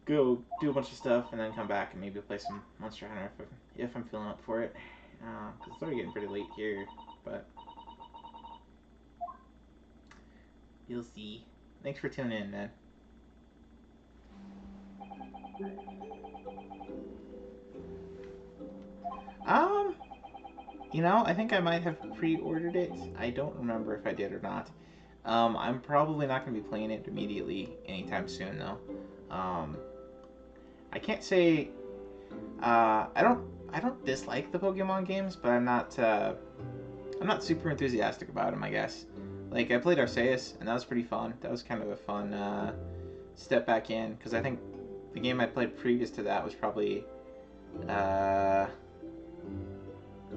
go do a bunch of stuff and then come back and maybe play some Monster Hunter if I'm feeling up for it. Because it's already getting pretty late here, but you'll see. Thanks for tuning in, man. You know, I think I might have pre-ordered it. I don't remember if I did or not. I'm probably not going to be playing it immediately anytime soon, though. I can't say I don't dislike the Pokemon games, but I'm not super enthusiastic about them, I guess. Like, I played Arceus, and that was pretty fun. That was kind of a fun step back in, because I think the game I played previous to that was probably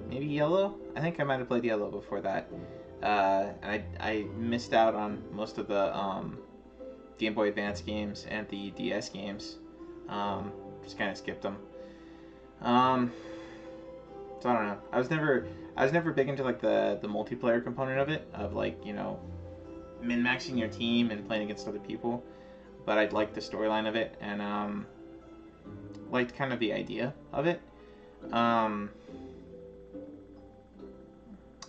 maybe Yellow? I think I might have played Yellow before that. And I missed out on most of the Game Boy Advance games and the DS games. Just kind of skipped them. So I don't know. I was never big into like the multiplayer component of it, of like, you know, min-maxing your team and playing against other people. But I liked the storyline of it and liked kind of the idea of it.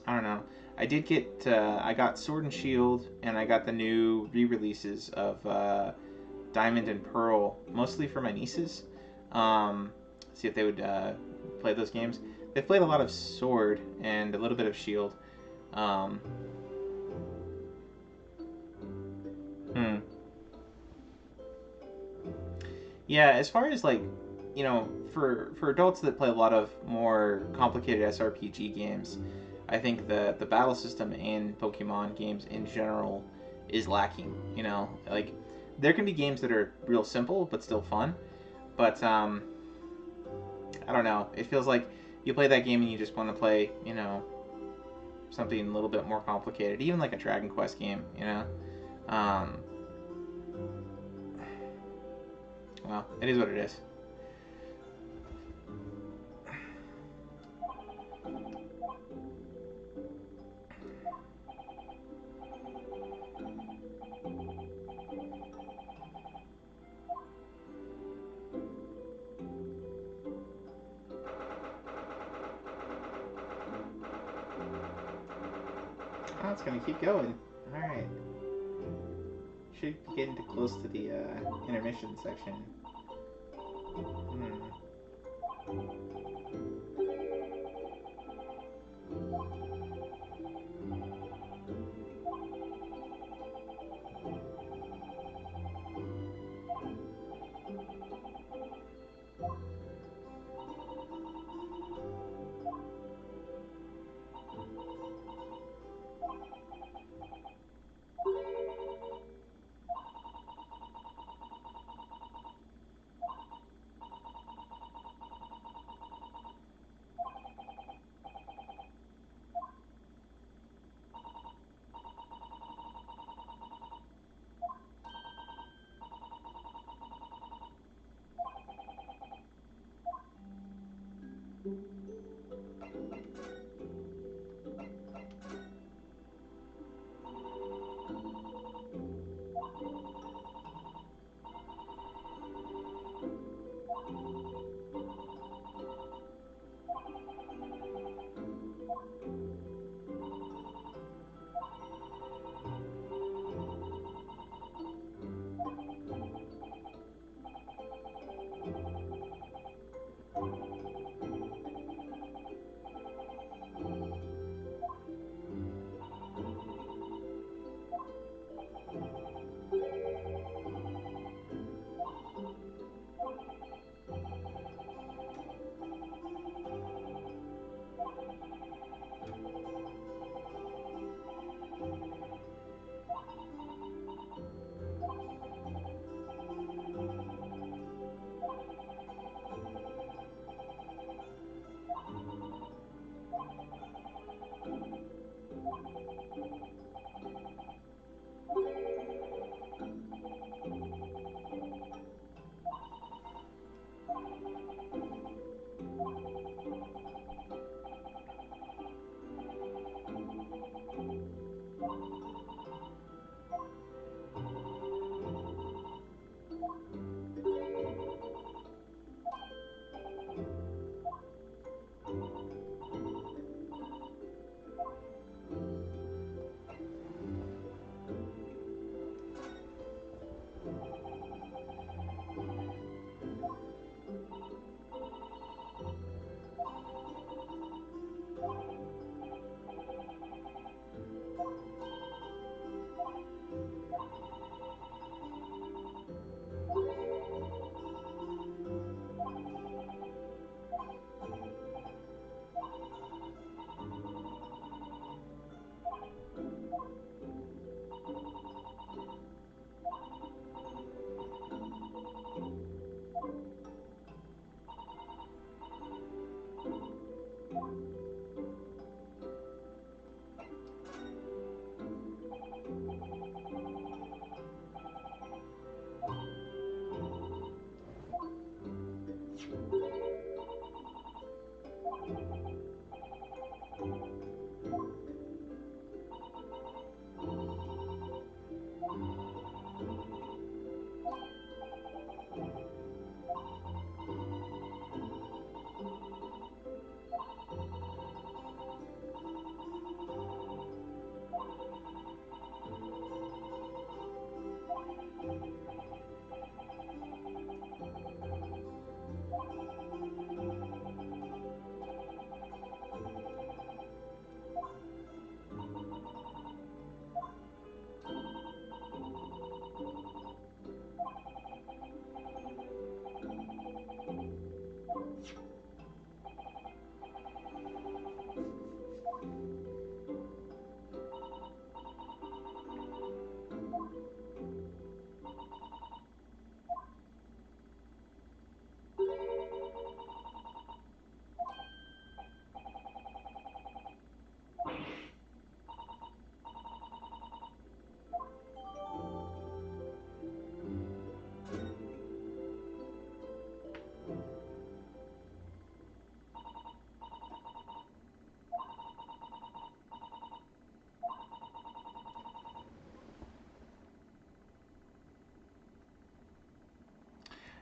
I don't know. I did get, I got Sword and Shield, and I got the new re-releases of Diamond and Pearl, mostly for my nieces. See if they would play those games. They've played a lot of Sword and a little bit of Shield. Yeah, as far as like, you know, for adults that play a lot of more complicated SRPG games, I think the battle system in Pokemon games in general is lacking. You know, like there can be games that are real simple but still fun, but I don't know. It feels like you play that game and you just want to play, you know, something a little bit more complicated, even like a Dragon Quest game. You know, well, it is what it is. Oh, it's gonna keep going. Alright. Should be getting close to the intermission section.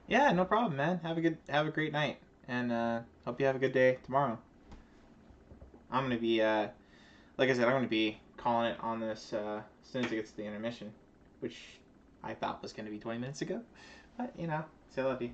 Yeah, no problem, man. Have a great night, and hope you have a good day tomorrow. I'm gonna be, like I said, I'm gonna be calling it on this as soon as it gets to the intermission, which I thought was gonna be 20 minutes ago, but you know, c'est la vie.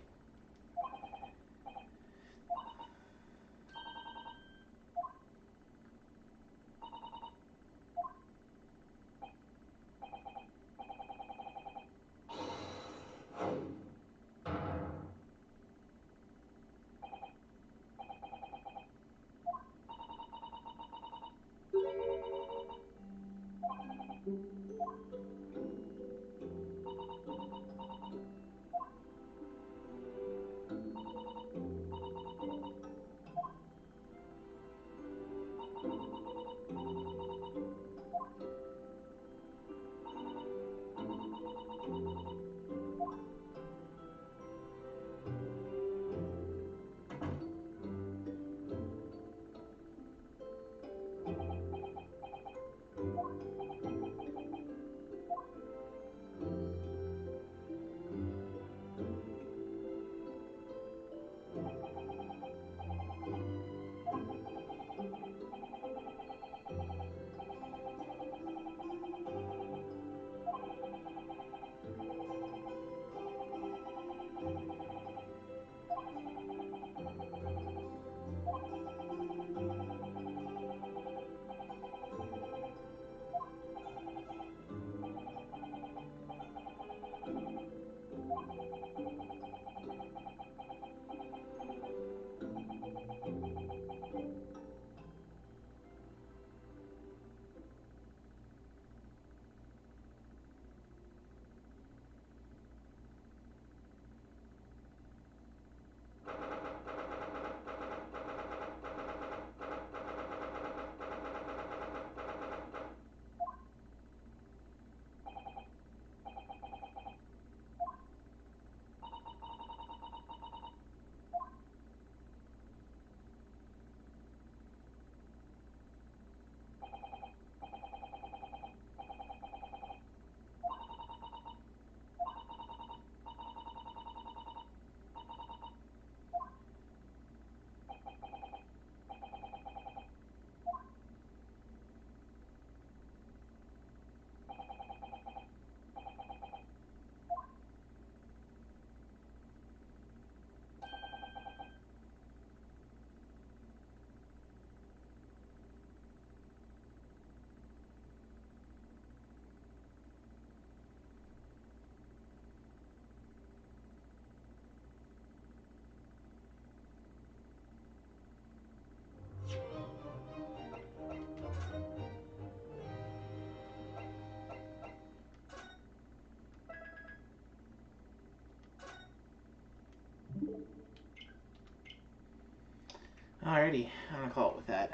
Alrighty, I'm gonna call it with that.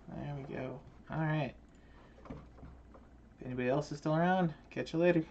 There we go. Alright. If anybody else is still around, catch you later.